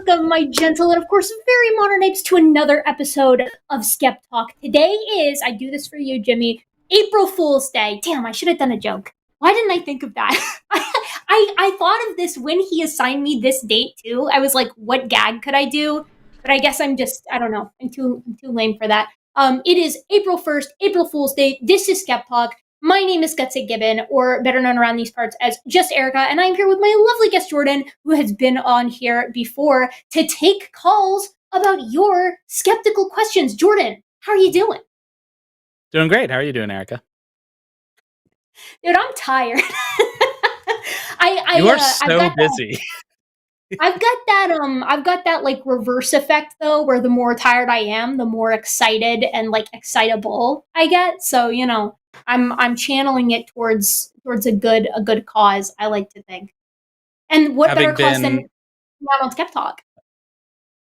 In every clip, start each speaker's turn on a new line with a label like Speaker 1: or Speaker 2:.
Speaker 1: welcome, my gentle and, of course, very modern apes to another episode of SkepTalk. Today is, I do this for you, Jimmy, April Fool's Day. Damn, I should have done a joke. Why didn't I think of that? I thought of this when he assigned me this date, too. I was like, what gag could I do? But I guess I'm just, I don't know. I'm too lame for that. It is April 1st, April Fool's Day. This is SkepTalk. My name is Gutsy Gibbon, or better known around these parts as just Erika, and I'm here with my lovely guest Jordan, who has been on here before, to take calls about your skeptical questions. Jordan, how are you doing?
Speaker 2: Doing great. How are you doing, Erika?
Speaker 1: Dude, I'm tired.
Speaker 2: You are so busy.
Speaker 1: I've got that like reverse effect though, where the more tired I am, the more excited and like excitable I get. So, you know, I'm channeling it towards a good cause, I like to think. And what better cause than not on SkepTalk?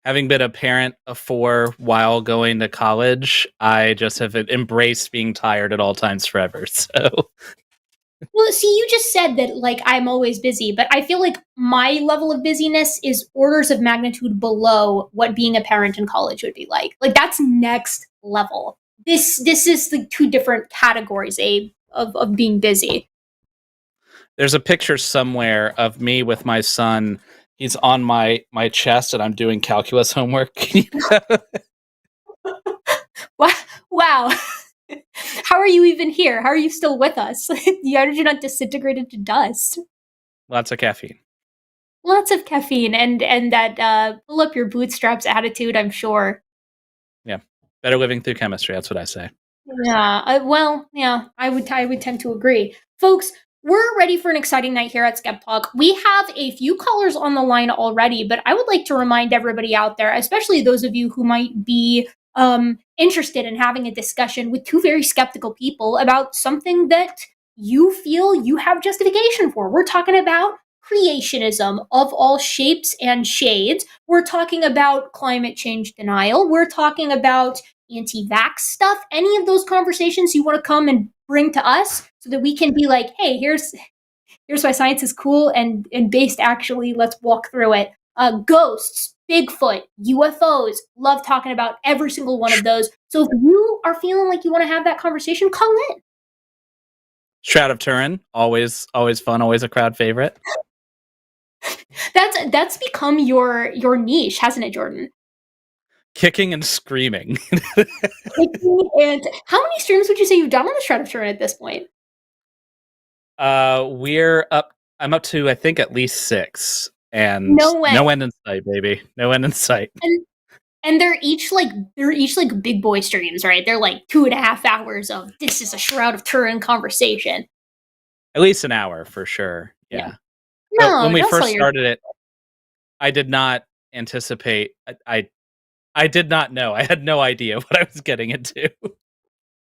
Speaker 2: Having been a parent of 4 while going to college, I just have embraced being tired at all times forever. So,
Speaker 1: well, see, you just said that like I'm always busy, but I feel like my level of busyness is orders of magnitude below what being a parent in college would be like. Like that's next level. This is the 2 different categories, Abe, of being busy.
Speaker 2: There's a picture somewhere of me with my son. He's on my chest and I'm doing calculus homework.
Speaker 1: Wow. How are you even here? How are you still with us? The energy not disintegrated to dust.
Speaker 2: Lots of caffeine.
Speaker 1: Lots of caffeine and that pull up your bootstraps attitude, I'm sure.
Speaker 2: Yeah. Better living through chemistry, that's what I say.
Speaker 1: Yeah, I would tend to agree. Folks, we're ready for an exciting night here at SkepTalk. We have a few callers on the line already, but I would like to remind everybody out there, especially those of you who might be interested in having a discussion with 2 very skeptical people about something that you feel you have justification for. We're talking about creationism of all shapes and shades. We're talking about climate change denial. We're talking about anti-vax stuff. Any of those conversations you want to come and bring to us so that we can be like, hey, here's why science is cool and based actually, let's walk through it. Ghosts, Bigfoot, UFOs, love talking about every single one of those. So if you are feeling like you want to have that conversation, call in.
Speaker 2: Shroud of Turin, always fun, always a crowd favorite.
Speaker 1: That's become your niche, hasn't it, Jordan?
Speaker 2: Kicking and screaming.
Speaker 1: And how many streams would you say you've done on the Shroud of Turin at this point?
Speaker 2: I'm up to I think at least 6. And
Speaker 1: no
Speaker 2: end in sight, baby. No end in sight.
Speaker 1: And they're each like big boy streams, right? They're like 2.5 hours of this is a Shroud of Turin conversation.
Speaker 2: At least an hour for sure. Yeah.
Speaker 1: No,
Speaker 2: when we first started it, I did not anticipate. I did not know. I had no idea what I was getting into.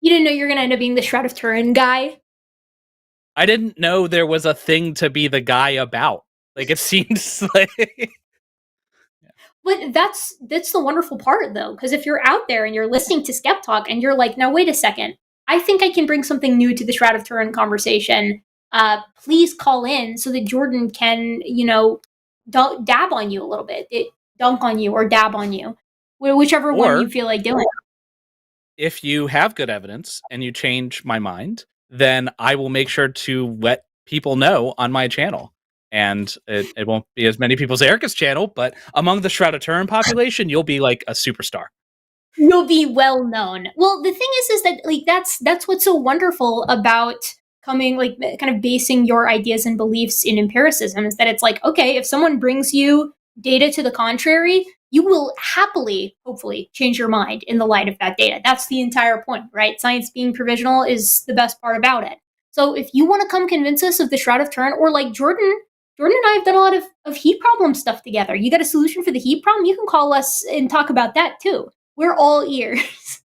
Speaker 1: You didn't know you were going to end up being the Shroud of Turin guy?
Speaker 2: I didn't know there was a thing to be the guy about. Like, it seems like...
Speaker 1: But that's the wonderful part, though, because if you're out there and you're listening to SkepTalk and you're like, now, wait a second, I think I can bring something new to the Shroud of Turin conversation, please call in so that Jordan can, you know, dab on you a little bit. Dunk on you or dab on you. Whichever one you feel like doing.
Speaker 2: If you have good evidence and you change my mind, then I will make sure to let people know on my channel. And it won't be as many people as Erika's channel, but among the Shroud of Turin population, you'll be like a superstar.
Speaker 1: You'll be well known. Well, the thing is that like that's what's so wonderful about coming, like kind of basing your ideas and beliefs in empiricism, is that it's like, okay, if someone brings you data to the contrary, you will happily, hopefully, change your mind in the light of that data. That's the entire point, right? Science being provisional is the best part about it. So if you want to come convince us of the Shroud of Turin, or like Jordan and I have done a lot of heat problem stuff together. You got a solution for the heat problem? You can call us and talk about that too. We're all ears.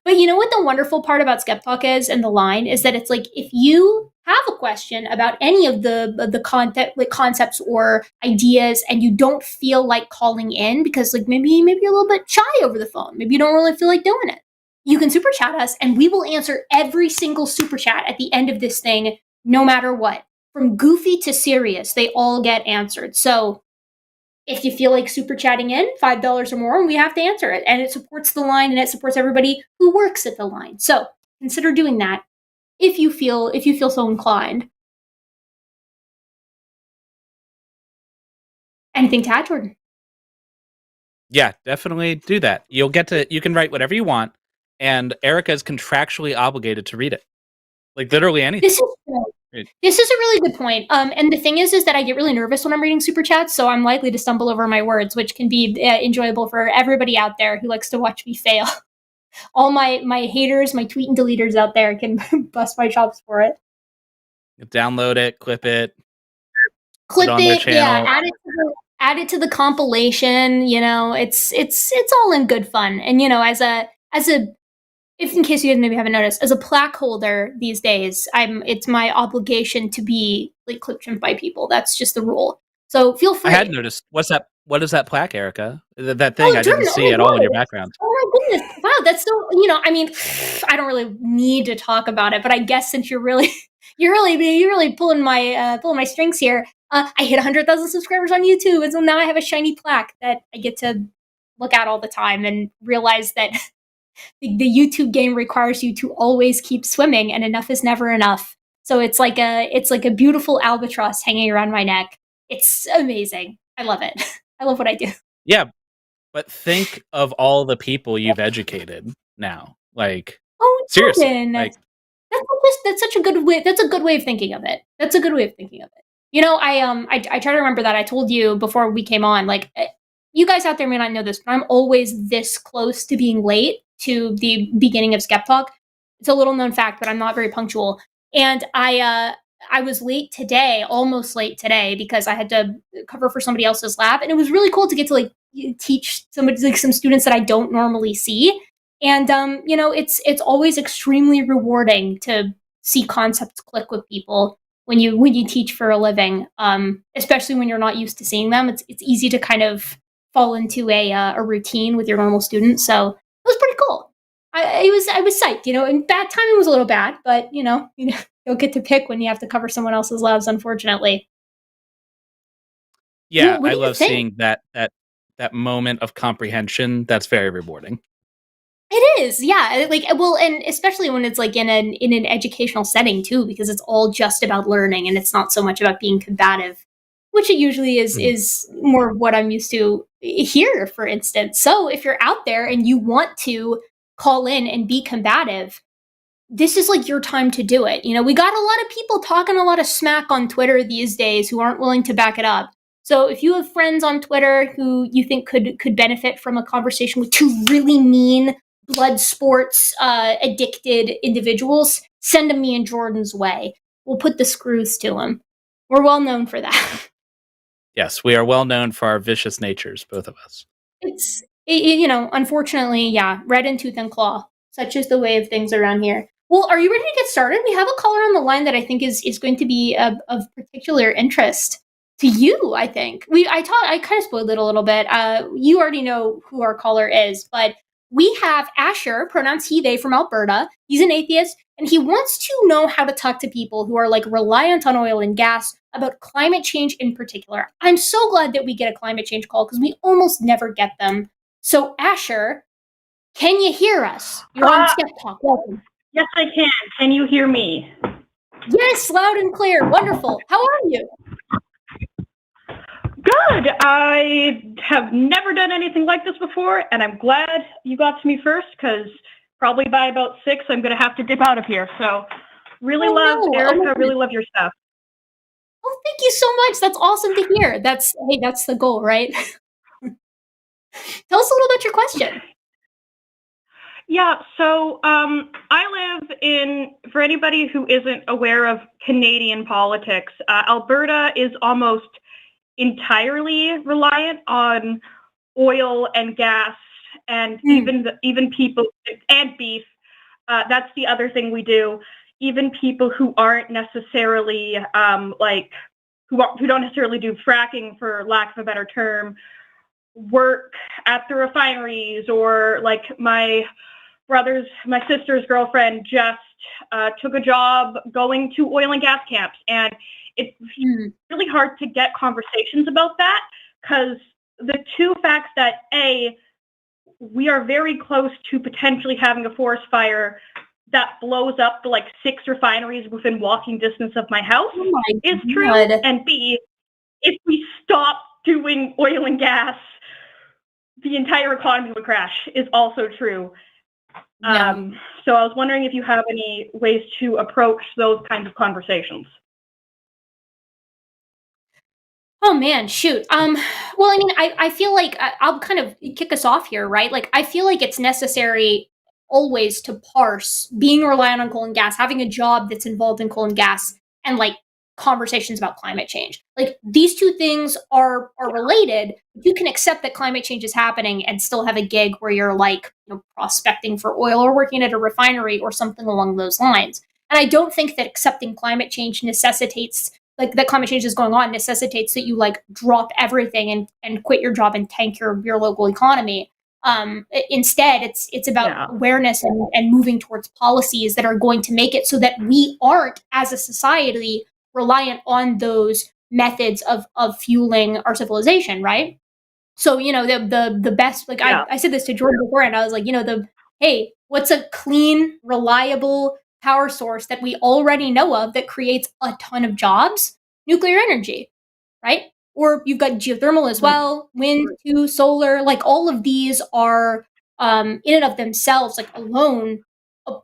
Speaker 1: But you know what the wonderful part about SkepTalk is, and the line, is that it's like, if you have a question about any of the concepts or ideas, and you don't feel like calling in because like maybe you're a little bit shy over the phone, maybe you don't really feel like doing it, you can super chat us and we will answer every single super chat at the end of this thing, no matter what. From goofy to serious, they all get answered. So If you feel like super chatting in, $5 or more, and we have to answer it. And it supports the line and it supports everybody who works at the line. So consider doing that if you feel so inclined. Anything to add, Jordan?
Speaker 2: Yeah, definitely do that. You can write whatever you want, and Erika is contractually obligated to read it. Like literally anything.
Speaker 1: This is a really good point. And the thing is that I get really nervous when I'm reading super chats, so I'm likely to stumble over my words, which can be enjoyable for everybody out there who likes to watch me fail. All my haters, my tweet and deleters out there can bust my chops for it.
Speaker 2: Download it, clip it,
Speaker 1: clip
Speaker 2: on their
Speaker 1: it,
Speaker 2: channel.
Speaker 1: yeah, add it to the compilation. You know, it's all in good fun. And you know, as a if in case you guys maybe haven't noticed, as a plaque holder these days, it's my obligation to be like clip trimmed by people. That's just the rule. So feel free.
Speaker 2: I had noticed. What is that plaque, Erika? That thing I didn't see at all in your background.
Speaker 1: Oh my goodness! Wow, that's so. You know, I mean, I don't really need to talk about it, but I guess since you're really pulling my strings here. I hit 100,000 subscribers on YouTube, and so now I have a shiny plaque that I get to look at all the time and realize that the YouTube game requires you to always keep swimming, and enough is never enough. So it's like a beautiful albatross hanging around my neck. It's amazing. I love it. I love what I do.
Speaker 2: Yeah, but think of all the people you've educated now. Like, seriously, like,
Speaker 1: that's such a good way. That's a good way of thinking of it. That's a good way of thinking of it. You know, I try to remember that I told you before we came on. Like, you guys out there may not know this, but I'm always this close to being late to the beginning of SkepTalk. It's a little known fact, but I'm not very punctual. And I was late today, almost late today, because I had to cover for somebody else's lab, and it was really cool to get to like teach somebody, like some students that I don't normally see. And you know, it's always extremely rewarding to see concepts click with people when you teach for a living, especially when you're not used to seeing them. It's easy to kind of fall into a routine with your normal students. So it was pretty cool. I was psyched, you know. And bad timing was a little bad, but you know you'll get to pick when you have to cover someone else's labs, unfortunately.
Speaker 2: yeah,
Speaker 1: What
Speaker 2: I
Speaker 1: do you
Speaker 2: love
Speaker 1: think?
Speaker 2: seeing that moment of comprehension. That's very rewarding.
Speaker 1: It is, yeah. Like, well, and especially when it's like in an educational setting too, because it's all just about learning and it's not so much about being combative, which it usually is more of what I'm used to here, for instance. So if you're out there and you want to call in and be combative, this is like your time to do it. You know, we got a lot of people talking a lot of smack on Twitter these days who aren't willing to back it up. So if you have friends on Twitter who you think could benefit from a conversation with two really mean blood sports addicted individuals, send them me and Jordan's way. We'll put the screws to them. We're well known for that.
Speaker 2: Yes, we are well known for our vicious natures, both of us.
Speaker 1: You know, unfortunately, yeah, red in tooth and claw. Such is the way of things around here. Well, are you ready to get started? We have a caller on the line that I think is going to be of particular interest to you. I think I kind of spoiled it a little bit. You already know who our caller is, but we have Asher, pronouns he, they, from Alberta. He's an atheist, and he wants to know how to talk to people who are like reliant on oil and gas about climate change in particular. I'm so glad that we get a climate change call because we almost never get them. So, Asher, can you hear us? You're on SkepTalk. Welcome.
Speaker 3: Yes, I can. Can you hear me?
Speaker 1: Yes, loud and clear. Wonderful. How are you?
Speaker 3: Good. I have never done anything like this before, and I'm glad you got to me first, because probably by about 6, I'm going to have to dip out of here. So, really Erika, really love your stuff.
Speaker 1: Oh, thank you so much. That's awesome to hear. That's the goal, right? Tell us a little about your question.
Speaker 3: Yeah, so I live in, for anybody who isn't aware of Canadian politics, Alberta is almost entirely reliant on oil and gas, and even people, and beef. That's the other thing we do. Even people who aren't necessarily who don't necessarily do fracking, for lack of a better term, work at the refineries, or like my sister's girlfriend just took a job going to oil and gas camps, and it's really hard to get conversations about that, because the two facts that we are very close to potentially having a forest fire that blows up the 6 refineries within walking distance of my house is true. And B, if we stop doing oil and gas, the entire economy would crash is also true.
Speaker 1: Yeah.
Speaker 3: So I was wondering if you have any ways to approach those kinds of conversations.
Speaker 1: Oh man, shoot. Well, I mean, I feel like I'll kind of kick us off here, right? Like, I feel like it's necessary always to parse being reliant on coal and gas, having a job that's involved in coal and gas, and conversations about climate change. Like, these two things are related. You can accept that climate change is happening and still have a gig where you're prospecting for oil or working at a refinery or something along those lines. And I don't think that accepting climate change necessitates that climate change is going on necessitates that you drop everything and quit your job and tank your local economy. Instead, it's about awareness and moving towards policies that are going to make it so that we aren't, as a society, reliant on those methods of fueling our civilization, right? So, the best, I said this to Jordan before, and I was like, hey, what's a clean, reliable power source that we already know of that creates a ton of jobs? Nuclear energy, right? Or you've got geothermal as well, wind, too, solar. All of these are in and of themselves, alone,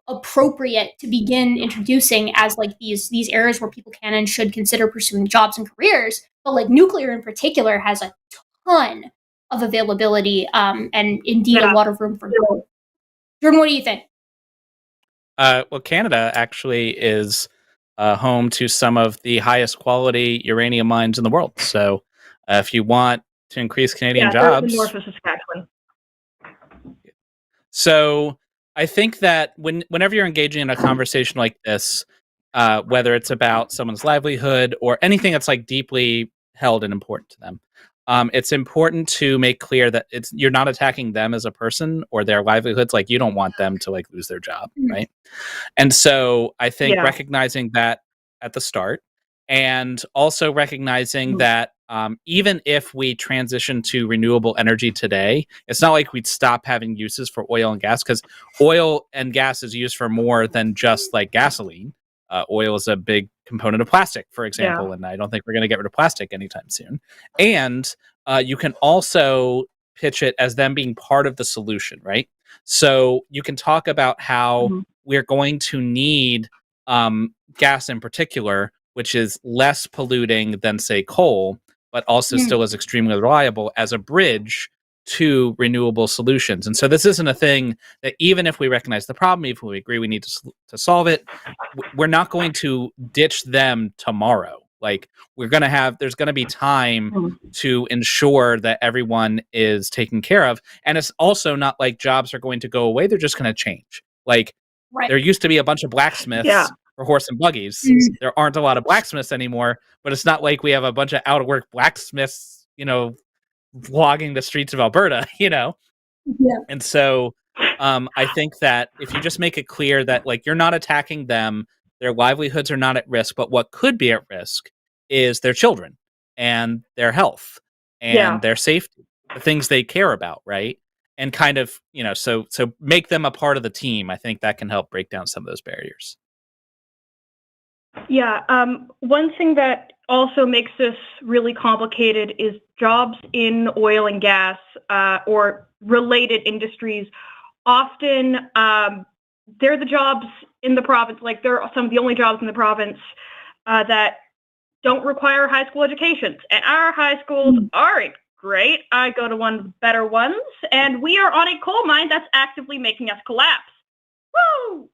Speaker 1: appropriate to begin introducing as these areas where people can and should consider pursuing jobs and careers. But nuclear in particular has a ton of availability and indeed a lot of room for growth. Jordan, what do you think?
Speaker 2: Well, Canada actually is home to some of the highest quality uranium mines in the world. So if you want to increase Canadian jobs...
Speaker 3: north of Saskatchewan.
Speaker 2: So I think that whenever you're engaging in a conversation like this, whether it's about someone's livelihood or anything that's deeply held and important to them, it's important to make clear that you're not attacking them as a person or their livelihoods. You don't want them to lose their job, right? And so I think recognizing that at the start, and also recognizing that even if we transition to renewable energy today, it's not like we'd stop having uses for oil and gas, because oil and gas is used for more than just gasoline. Oil is a big component of plastic, for example, and I don't think we're going to get rid of plastic anytime soon. And you can also pitch it as them being part of the solution, right? So you can talk about how we're going to need gas in particular, which is less polluting than, say, coal, but also still is extremely reliable as a bridge to renewable solutions. And so this isn't a thing that, even if we recognize the problem, even if we agree we need to solve it, we're not going to ditch them tomorrow. There's going to be time to ensure that everyone is taken care of. And it's also not like jobs are going to go away. They're just going to change. There used to be a bunch of blacksmiths for horse and buggies. There aren't a lot of blacksmiths anymore, but it's not like we have a bunch of out of work blacksmiths, vlogging the streets of Alberta, And so I think that if you just make it clear that you're not attacking them, their livelihoods are not at risk, but what could be at risk is their children and their health and their safety, the things they care about, right? And kind of, so make them a part of the team. I think that can help break down some of those barriers.
Speaker 3: Yeah. One thing that also makes this really complicated is jobs in oil and gas or related industries. Often they're the jobs in the province, they're some of the only jobs in the province that don't require high school educations. And our high schools aren't great. I go to one of the better ones, and we are on a coal mine that's actively making us collapse. Woo!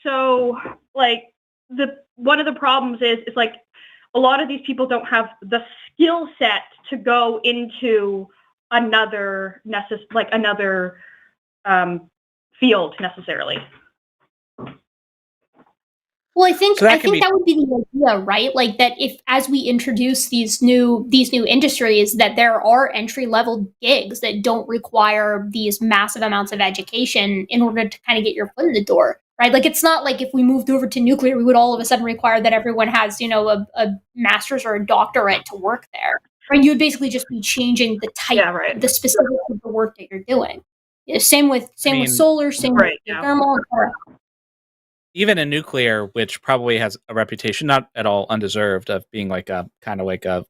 Speaker 3: So one of the problems is a lot of these people don't have the skill set to go into another field necessarily.
Speaker 1: Well, I think that would be the idea, right? That if, as we introduce these new industries, that there are entry level gigs that don't require these massive amounts of education in order to kind of get your foot in the door, right? It's not like if we moved over to nuclear, we would all of a sudden require that everyone has, a master's or a doctorate to work there. Right? You would basically just be changing the type, the specifics of the work that you're doing. Yeah, same with solar, same with thermal.
Speaker 2: Even in nuclear, which probably has a reputation, not at all undeserved, of being like a kind of like a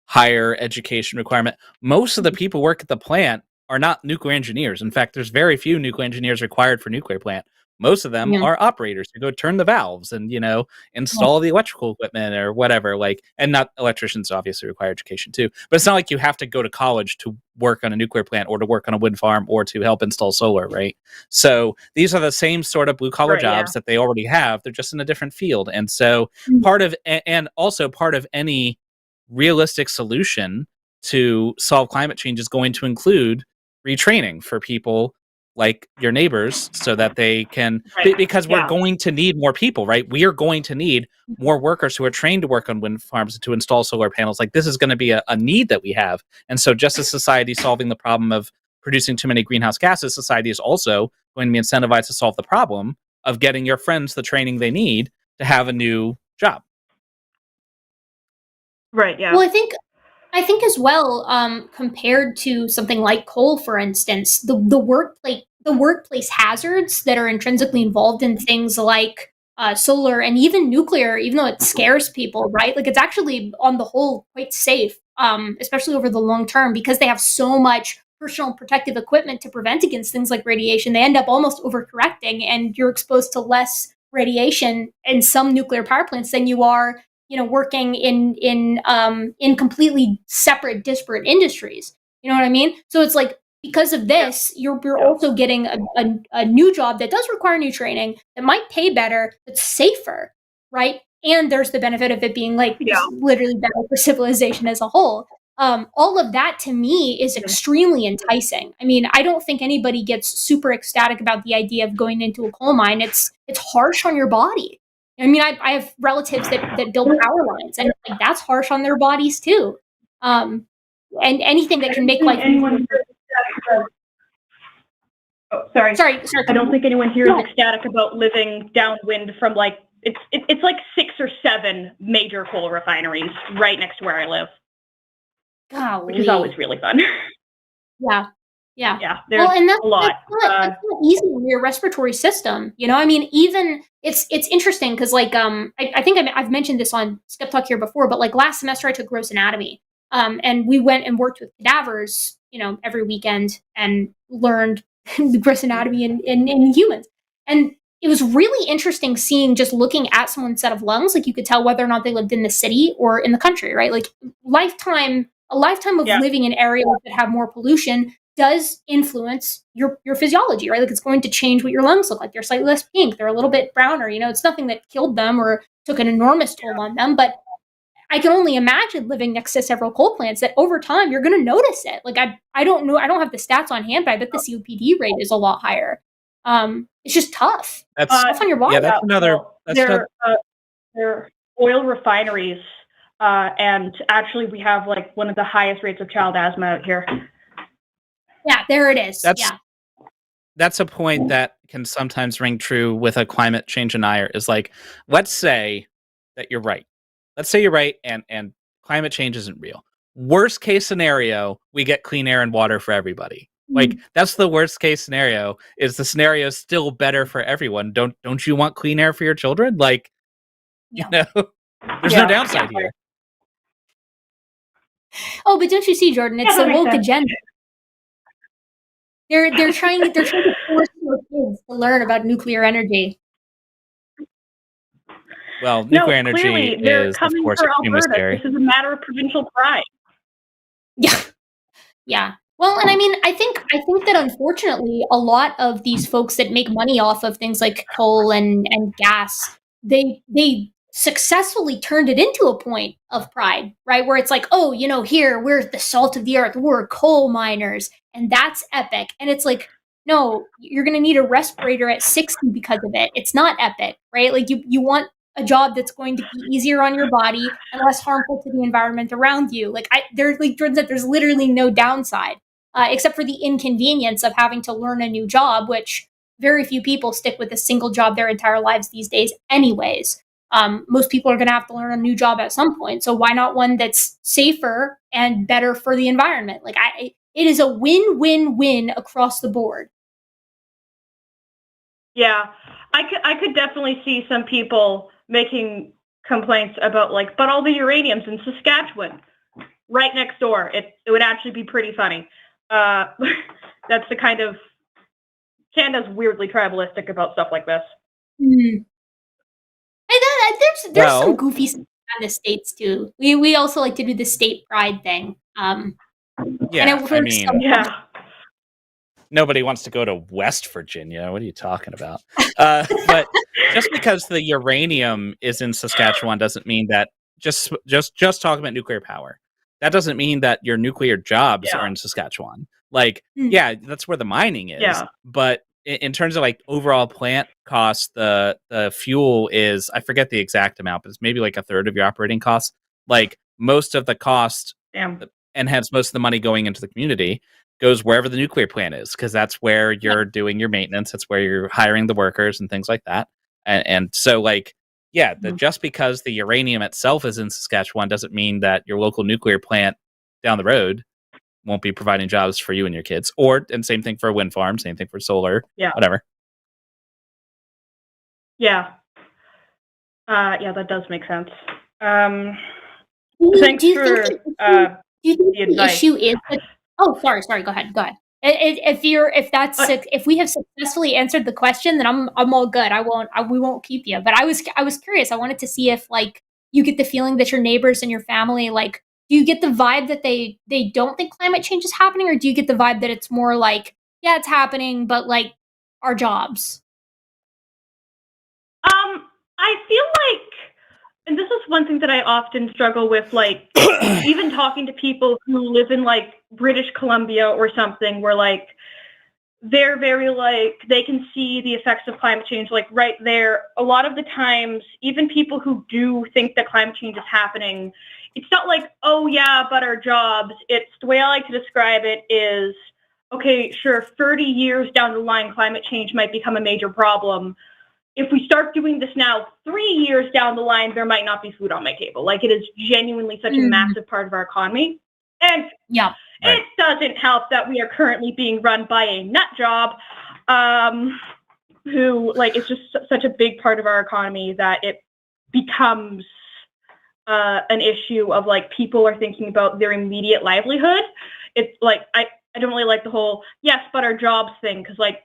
Speaker 2: higher education requirement, most of the people work at the plant are not nuclear engineers. In fact, there's very few nuclear engineers required for nuclear plant. Most of them are operators who go turn the valves and, install the electrical equipment or whatever. Like, and not electricians obviously require education too, but it's not like you have to go to college to work on a nuclear plant or to work on a wind farm or to help install solar, right? So these are the same sort of blue collar jobs that they already have. They're just in a different field. And so part of any realistic solution to solve climate change is going to include retraining for people like your neighbors so that they can, because we're going to need more people, right? We are going to need more workers who are trained to work on wind farms and to install solar panels. Like, this is going to be a need that we have. And so just as society solving the problem of producing too many greenhouse gases, society is also going to be incentivized to solve the problem of getting your friends the training they need to have a new job.
Speaker 3: Right, yeah.
Speaker 1: Well, I think as well, compared to something like coal, for instance, the workplace hazards that are intrinsically involved in things like solar and even nuclear, even though it scares people, right? Like, it's actually on the whole quite safe, especially over the long term, because they have so much personal protective equipment to prevent against things like radiation. They end up almost overcorrecting, and you're exposed to less radiation in some nuclear power plants than you are working in completely separate, disparate industries. You know what I mean? So it's like, because of this, you're also getting a new job that does require new training, that might pay better, that's safer, right? And there's the benefit of it being like literally better for civilization as a whole. All of that to me is extremely enticing. I mean, I don't think anybody gets super ecstatic about the idea of going into a coal mine. It's harsh on your body. I mean, I have relatives that build power lines, and like, that's harsh on their bodies too. And anything that can make life.
Speaker 3: Sorry.
Speaker 1: I
Speaker 3: don't think anyone here is ecstatic about living downwind from like it's like 6 or 7 major coal refineries right next to where I live, which is always really fun.
Speaker 1: Yeah.
Speaker 3: There's
Speaker 1: and that's
Speaker 3: a lot.
Speaker 1: That's not easy in your respiratory system. I mean, even it's interesting because, like, I think I've mentioned this on SkepTalk here before, but like last semester I took gross anatomy, and we went and worked with cadavers, every weekend and learned the gross anatomy in humans, and it was really interesting just looking at someone's set of lungs. Like, you could tell whether or not they lived in the city or in the country, right? Like, a lifetime of living in areas that have more pollution does influence your physiology, right? Like, it's going to change what your lungs look like. They're slightly less pink. They're a little bit browner. It's nothing that killed them or took an enormous toll on them. But I can only imagine living next to several coal plants that over time you're going to notice it. Like, I don't know. I don't have the stats on hand, but I bet the COPD rate is a lot higher. It's just tough.
Speaker 2: That's
Speaker 1: tough on your body.
Speaker 2: Yeah, that's another.
Speaker 3: They're oil refineries, and actually we have like one of the highest rates of child asthma out here.
Speaker 1: Yeah, there it is.
Speaker 2: That's a point that can sometimes ring true with a climate change denier. Is like, let's say that you're right. Let's say you're right, and climate change isn't real. Worst case scenario, we get clean air and water for everybody. Like, that's the worst case scenario. Is the scenario still better for everyone? Don't you want clean air for your children? Like, there's no downside here.
Speaker 1: Oh, but don't you see, Jordan? It's the woke agenda. They're trying to force your kids to learn about nuclear energy.
Speaker 2: Well, nuclear energy is, of course, extremely scary.
Speaker 3: This is a matter of provincial pride.
Speaker 1: Yeah. Well, and I mean, I think that unfortunately, a lot of these folks that make money off of things like coal and gas, they successfully turned it into a point of pride, right? Where it's like, oh, here, we're the salt of the earth, we're coal miners, and that's epic. And it's like, no, you're going to need a respirator at 60 because of it. It's not epic, right? Like, you want a job that's going to be easier on your body and less harmful to the environment around you. Like, Jordan said, there's literally no downside, except for the inconvenience of having to learn a new job, which very few people stick with a single job their entire lives these days anyways. most people are going to have to learn a new job at some point. So why not one that's safer and better for the environment? Like it is a win-win-win across the board.
Speaker 3: Yeah, I could definitely see some people making complaints about like, but all the uranium's in Saskatchewan, right next door. It would actually be pretty funny. That's the kind of Canada's weirdly tribalistic about stuff like this.
Speaker 1: Mm. And there's some goofy stuff in the States too. We also like to do the state pride thing.
Speaker 2: Yeah, I mean, nobody wants to go to West Virginia. What are you talking about? But just because the uranium is in Saskatchewan doesn't mean that just talking about nuclear power. That doesn't mean that your nuclear jobs are in Saskatchewan. Like, yeah, that's where the mining is. Yeah. But in terms of like overall plant costs, the fuel is, I forget the exact amount, but it's maybe like a third of your operating costs. Like most of the cost and hence most of the money going into the community goes wherever the nuclear plant is, because that's where you're doing your maintenance. That's where you're hiring the workers and things like that. And so like, yeah, just because the uranium itself is in Saskatchewan doesn't mean that your local nuclear plant down the road won't be providing jobs for you and your kids. And same thing for a wind farm, same thing for solar, whatever.
Speaker 3: Yeah. That does make sense.
Speaker 1: Do you think the issue is that, sorry, go ahead. If we have successfully answered the question, then I'm all good. We won't keep you. But I was curious. I wanted to see if like you get the feeling that your neighbors and your family, like, do you get the vibe that they don't think climate change is happening, or do you get the vibe that it's more like, yeah, it's happening, but like our jobs?
Speaker 3: I feel like, and this is one thing that I often struggle with, like even talking to people who live in like British Columbia or something, where like they're very like, they can see the effects of climate change like right there. A lot of the times, even people who do think that climate change is happening, it's not like, oh yeah, but our jobs. It's the way I like to describe it is, okay, sure, 30 years down the line, climate change might become a major problem. If we start doing this now, 3 years down the line, there might not be food on my table. Like, it is genuinely such a massive part of our economy. And it doesn't help that we are currently being run by a nut job who, like, it's just such a big part of our economy that it becomes an issue of, like, people are thinking about their immediate livelihood. It's, like, I don't really like the whole, yes, but our jobs thing, because, like,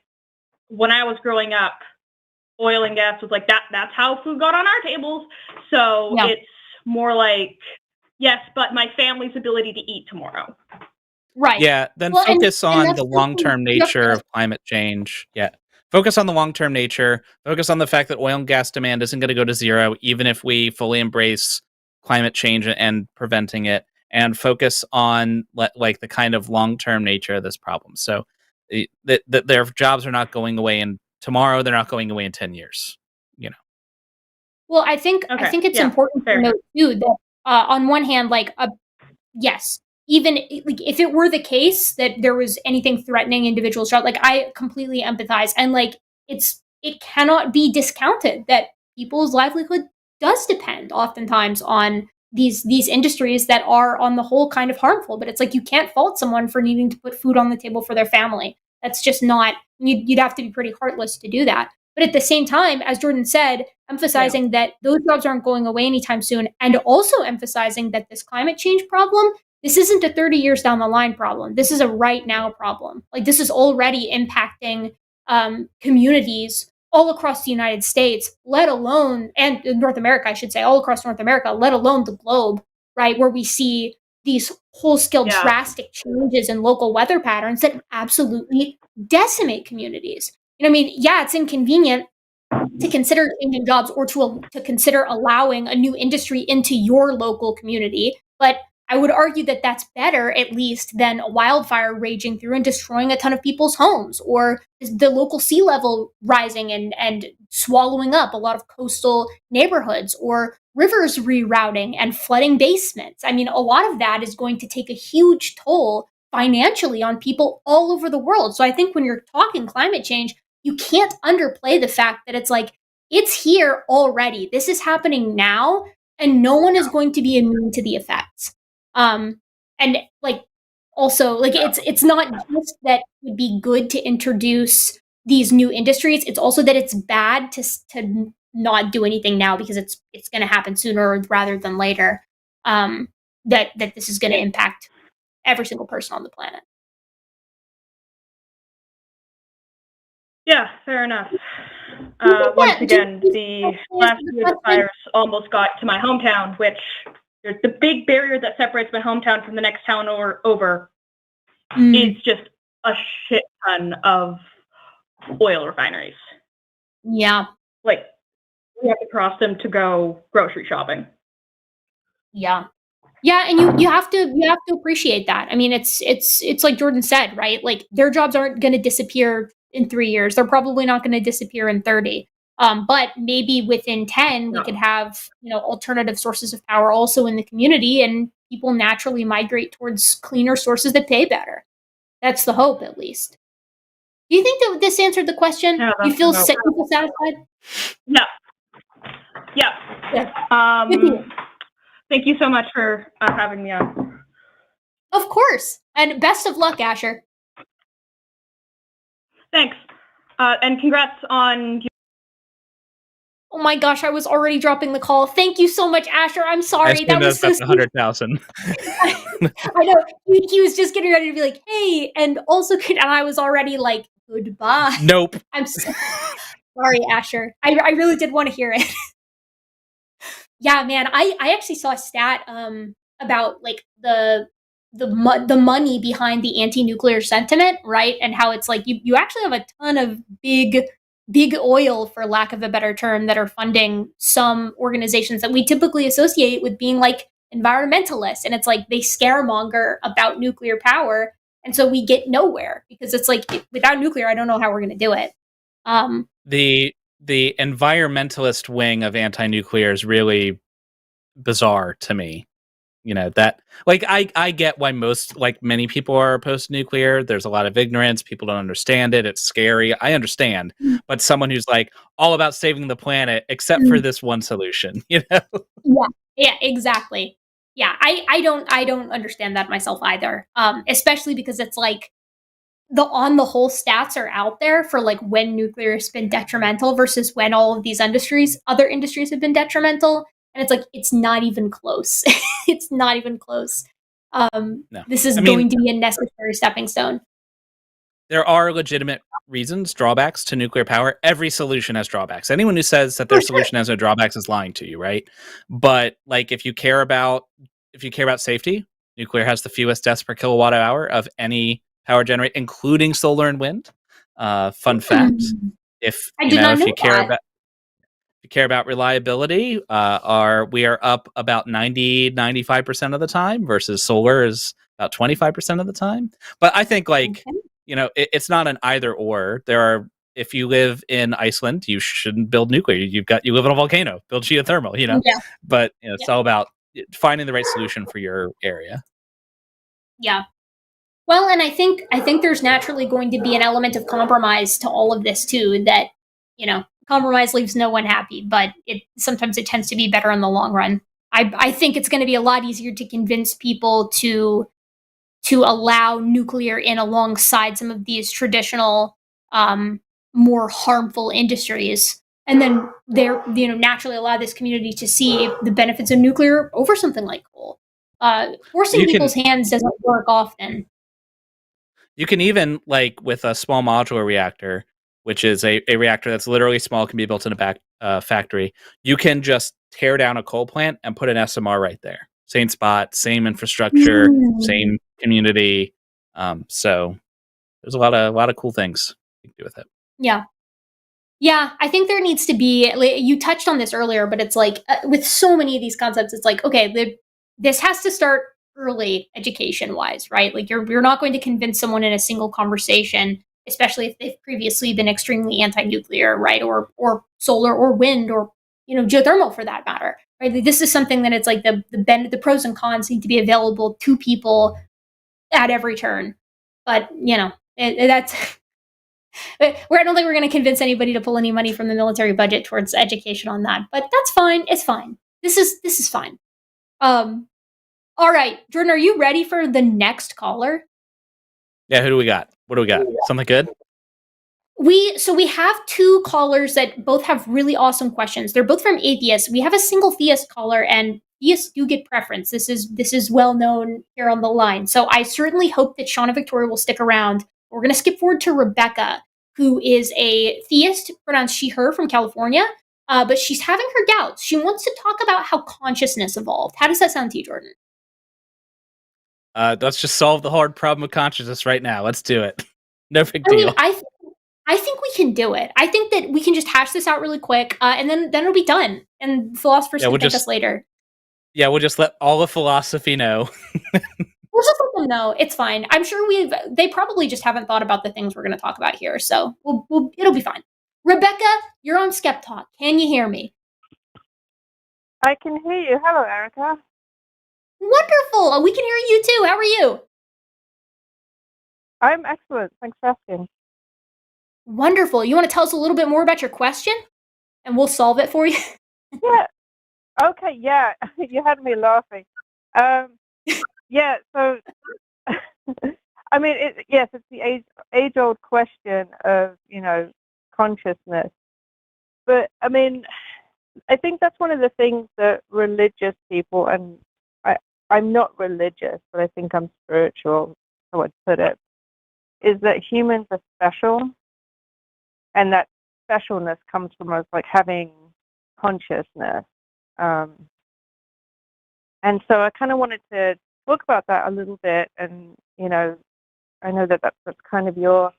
Speaker 3: when I was growing up, oil and gas was like that's how food got on our tables. So it's more like, yes, but my family's ability to eat tomorrow.
Speaker 1: Right.
Speaker 2: Yeah, then focus on the long-term nature of climate change. Yeah. Focus on the long-term nature. Focus on the fact that oil and gas demand isn't going to go to zero, even if we fully embrace climate change and preventing it. And focus on like the kind of long-term nature of this problem. So that their jobs are not going away in tomorrow, they're not going away in 10 years, you know.
Speaker 1: Well, I think it's important to note too that on one hand, like yes, even like if it were the case that there was anything threatening individuals' jobs, like I completely empathize, and like it cannot be discounted that people's livelihood does depend oftentimes on these industries that are on the whole kind of harmful. But it's like you can't fault someone for needing to put food on the table for their family. That's just not, you'd have to be pretty heartless to do that. But at the same time, as Jordan said, emphasizing that those jobs aren't going away anytime soon, and also emphasizing that this climate change problem, this isn't a 30 years down the line problem. This is a right now problem. Like, this is already impacting communities all across the United States, let alone, and North America, I should say, all across North America, let alone the globe, right, where we see these whole-scale drastic changes in local weather patterns that absolutely decimate communities. You know what I mean? Yeah, it's inconvenient to consider changing jobs or to consider allowing a new industry into your local community, but I would argue that that's better, at least, than a wildfire raging through and destroying a ton of people's homes, or the local sea level rising and swallowing up a lot of coastal neighborhoods, or rivers rerouting and flooding basements. I mean, a lot of that is going to take a huge toll financially on people all over the world. So I think when you're talking climate change, you can't underplay the fact that it's like, it's here already. This is happening now, and no one is going to be immune to the effects. And like also like it's not just that it would be good to introduce these new industries. It's also that it's bad to not do anything now because it's going to happen sooner rather than later. That this is going to impact every single person on the planet.
Speaker 3: Yeah, fair enough. Once again, the last year the virus almost got to my hometown, which there's the big barrier that separates my hometown from the next town over. It's just a shit ton of oil refineries.
Speaker 1: Yeah.
Speaker 3: Like, we have to cross them to go grocery shopping.
Speaker 1: Yeah. Yeah, and you have to appreciate that. I mean, it's like Jordan said, right? Like their jobs aren't going to disappear in 3 years. They're probably not going to disappear in 30. But maybe within 10, we could have, alternative sources of power also in the community, and people naturally migrate towards cleaner sources that pay better. That's the hope, at least. Do you think that this answered the question?
Speaker 3: Yeah,
Speaker 1: you feel satisfied?
Speaker 3: Yeah. Thank you so much for having me on.
Speaker 1: Of course. And best of luck, Asher.
Speaker 3: Thanks. And congrats on...
Speaker 1: Oh my gosh, I was already dropping the call. Thank you so much, Asher. I'm sorry.
Speaker 2: That was so 100,000.
Speaker 1: I know. He was just getting ready to be like, hey, and also, and I was already like, goodbye.
Speaker 2: Nope.
Speaker 1: I'm so sorry, Asher. I really did want to hear it. Yeah, man. I actually saw a stat about like the money behind the anti-nuclear sentiment, right? And how it's like you actually have a ton of big oil, for lack of a better term, that are funding some organizations that we typically associate with being like environmentalists. And it's like they scaremonger about nuclear power. And so we get nowhere because it's like, without nuclear, I don't know how we're going to do it.
Speaker 2: The environmentalist wing of anti-nuclear is really bizarre to me. That like I get why many people are opposed to nuclear. There's a lot of ignorance. People don't understand it. It's scary. I understand. But someone who's like all about saving the planet, except for this one solution,
Speaker 1: Yeah, exactly. Yeah, I don't understand that myself either. Especially because it's like on the whole stats are out there for like when nuclear has been detrimental versus when all of these other industries have been detrimental. And it's like, it's not even close. It's not even close. No. This is going to be a necessary stepping stone.
Speaker 2: There are legitimate reasons, drawbacks to nuclear power. Every solution has drawbacks. Anyone who says that their solution has no drawbacks is lying to you, right? But like, if you care about safety, nuclear has the fewest deaths per kilowatt hour of any power generator, including solar and wind. Fun fact: if you care about reliability, we are up about 95% of the time versus solar is about 25% of the time. But I think it's not an either or. If you live in Iceland, you shouldn't build nuclear. You live in a volcano, build geothermal, Yeah. But it's all about finding the right solution for your area.
Speaker 1: Yeah. Well, and I think there's naturally going to be an element of compromise to all of this too, that, compromise leaves no one happy, but sometimes it tends to be better in the long run. I think it's going to be a lot easier to convince people to allow nuclear in alongside some of these traditional, more harmful industries. And then naturally allow this community to see the benefits of nuclear over something like coal. Forcing people's hands doesn't work often.
Speaker 2: You can even, like with a small modular reactor, which is a reactor that's literally small, can be built in a factory. You can just tear down a coal plant and put an SMR right there. Same spot, same infrastructure, same community. So there's a lot of cool things you can do with it.
Speaker 1: Yeah. Yeah, I think there needs to be, you touched on this earlier, but it's like with so many of these concepts, it's like, okay, this has to start early education wise, right? Like you're not going to convince someone in a single conversation, especially if they've previously been extremely anti-nuclear, right? Or solar or wind or, geothermal for that matter, right? Like, this is something that it's like the pros and cons need to be available to people at every turn. But, that's I don't think we're going to convince anybody to pull any money from the military budget towards education on that, but that's fine. It's fine. This is fine. All right, Jordan, are you ready for the next caller?
Speaker 2: Yeah, who do we got? What do we got? Something good?
Speaker 1: We have two callers that both have really awesome questions. They're both from atheists. We have a single theist caller, and theists do get preference. This is well known here on the line. So I certainly hope that Sean and Victoria will stick around. We're going to skip forward to Rebecca, who is a theist, pronounced she/her, from California, but she's having her doubts. She wants to talk about how consciousness evolved. How does that sound to you, Jordan?
Speaker 2: Let's just solve the hard problem of consciousness right now. Let's do it. No big deal.
Speaker 1: I think we can do it. I think that we can just hash this out really quick, and then it'll be done. And philosophers can thank us later.
Speaker 2: Yeah, we'll just let all of philosophy know.
Speaker 1: We'll just let them know. It's fine. I'm sure they probably just haven't thought about the things we're going to talk about here, so it'll be fine. Rebecca, you're on SkepTalk. Can you hear me?
Speaker 4: I can hear you. Hello, Erika.
Speaker 1: Wonderful. We can hear you too. How are you?
Speaker 4: I'm excellent. Thanks for asking.
Speaker 1: Wonderful. You want to tell us a little bit more about your question, and we'll solve it for you?
Speaker 4: Yeah. Okay. Yeah. You had me laughing. Yeah. So, I mean, yes, it's the age-old question of consciousness. But I mean, I think that's one of the things that religious people, and I'm not religious, but I think I'm spiritual, I would put it, is that humans are special, and that specialness comes from us like having consciousness. And so I kind of wanted to talk about that a little bit, and I know that that's kind of your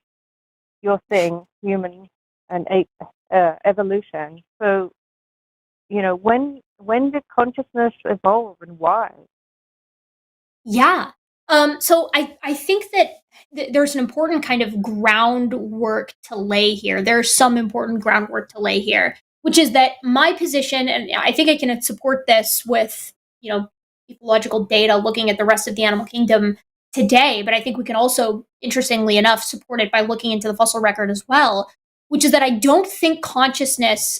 Speaker 4: thing, human and evolution. So when did consciousness evolve and why?
Speaker 1: Yeah. So I think that there's an important kind of groundwork to lay here. There's some important groundwork to lay here, which is that my position, and I think I can support this with, ecological data looking at the rest of the animal kingdom today, but I think we can also, interestingly enough, support it by looking into the fossil record as well, which is that I don't think consciousness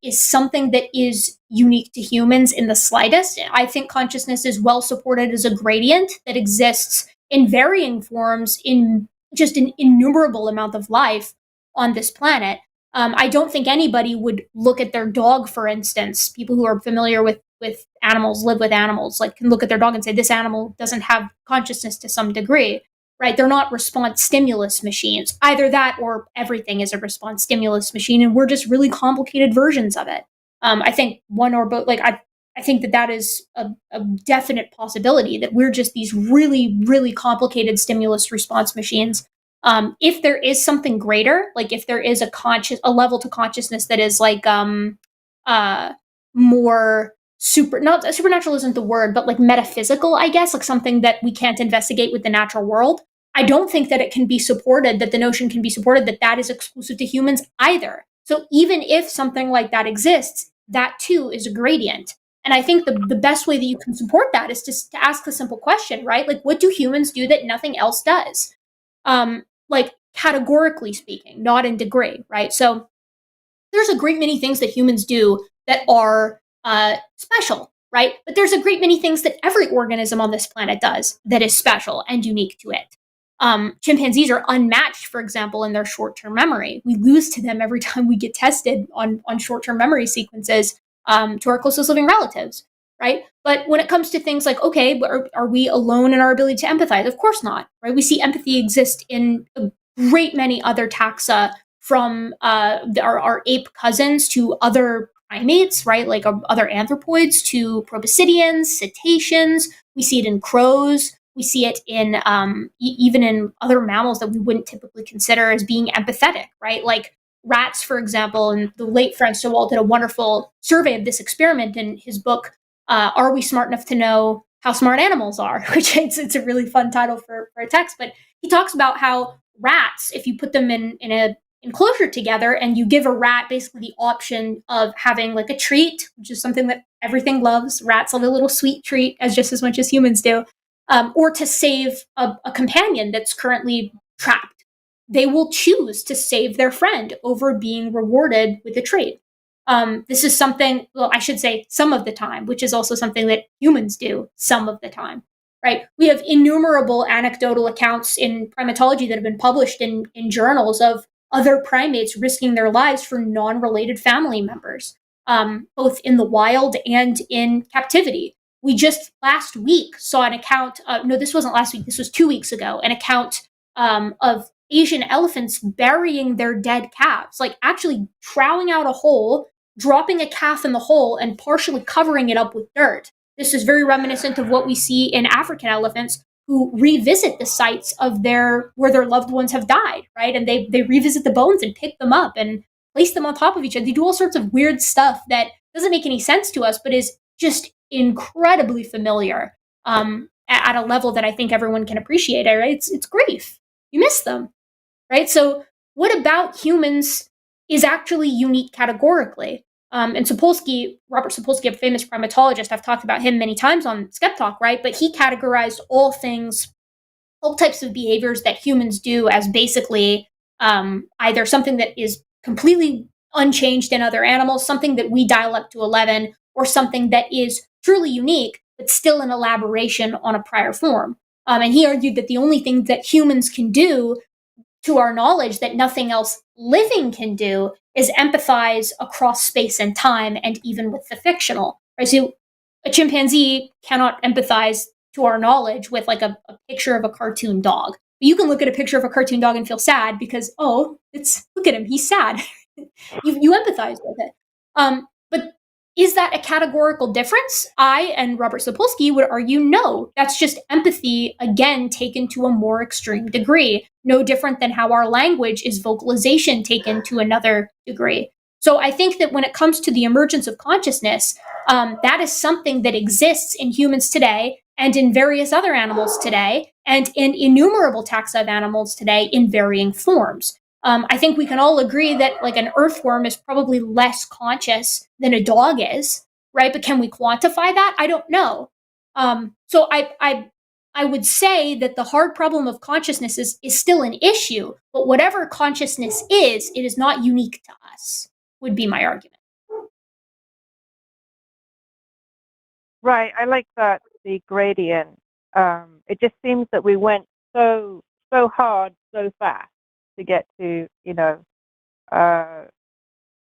Speaker 1: is something that is unique to humans in the slightest. I think consciousness is well supported as a gradient that exists in varying forms in just an innumerable amount of life on this planet. I don't think anybody would look at their dog, for instance. People who are familiar with animals, live with animals, like can look at their dog and say, this animal doesn't have consciousness to some degree. Right? They're not response stimulus machines. Either that or everything is a response stimulus machine, and we're just really complicated versions of it. I think one or both, I think that is a definite possibility that we're just these really, really complicated stimulus response machines. If there is something greater, like if there is a level to consciousness that is like more not supernatural isn't the word, but like metaphysical, I guess, like something that we can't investigate with the natural world. I don't think that it can be supported, that the notion can be supported that is exclusive to humans either. So even if something like that exists, that too is a gradient. And I think the best way that you can support that is just to ask the simple question, right? Like, what do humans do that nothing else does? Like, categorically speaking, not in degree, right? So there's a great many things that humans do that are special, right? But there's a great many things that every organism on this planet does that is special and unique to it. Chimpanzees are unmatched, for example, in their short-term memory. We lose to them every time we get tested on short-term memory sequences to our closest living relatives, right? But when it comes to things like, okay, are we alone in our ability to empathize? Of course not, right? We see empathy exist in a great many other taxa, from our ape cousins to other primates, right? Like other anthropoids to proboscideans, cetaceans. We see it in crows. We see it in even in other mammals that we wouldn't typically consider as being empathetic, right? Like rats, for example. And the late Franz Sowell did a wonderful survey of this experiment in his book, Are We Smart Enough to Know How Smart Animals Are? Which it's a really fun title for a text. But he talks about how rats, if you put them in a enclosure together and you give a rat basically the option of having like a treat, which is something that everything loves. Rats love a little sweet treat just as much as humans do. Or to save a companion that's currently trapped. they will choose to save their friend over being rewarded with a trait. This is something, well, I should say some of the time, which is also something that humans do some of the time, right? We have innumerable anecdotal accounts in primatology that have been published in journals of other primates risking their lives for non-related family members, both in the wild and in captivity. We just last week saw an account, no, this wasn't last week, this was 2 weeks ago, an account of Asian elephants burying their dead calves, like actually troweling out a hole, dropping a calf in the hole, and partially covering it up with dirt. This is very reminiscent of what we see in African elephants who revisit the sites of where their loved ones have died, right? And they revisit the bones and pick them up and place them on top of each other. They do all sorts of weird stuff that doesn't make any sense to us, but is just incredibly familiar at a level that I think everyone can appreciate. Right? It's grief. You miss them, right? So what about humans is actually unique categorically? And Robert Sapolsky, a famous primatologist, I've talked about him many times on SkepTalk, right? But he categorized all types of behaviors that humans do as basically either something that is completely unchanged in other animals, something that we dial up to 11, or something that is truly unique, but still an elaboration on a prior form. And he argued that the only thing that humans can do, to our knowledge, that nothing else living can do, is empathize across space and time, and even with the fictional. Right? So a chimpanzee cannot empathize, to our knowledge, with like a picture of a cartoon dog. But you can look at a picture of a cartoon dog and feel sad because, look at him, he's sad. you empathize with it. But is that a categorical difference? I and Robert Sapolsky would argue no. That's just empathy, again, taken to a more extreme degree. No different than how our language is vocalization taken to another degree. So I think that when it comes to the emergence of consciousness, that is something that exists in humans today and in various other animals today and in innumerable taxa of animals today in varying forms. I think we can all agree that like an earthworm is probably less conscious than a dog is, right? But can we quantify that? I don't know. So I would say that the hard problem of consciousness is still an issue, but whatever consciousness is, it is not unique to us, would be my argument.
Speaker 4: Right. I like that, the gradient. It just seems that we went so hard, so fast to get to,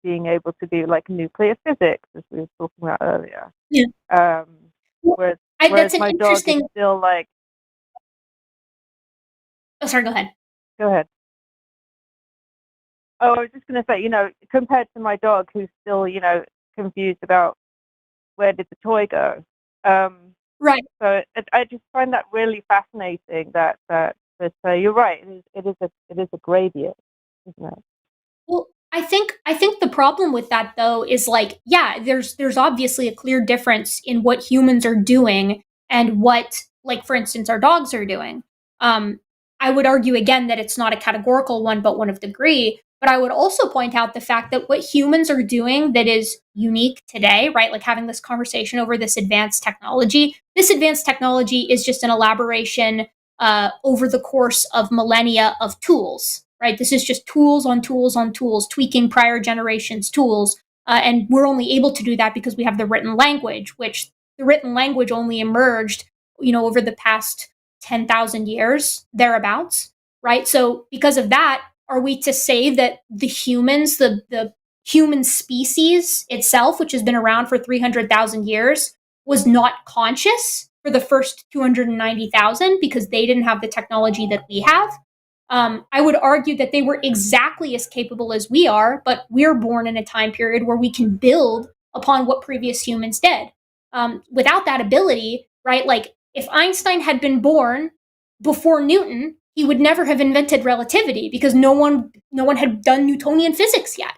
Speaker 4: being able to do like nuclear physics, as we were talking about earlier.
Speaker 1: Yeah.
Speaker 4: Whereas my dog is still like.
Speaker 1: Oh, sorry. Go ahead.
Speaker 4: Go ahead. Oh, I was just going to say, compared to my dog, who's still, confused about where did the toy go.
Speaker 1: Right.
Speaker 4: So I just find that really fascinating. That you're right. It is a gradient, isn't it?
Speaker 1: Well, I think the problem with that though is like, yeah, there's obviously a clear difference in what humans are doing and what, like, for instance, our dogs are doing. I would argue again that it's not a categorical one, but one of degree. But I would also point out the fact that what humans are doing that is unique today, right? Like having this conversation over this advanced technology. This advanced technology is just an elaboration over the course of millennia of tools, right? This is just tools on tools on tools, tweaking prior generations' tools. And we're only able to do that because we have the written language, which the written language only emerged, over the past 10,000 years, thereabouts, right? So because of that, are we to say that the humans, the human species itself, which has been around for 300,000 years, was not conscious for the first 290,000 because they didn't have the technology that we have? I would argue that they were exactly as capable as we are, but we're born in a time period where we can build upon what previous humans did. Without that ability, right? Like if Einstein had been born before Newton, he would never have invented relativity because no one had done Newtonian physics yet,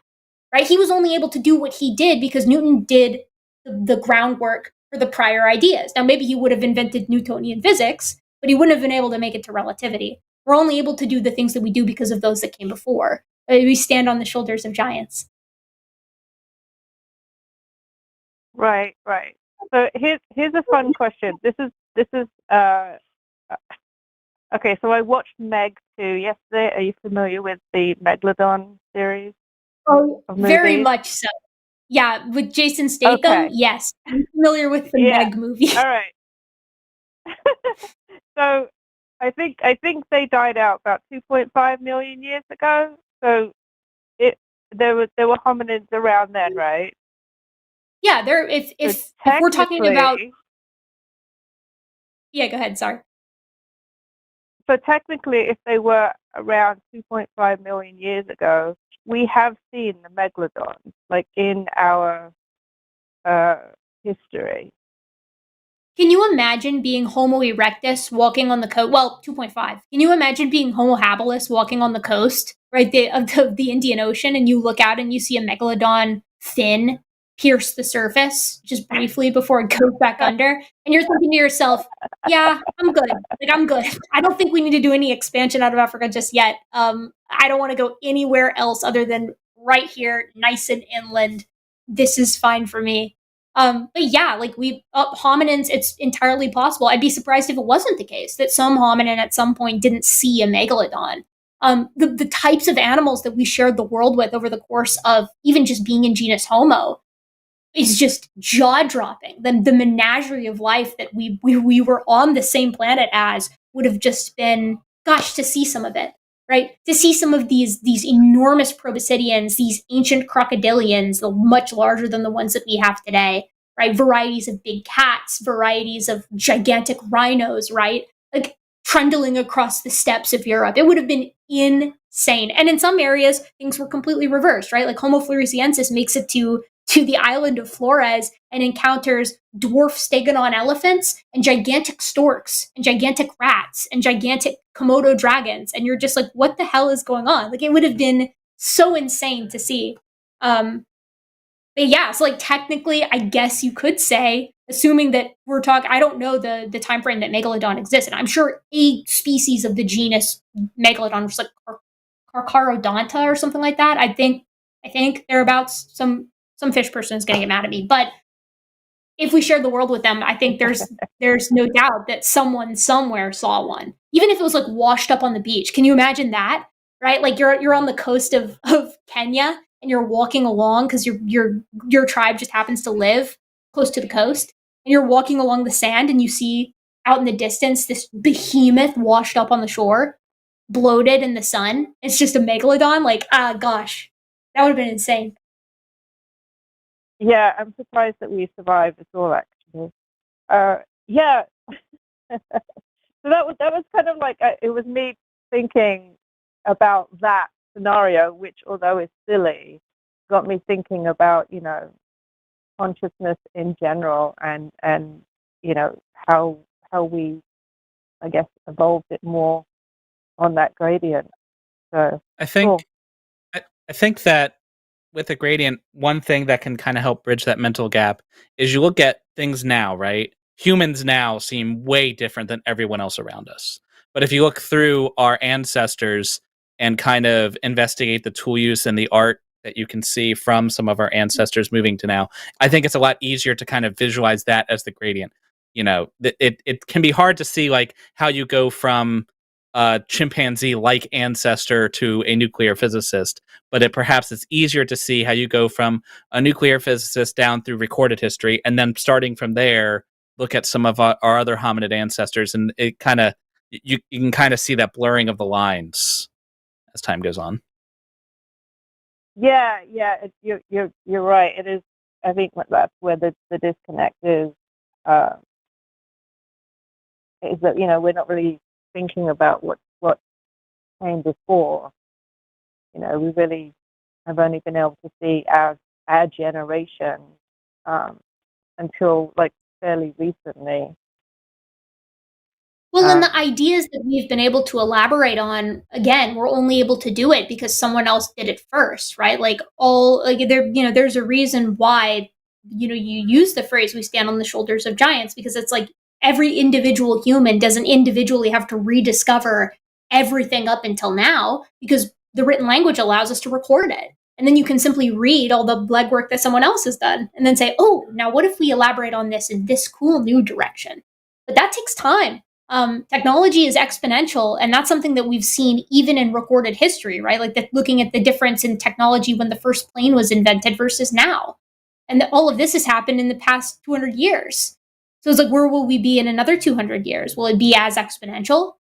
Speaker 1: right? He was only able to do what he did because Newton did the groundwork for the prior ideas. Now, maybe he would have invented Newtonian physics, but he wouldn't have been able to make it to relativity. We're only able to do the things that we do because of those that came before. We stand on the shoulders of giants.
Speaker 4: Right. So here's a fun question. This is Okay, so I watched Meg 2 yesterday. Are you familiar with the Megalodon series?
Speaker 1: Oh,
Speaker 4: of
Speaker 1: very
Speaker 4: movies?
Speaker 1: much so. Yeah, with Jason Statham,
Speaker 4: Okay.
Speaker 1: yes. I'm familiar with the
Speaker 4: Yeah.
Speaker 1: Meg movie.
Speaker 4: All right. So I think they died out about 2.5 million years ago. So there were hominids around then, right?
Speaker 1: Yeah, there. If we're talking about, yeah, go ahead. Sorry.
Speaker 4: So technically, if they were around 2.5 million years ago, we have seen the megalodon, like in our history.
Speaker 1: Can you imagine being Homo erectus walking on the coast? Well, 2.5. Can you imagine being Homo habilis walking on the coast, right, of the Indian Ocean, and you look out and you see a megalodon fin pierce the surface just briefly before it goes back under, and you're thinking to yourself, "Yeah, I'm good. Like, I'm good. I don't think we need to do any expansion out of Africa just yet. I don't want to go anywhere else other than right here, nice and inland. This is fine for me." But yeah, like hominins, it's entirely possible. I'd be surprised if it wasn't the case that some hominin at some point didn't see a megalodon. The types of animals that we shared the world with over the course of even just being in genus Homo is just jaw dropping. The menagerie of life that we were on the same planet as would have just been, gosh, to see some of it, right? To see some of these enormous proboscideans, these ancient crocodilians, the much larger than the ones that we have today, right? Varieties of big cats, varieties of gigantic rhinos, right? Like trundling across the steppes of Europe. It would have been insane. And in some areas, things were completely reversed, right? Like Homo floresiensis makes it to the island of Flores and encounters dwarf stegodon elephants and gigantic storks and gigantic rats and gigantic Komodo dragons. And you're just like, what the hell is going on? Like, it would have been so insane to see. But yeah, so like technically, I guess you could say, assuming that we're talking, I don't know the time frame that Megalodon exists, and I'm sure a species of the genus Megalodon, which is like Carcharodonta or something like that. I think thereabouts. Some fish person is going to get mad at me, but if we shared the world with them, I think there's no doubt that someone somewhere saw one, even if it was like washed up on the beach. Can you imagine that? Right, like you're on the coast of Kenya and you're walking along because your tribe just happens to live close to the coast, and you're walking along the sand and you see out in the distance this behemoth washed up on the shore, bloated in the sun. It's just a megalodon. Like, gosh, that would have been insane.
Speaker 4: Yeah, I'm surprised that we survived at all, actually. Yeah. So that was kind of like, it was me thinking about that scenario, which, although is silly, got me thinking about, consciousness in general and how we, I guess, evolved it more on that gradient. So
Speaker 2: I think
Speaker 4: cool.
Speaker 2: I think that with a gradient, one thing that can kind of help bridge that mental gap is you look at things now, right? Humans now seem way different than everyone else around us. But if you look through our ancestors and kind of investigate the tool use and the art that you can see from some of our ancestors moving to now, I think it's a lot easier to kind of visualize that as the gradient. It can be hard to see like how you go from a chimpanzee-like ancestor to a nuclear physicist, but perhaps it's easier to see how you go from a nuclear physicist down through recorded history, and then starting from there, look at some of our other hominid ancestors, and it kind of you can kind of see that blurring of the lines as time goes on.
Speaker 4: Yeah, you're right. It is. I think that's where the disconnect is that we're not really thinking about what came before. We really have only been able to see our generation until like fairly recently.
Speaker 1: Well, and the ideas that we've been able to elaborate on, again, we're only able to do it because someone else did it first, right? There's a reason why, you use the phrase "we stand on the shoulders of giants," because it's like every individual human doesn't individually have to rediscover everything up until now, because the written language allows us to record it. And then you can simply read all the legwork that someone else has done and then say, oh, now what if we elaborate on this in this cool new direction? But that takes time. technology is exponential, and that's something that we've seen even in recorded history, right? Like looking at the difference in technology when the first plane was invented versus now. And all of this has happened in the past 200 years. So it's like, where will we be in another 200 years? Will it be as exponential?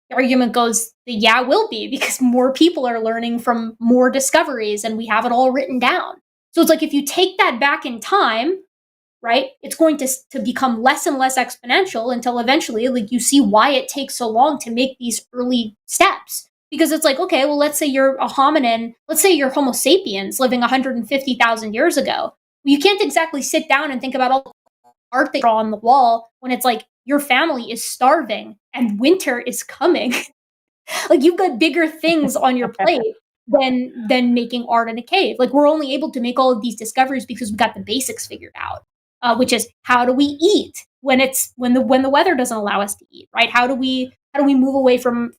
Speaker 1: The argument goes that, yeah, it will be, because more people are learning from more discoveries and we have it all written down. So it's like, if you take that back in time, right, it's going to become less and less exponential until eventually, like, you see why it takes so long to make these early steps. Because it's like, okay, well, let's say you're a hominin, let's say you're Homo sapiens living 150,000 years ago. Well, you can't exactly sit down and think about all the art they draw on the wall when it's like your family is starving and winter is coming. Like, you've got bigger things on your plate than making art in a cave. Like, we're only able to make all of these discoveries because we got the basics figured out, which is, how do we eat when the weather doesn't allow us to eat, right? How do we move away from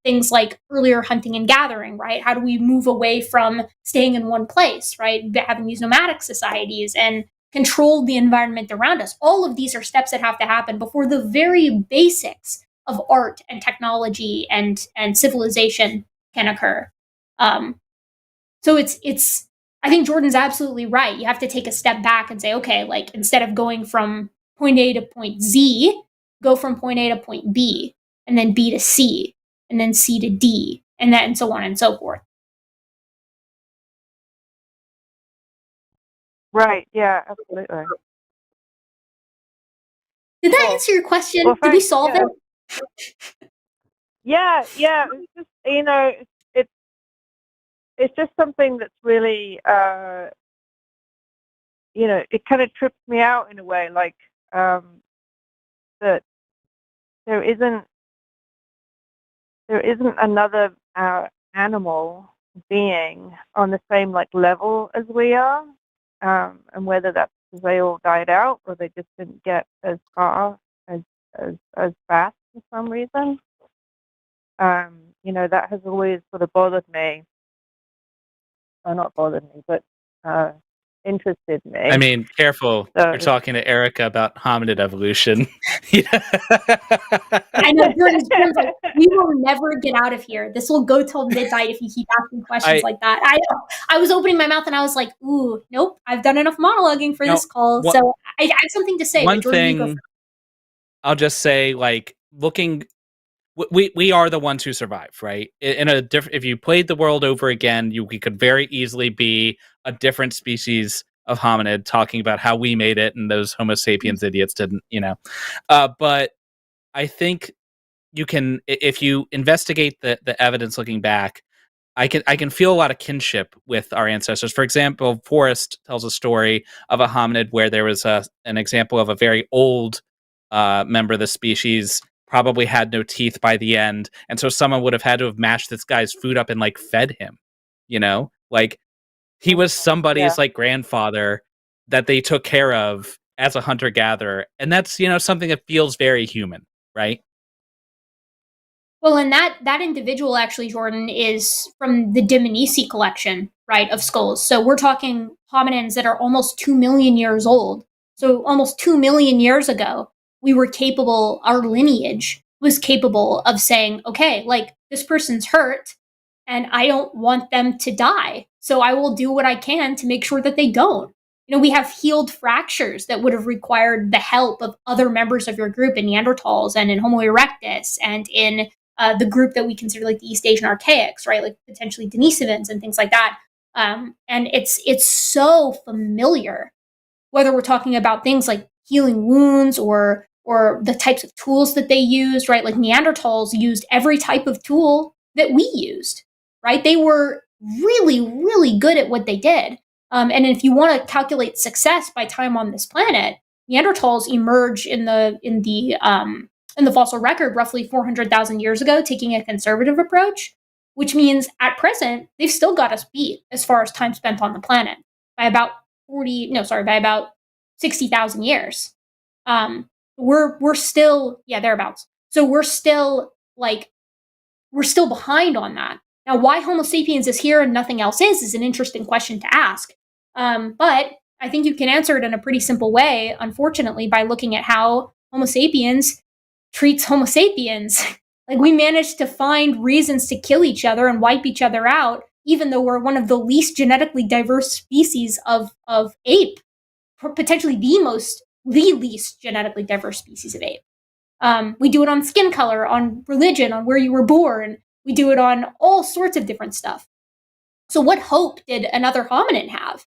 Speaker 1: things like earlier hunting and gathering, right? How do we move away from staying in one place, right? Having these nomadic societies and control the environment around us. All of these are steps that have to happen before the very basics of art and technology and civilization can occur. So it's I think Jordan's absolutely right. You have to take a step back and say, okay, like, instead of going from point A to point Z, go from point A to point B, and then B to C, and then C to D, and so on and so forth.
Speaker 4: Right. Yeah. Absolutely.
Speaker 1: Did that answer your question?
Speaker 4: Well,
Speaker 1: Did we solve it?
Speaker 4: Yeah. Yeah. It's just, it's just something that's really, it kind of trips me out in a way, like, that there isn't another animal being on the same, like, level as we are, and whether that's because they all died out or they just didn't get as far as fast for some reason. That has always sort of bothered me. Or not bothered me, but interested me.
Speaker 2: I mean, careful.
Speaker 4: So,
Speaker 2: you're talking to Erika about hominid evolution.
Speaker 1: I know, Jordan's like, we will never get out of here. This will go till midnight if you keep asking questions like that. I was opening my mouth and I was like, ooh, nope, I've done enough monologuing for this call. So I have something to say.
Speaker 2: One thing I'll just say, like, we are the ones who survive, right? If you played the world over again, we could very easily be a different species of hominid talking about how we made it and those Homo sapiens idiots didn't, but I think you can, if you investigate the evidence looking back, I can feel a lot of kinship with our ancestors. For example, Forrest tells a story of a hominid where there was an example of a very old member of the species, probably had no teeth by the end, and so someone would have had to have mashed this guy's food up and, like, fed him, like, he was somebody's like grandfather that they took care of as a hunter-gatherer, and that's something that feels very human, right?
Speaker 1: Well, and that individual, actually, Jordan, is from the Dillahunty collection, right, of skulls. So we're talking hominins that are almost 2 million years old. So almost 2 million years ago, we were capable, our lineage was capable of saying, okay, like, this person's hurt and I don't want them to die. So I will do what I can to make sure that they don't. We have healed fractures that would have required the help of other members of your group in Neanderthals and in Homo erectus and in the group that we consider like the East Asian Archaics, right? Like potentially Denisovans and things like that. And it's so familiar, whether we're talking about things like healing wounds or the types of tools that they used, right? Like Neanderthals used every type of tool that we used, right? They were really, really good at what they did. And if you want to calculate success by time on this planet, Neanderthals emerge in the fossil record roughly 400,000 years ago, taking a conservative approach, which means at present they've still got us beat as far as time spent on the planet by about 60,000 years. We're still thereabouts. So we're still behind on that. Now, why Homo sapiens is here and nothing else is an interesting question to ask. But I think you can answer it in a pretty simple way, unfortunately, by looking at how Homo sapiens treats Homo sapiens. Like, we managed to find reasons to kill each other and wipe each other out, even though we're one of the least genetically diverse species of ape, potentially the least genetically diverse species of ape. We do it on skin color, on religion, on where you were born. We do it on all sorts of different stuff. So what hope did another hominin have?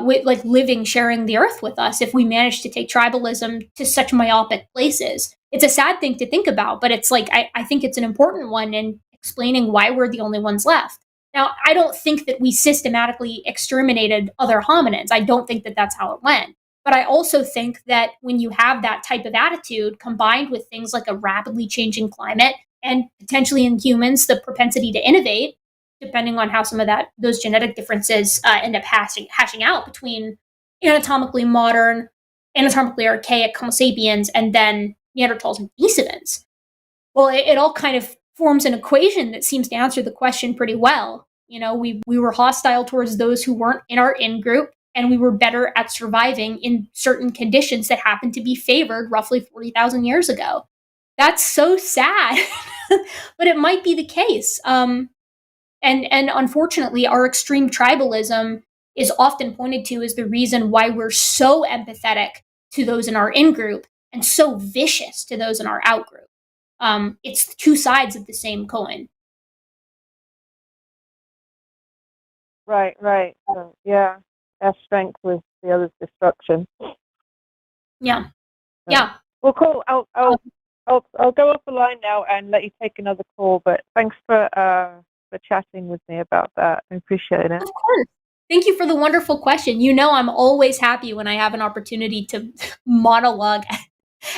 Speaker 1: With like living, sharing the earth with us, if we manage to take tribalism to such myopic places. It's a sad thing to think about, but it's like, I think it's an important one in explaining why we're the only ones left. Now, I don't think that we systematically exterminated other hominins. I don't think that that's how it went. But I also think that when you have that type of attitude combined with things like a rapidly changing climate and potentially in humans, the propensity to innovate, depending on how some of those genetic differences end up hashing out between anatomically modern, anatomically archaic Homo sapiens and then Neanderthals and Denisovans. Well, it all kind of forms an equation that seems to answer the question pretty well. You know, we were hostile towards those who weren't in our in-group, and we were better at surviving in certain conditions that happened to be favored roughly 40,000 years ago. That's so sad, but it might be the case. And unfortunately, our extreme tribalism is often pointed to as the reason why we're so empathetic to those in our in-group and so vicious to those in our out-group. It's two sides of the same coin.
Speaker 4: Right. Yeah. Our strength with the other's destruction.
Speaker 1: Yeah. Yeah.
Speaker 4: Well, cool. I'll go off the line now and let you take another call. But thanks for chatting with me about that. I appreciate it.
Speaker 1: Of course. Thank you for the wonderful question. You know, I'm always happy when I have an opportunity to monologue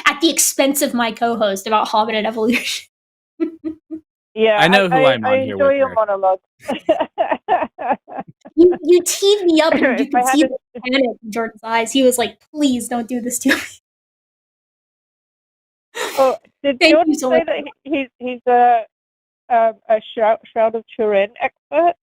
Speaker 1: at the expense of my co-host about hominid evolution.
Speaker 4: Yeah,
Speaker 2: I know who I'm on
Speaker 4: I
Speaker 2: here
Speaker 4: enjoy
Speaker 2: with.
Speaker 4: your monologue.
Speaker 1: You teed me up, and you
Speaker 4: If I
Speaker 1: could
Speaker 4: had
Speaker 1: see
Speaker 4: to-
Speaker 1: the panic in Jordan's eyes. He was like, "Please don't do this to me."
Speaker 4: Oh, did
Speaker 1: Thank
Speaker 4: Jordan
Speaker 1: you so
Speaker 4: say
Speaker 1: much.
Speaker 4: that he's a Shroud of Turin expert?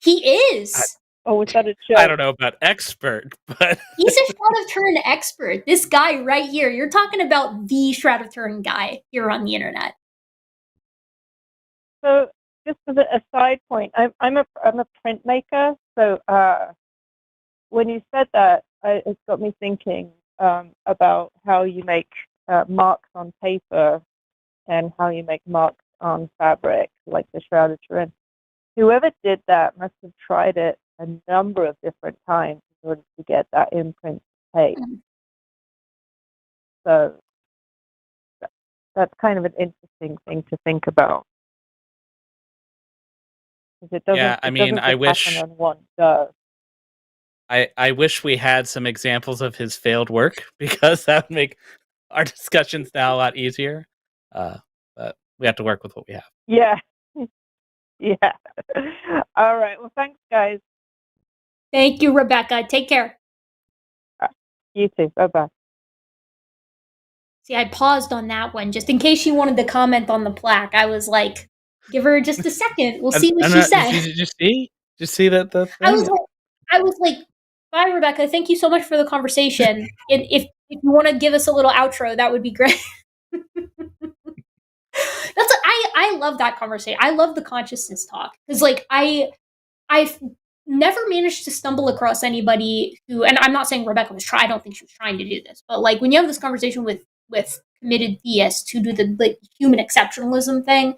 Speaker 1: He is.
Speaker 4: Or was that a joke?
Speaker 2: I don't know about expert, but
Speaker 1: He's a Shroud of Turin expert. This guy right here. You're talking about the Shroud of Turin guy here on the internet.
Speaker 4: So, just as a side point, I'm a printmaker. So, when you said that, it got me thinking about how you make marks on paper and how you make marks on fabric, like the Shroud of Turin. Whoever did that must have tried it a number of different times in order to get that imprint page. So that's kind of an interesting thing to think about. It doesn't,
Speaker 2: yeah, I mean, I wish
Speaker 4: happen on one go.
Speaker 2: I wish we had some examples of his failed work, because that would make our discussions now a lot easier. But we have to work with what we have.
Speaker 4: Yeah. Yeah. All right. Well, thanks, guys.
Speaker 1: Thank you, Rebecca. Take care.
Speaker 4: You too. Bye-bye.
Speaker 1: See, I paused on that one just in case she wanted to comment on the plaque. I was like, give her just a second. We'll see what she said.
Speaker 2: Did you see? Did you see that?
Speaker 1: I was like, bye, Rebecca. Thank you so much for the conversation. If you want to give us a little outro, that would be great. I love that conversation. I love the consciousness talk because, like, I've never managed to stumble across anybody who, and I'm not saying Rebecca was trying. I don't think she was trying to do this, but like when you have this conversation with committed theists who do the like human exceptionalism thing,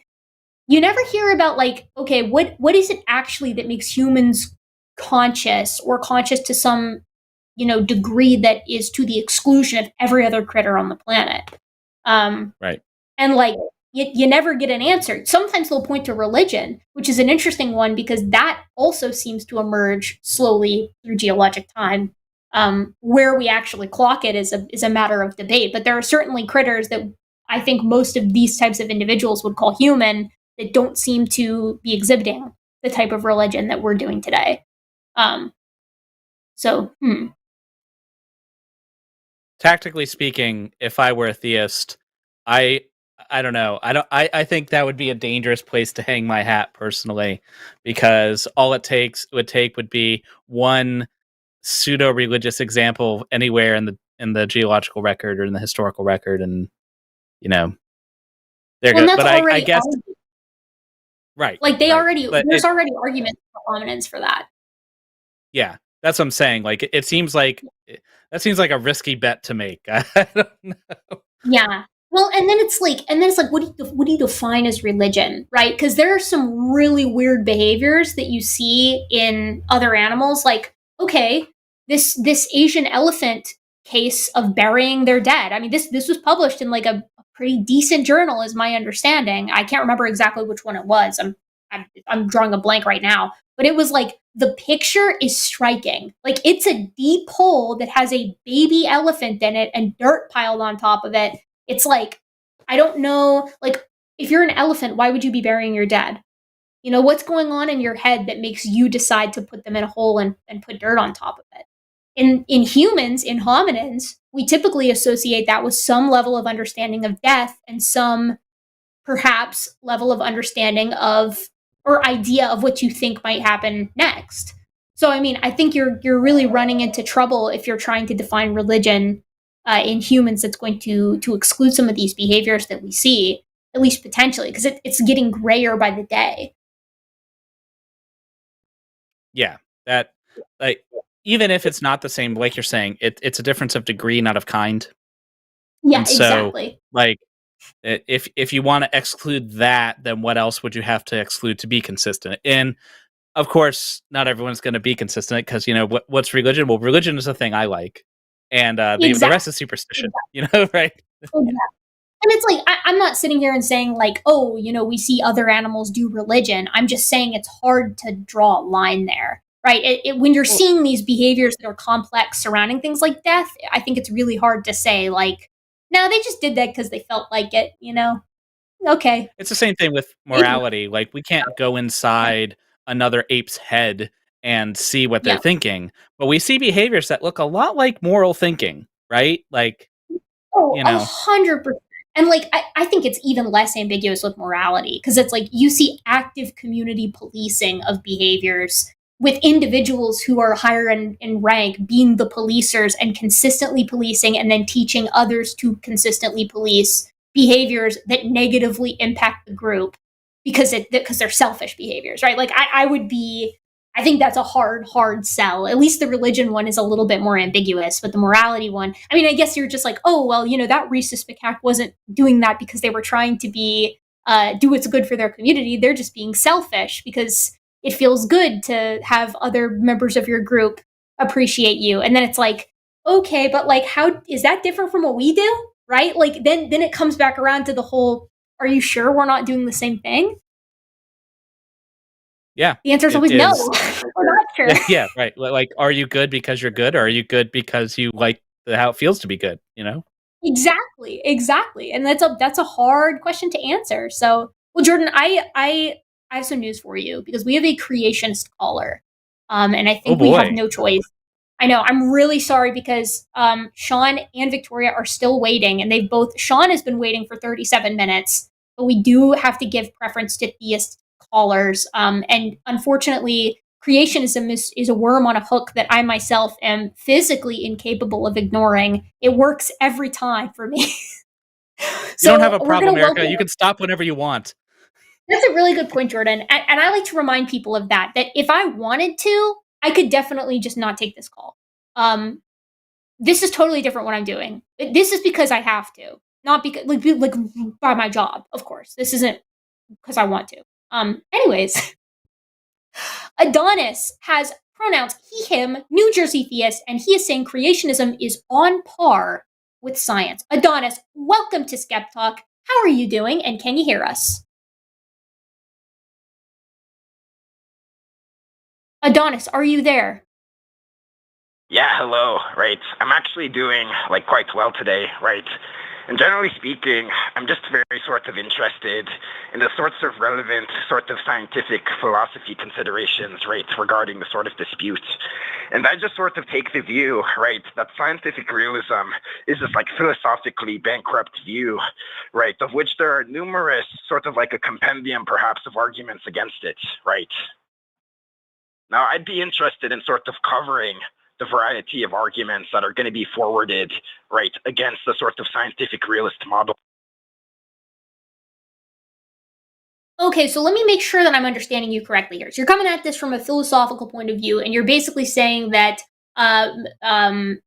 Speaker 1: you never hear about like, okay, what is it actually that makes humans conscious or conscious to some, degree that is to the exclusion of every other critter on the planet.
Speaker 2: Right.
Speaker 1: And like, you never get an answer. Sometimes they'll point to religion, which is an interesting one because that also seems to emerge slowly through geologic time. Where we actually clock it is a matter of debate, but there are certainly critters that I think most of these types of individuals would call human that don't seem to be exhibiting the type of religion that we're doing today.
Speaker 2: Tactically speaking, if I were a theist, I don't know. I think that would be a dangerous place to hang my hat personally, because all it would be one pseudo-religious example anywhere in the geological record or in the historical record, and you know, they're
Speaker 1: Well,
Speaker 2: good.
Speaker 1: that's
Speaker 2: But I
Speaker 1: already
Speaker 2: guess,
Speaker 1: argued.
Speaker 2: right.
Speaker 1: Like they
Speaker 2: Right.
Speaker 1: already
Speaker 2: But
Speaker 1: there's already arguments for hominins for that.
Speaker 2: yeah, that's what I'm saying. Like it seems like that seems like a risky bet to make. I don't know.
Speaker 1: Yeah. Well, and then it's like, what do you define as religion, right? Because there are some really weird behaviors that you see in other animals. Like, okay, this Asian elephant case of burying their dead. I mean, this was published in like a pretty decent journal, is my understanding. I can't remember exactly which one it was. I'm drawing a blank right now, but it was like the picture is striking. Like it's a deep hole that has a baby elephant in it and dirt piled on top of it. It's like, I don't know, like if you're an elephant, why would you be burying your dead? You know, what's going on in your head that makes you decide to put them in a hole and put dirt on top of it? In humans, in hominins, we typically associate that with some level of understanding of death and some perhaps level of understanding of or idea of what you think might happen next. So I mean, I think you're really running into trouble if you're trying to define religion in humans that's going to exclude some of these behaviors that we see, at least potentially, because it's getting grayer by the day.
Speaker 2: Yeah, that like even if it's not the same, like you're saying, it's a difference of degree, not of kind.
Speaker 1: Yeah,
Speaker 2: And so,
Speaker 1: exactly.
Speaker 2: like, if you want to exclude that, then what else would you have to exclude to be consistent? And of course, not everyone's going to be consistent because what's religion? Well, religion is a thing I like, and the rest
Speaker 1: Exactly.
Speaker 2: is superstition. You know, right?
Speaker 1: Exactly. And it's like, I'm not sitting here and saying, like, oh, we see other animals do religion. I'm just saying it's hard to draw a line there, right? When you're
Speaker 2: Well,
Speaker 1: seeing these behaviors that are complex surrounding things like death, I think it's really hard to say, like, no, they just did that because they felt like it, Okay.
Speaker 2: it's the same thing with
Speaker 1: Maybe.
Speaker 2: morality. Like, we can't go inside another ape's head and see what they're
Speaker 1: Yeah.
Speaker 2: thinking, but we see behaviors that look a lot like moral thinking, right? Like,
Speaker 1: Oh,
Speaker 2: you know,
Speaker 1: 100%. And like, I think it's even less ambiguous with morality because it's like you see active community policing of behaviors with individuals who are higher in rank being the policers and consistently policing and then teaching others to consistently police behaviors that negatively impact the group because they're selfish behaviors, right? Like I think that's a hard sell. At least the religion one is a little bit more ambiguous, but the morality one, I mean, I guess you're just like, oh, well, that rhesus macaque wasn't doing that because they were trying to do what's good for their community. They're just being selfish because it feels good to have other members of your group appreciate you. And then it's like, okay, but like, how is that different from what we do? Right? Like, then it comes back around to the whole, are you sure we're not doing the same thing?
Speaker 2: yeah,
Speaker 1: The answer is
Speaker 2: it
Speaker 1: always no.
Speaker 2: is.
Speaker 1: We're not sure.
Speaker 2: Yeah, right. Like, are you good because you're good, or are you good because you like how it feels to be good?
Speaker 1: Exactly. And that's a hard question to answer. So, well, Jordan, I have some news for you because we have a creationist caller. And I
Speaker 2: Oh
Speaker 1: think we have
Speaker 2: boy.
Speaker 1: no choice. I know, I'm really sorry because Sean and Victoria are still waiting, and Sean has been waiting for 37 minutes, but we do have to give preference to theist callers. And unfortunately, creationism is a worm on a hook that I myself am physically incapable of ignoring. It works every time for me.
Speaker 2: You don't have
Speaker 1: So
Speaker 2: a
Speaker 1: we're
Speaker 2: problem,
Speaker 1: going to
Speaker 2: Erika.
Speaker 1: welcome.
Speaker 2: You can stop whenever you want.
Speaker 1: That's a really good point, Jordan. And I like to remind people of that if I wanted to, I could definitely just not take this call. This is totally different what I'm doing. This is because I have to, not because like by my job, of course. This isn't because I want to. Anyways, Adonis has pronouns he, him, New Jersey theist, and he is saying creationism is on par with science. Adonis, welcome to SkepTalk. How are you doing, and can you hear us? Adonis, are you there?
Speaker 5: Yeah, hello, right. I'm actually doing quite well today, right? And generally speaking, I'm just very sort of interested in the sorts of relevant sort of scientific philosophy considerations, right, regarding the sort of dispute. And I just sort of take the view, right, that scientific realism is this philosophically bankrupt view, right, of which there are numerous sort of a compendium perhaps of arguments against it, right? Now, I'd be interested in sort of covering the variety of arguments that are going to be forwarded, right, against the sort of scientific realist model.
Speaker 1: Okay, so let me make sure that I'm understanding you correctly here. So you're coming at this from a philosophical point of view, and you're basically saying that, um, um,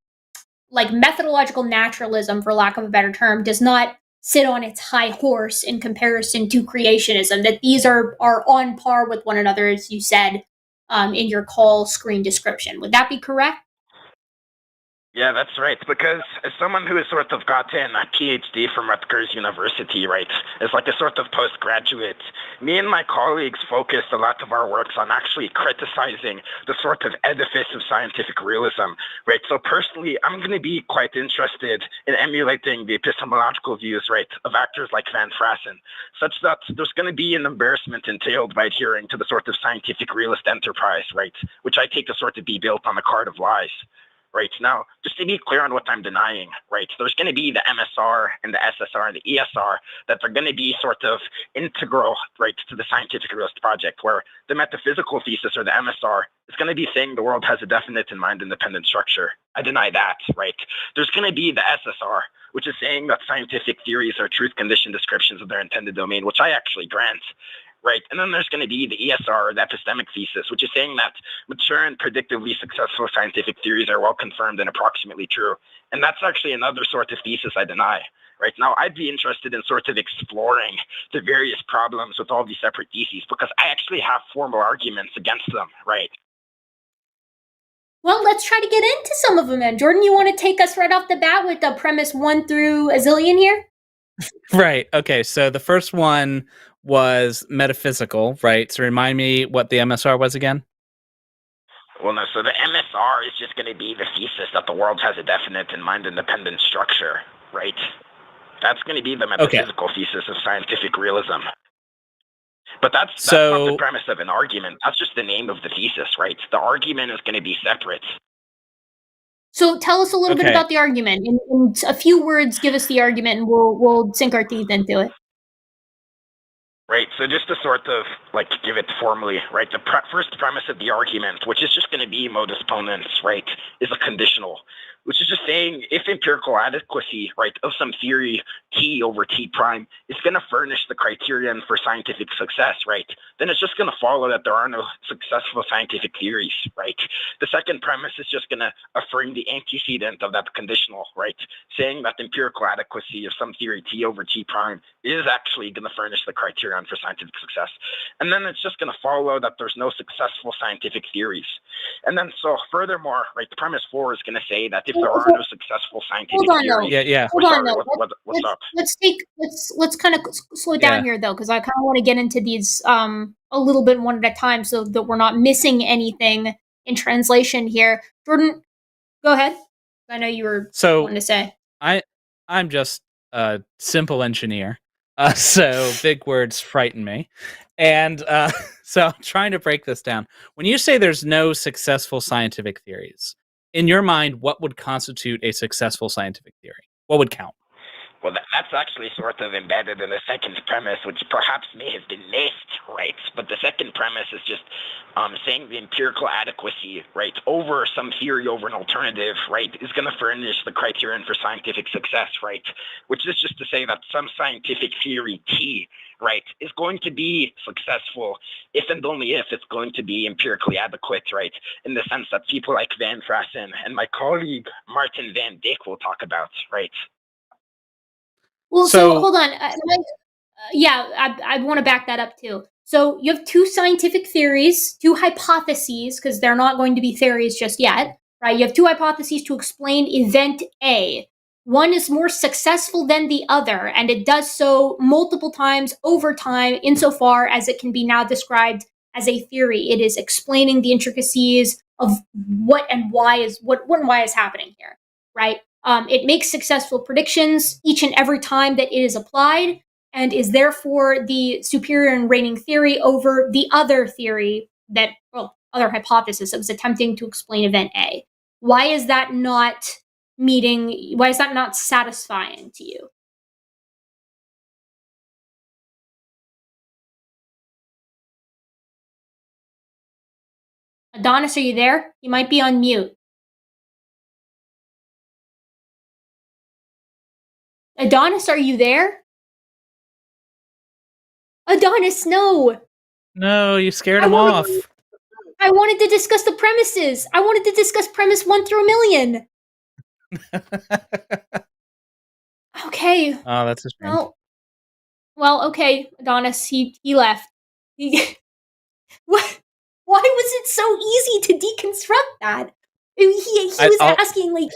Speaker 1: like methodological naturalism, for lack of a better term, does not sit on its high horse in comparison to creationism. That these are on par with one another, as you said in your call screen description. Would that be correct?
Speaker 5: Yeah, that's right. Because as someone who has sort of gotten a PhD from Rutgers University, right, as like a sort of postgraduate, me and my colleagues focused a lot of our works on actually criticizing the sort of edifice of scientific realism, right? So personally, I'm going to be quite interested in emulating the epistemological views, right, of actors like Van Frassen, such that there's going to be an embarrassment entailed by adhering to the sort of scientific realist enterprise, right, which I take to sort of be built on a card of lies. Right now, just to be clear on what I'm denying, right, there's going to be the MSR and the SSR and the ESR that are going to be sort of integral, right, to the scientific realist project, where the metaphysical thesis or the MSR is going to be saying the world has a definite and mind-independent structure. I deny that, right? There's going to be the SSR, which is saying that scientific theories are truth-conditioned descriptions of their intended domain, which I actually grant. Right. And then there's going to be the ESR, or the epistemic thesis, which is saying that mature and predictively successful scientific theories are well confirmed and approximately true. And that's actually another sort of thesis I deny. Right now, I'd be interested in sort of exploring the various problems with all these separate theses because I actually have formal arguments against them. Right.
Speaker 1: Well, let's try to get into some of them then. Jordan, you want to take us right off the bat with the premise 1 through a zillion here?
Speaker 2: Right. Okay. So the first one was metaphysical, right? So remind me what the MSR was again.
Speaker 5: Well, no, so the MSR is just going to be the thesis that the world has a definite and mind-independent structure, right? That's going to be the metaphysical thesis of scientific realism. But that's not the premise of an argument. That's just the name of the thesis, right? The argument is going to be separate.
Speaker 1: So tell us a little bit about the argument. In a few words, give us the argument, and we'll sink our teeth into it.
Speaker 5: Right, so just to sort of like give it formally, right, the first premise of the argument, which is just going to be modus ponens, right, is a conditional, which is just saying if empirical adequacy, right, of some theory T over T prime is going to furnish the criterion for scientific success, right, then it's just going to follow that there are no successful scientific theories, right. The second premise is just going to affirm the antecedent of that conditional, right, saying that empirical adequacy of some theory T over T prime is actually going to furnish the criterion for scientific success. And then it's just going to follow that there's no successful scientific theories. And then so furthermore, right, the premise 4 is going to say that if there are no successful scientific theories...
Speaker 1: Hold on, what's up? Let's kind of slow down here, though, because I kind of want to get into these a little bit one at a time so that we're not missing anything in translation here. Jordan, go ahead. I know you were wanting to say.
Speaker 2: I'm just a simple engineer. So big words frighten me. And so I'm trying to break this down. When you say there's no successful scientific theories, in your mind, what would constitute a successful scientific theory? What would count?
Speaker 5: Well, that's actually sort of embedded in the second premise, which perhaps may have been missed, right? But the second premise is just saying the empirical adequacy, right, over some theory over an alternative, right, is going to furnish the criterion for scientific success, right? Which is just to say that some scientific theory T, right, is going to be successful if and only if it's going to be empirically adequate, right, in the sense that people like Van Frassen and my colleague Martin van Dijk will talk about, right?
Speaker 1: Well, so hold on. I want to back that up too. So you have two scientific theories, two hypotheses, because they're not going to be theories just yet, right? You have two hypotheses to explain event A. One is more successful than the other, and it does so multiple times over time, insofar as it can be now described as a theory. It is explaining the intricacies of what and why is happening here, right? It makes successful predictions each and every time that it is applied, and is therefore the superior and reigning theory over the other theory other hypothesis that was attempting to explain event A. Why is that not satisfying to you? Adonis, are you there? You might be on mute. Adonis, are you there? Adonis, no.
Speaker 2: No, you scared
Speaker 1: I
Speaker 2: him
Speaker 1: wanted
Speaker 2: off.
Speaker 1: I wanted to discuss the premises. I wanted to discuss premise 1 through a million. Okay.
Speaker 2: Oh, that's a shame.
Speaker 1: Well, okay, Adonis, he left. What? Why was it so easy to deconstruct that? He was asking, like,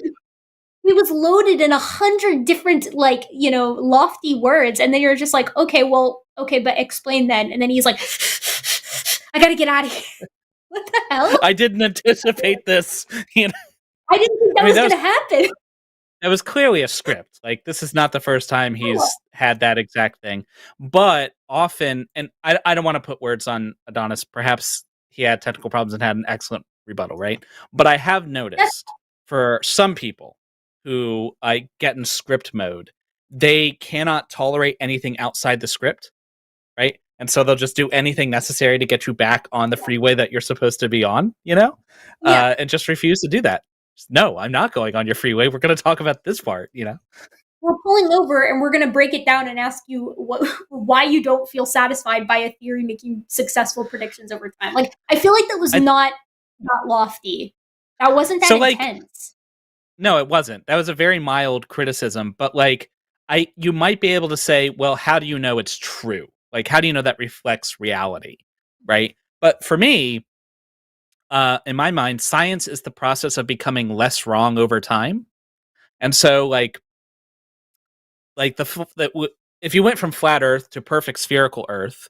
Speaker 1: he was loaded in 100 different, like, lofty words, and then you're just like, okay, but explain then. And then he's like, I gotta get out of here. What the hell?
Speaker 2: I didn't anticipate this.
Speaker 1: I didn't think that was gonna happen.
Speaker 2: That was clearly a script. Like, this is not the first time he's had that exact thing. But often, and I don't want to put words on Adonis, perhaps he had technical problems and had an excellent rebuttal, right? But I have noticed for some people who get in script mode, they cannot tolerate anything outside the script, right? And so they'll just do anything necessary to get you back on the freeway that you're supposed to be on, and just refuse to do that. No, I'm not going on your freeway. We're going to talk about this part,
Speaker 1: We're pulling over and we're going to break it down and ask you why you don't feel satisfied by a theory making successful predictions over time. Like, I feel like that was not lofty. That wasn't that intense.
Speaker 2: No, it wasn't. That was a very mild criticism, but you might be able to say, well, how do you know it's true? Like, how do you know that reflects reality? Right? But for me, in my mind, science is the process of becoming less wrong over time. And so, if you went from flat Earth to perfect spherical Earth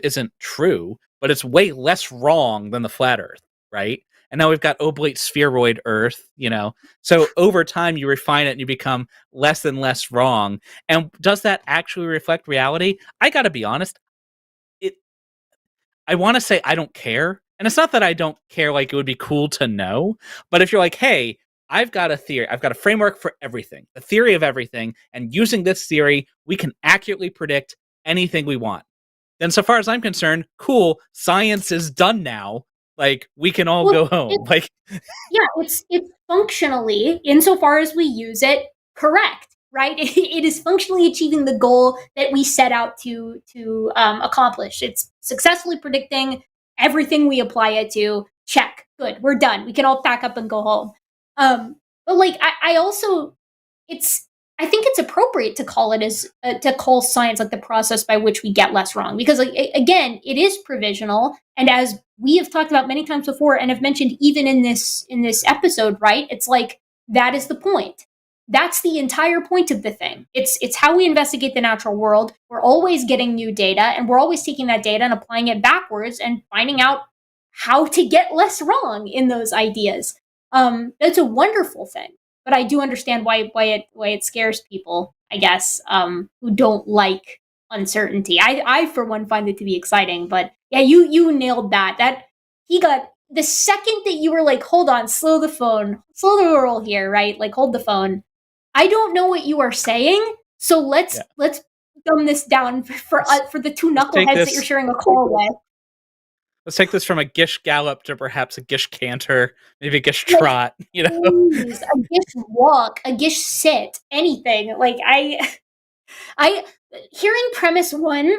Speaker 2: isn't true, but it's way less wrong than the flat Earth, right? And now we've got oblate spheroid Earth, So over time, you refine it and you become less and less wrong. And does that actually reflect reality? I got to be honest. I want to say I don't care. And it's not that I don't care, like, it would be cool to know. But if you're like, hey, I've got a theory, I've got a framework for everything, a theory of everything, and using this theory, we can accurately predict anything we want. Then so far as I'm concerned, cool, science is done now. Like, we can all go home.
Speaker 1: It's functionally, insofar as we use it, correct, right? It is functionally achieving the goal that we set out to accomplish. It's successfully predicting everything we apply it to. Check. Good. We're done. We can all pack up and go home. But I also, I think it's appropriate to call it to call science like the process by which we get less wrong, because again, it is provisional, and as we have talked about many times before and have mentioned even in this episode, right? It's like, that is the point. That's the entire point of the thing. It's how we investigate the natural world. We're always getting new data, and we're always taking that data and applying it backwards and finding out how to get less wrong in those ideas. That's a wonderful thing. But I do understand why it scares people, I guess, who don't like uncertainty. I for one find it to be exciting, but yeah, you nailed that. That he got the second that you were like, hold on, slow the roll here, right? Like, hold the phone. I don't know what you are saying, so let's dumb this down for the two knuckleheads that you're sharing a call with.
Speaker 2: Let's take this from a Gish gallop to perhaps a Gish canter, maybe a Gish trot,
Speaker 1: Please, a Gish walk, a Gish sit, anything. Like, I hearing premise 1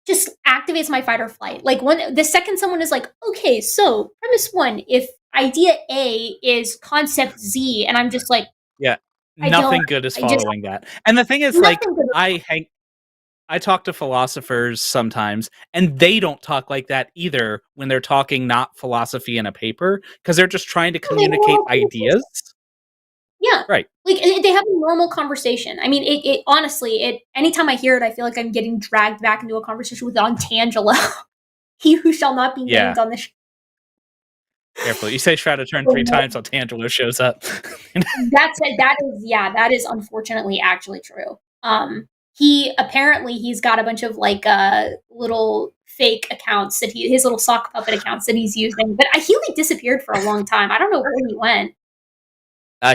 Speaker 1: just activates my fight or flight. Like, the second someone is like, okay, so premise 1, if idea A is concept Z, and I'm just like,
Speaker 2: yeah, nothing good is following that. And the thing is, like, I talk to philosophers sometimes, and they don't talk like that either when they're talking not philosophy in a paper, because they're just trying to communicate ideas.
Speaker 1: Yeah.
Speaker 2: Right.
Speaker 1: Like, they have a normal conversation. I mean, it honestly, anytime I hear it, I feel like I'm getting dragged back into a conversation with Tangelo. He who shall not be named on the show.
Speaker 2: Careful. You say Shroud of Turin 3 times, so Tangelo shows up.
Speaker 1: That is unfortunately actually true. He's got a bunch of little fake accounts that his little sock puppet accounts that he's using, but he disappeared for a long time. I don't know where he went.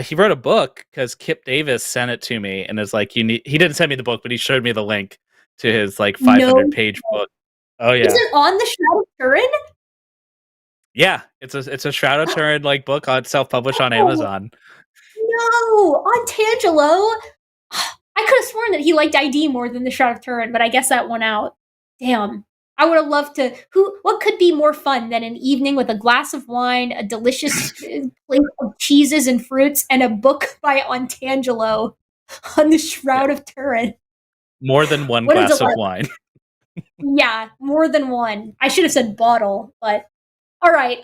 Speaker 2: He wrote a book because Kip Davis sent it to me and is like, he didn't send me the book, but he showed me the link to his 500-page book. Oh yeah.
Speaker 1: Is it on the Shroud of Turin?
Speaker 2: Yeah, it's a Shroud of Turin book on self-published on Amazon.
Speaker 1: No, on Tangelo. I could have sworn that he liked ID more than the Shroud of Turin, but I guess that won out. Damn. I would have loved to. What could be more fun than an evening with a glass of wine, a delicious plate of cheeses and fruits, and a book by Ontangelo on the Shroud of Turin?
Speaker 2: More than one
Speaker 1: What a
Speaker 2: glass of
Speaker 1: delight.
Speaker 2: wine.
Speaker 1: Yeah, more than one. I should have said bottle, but all right.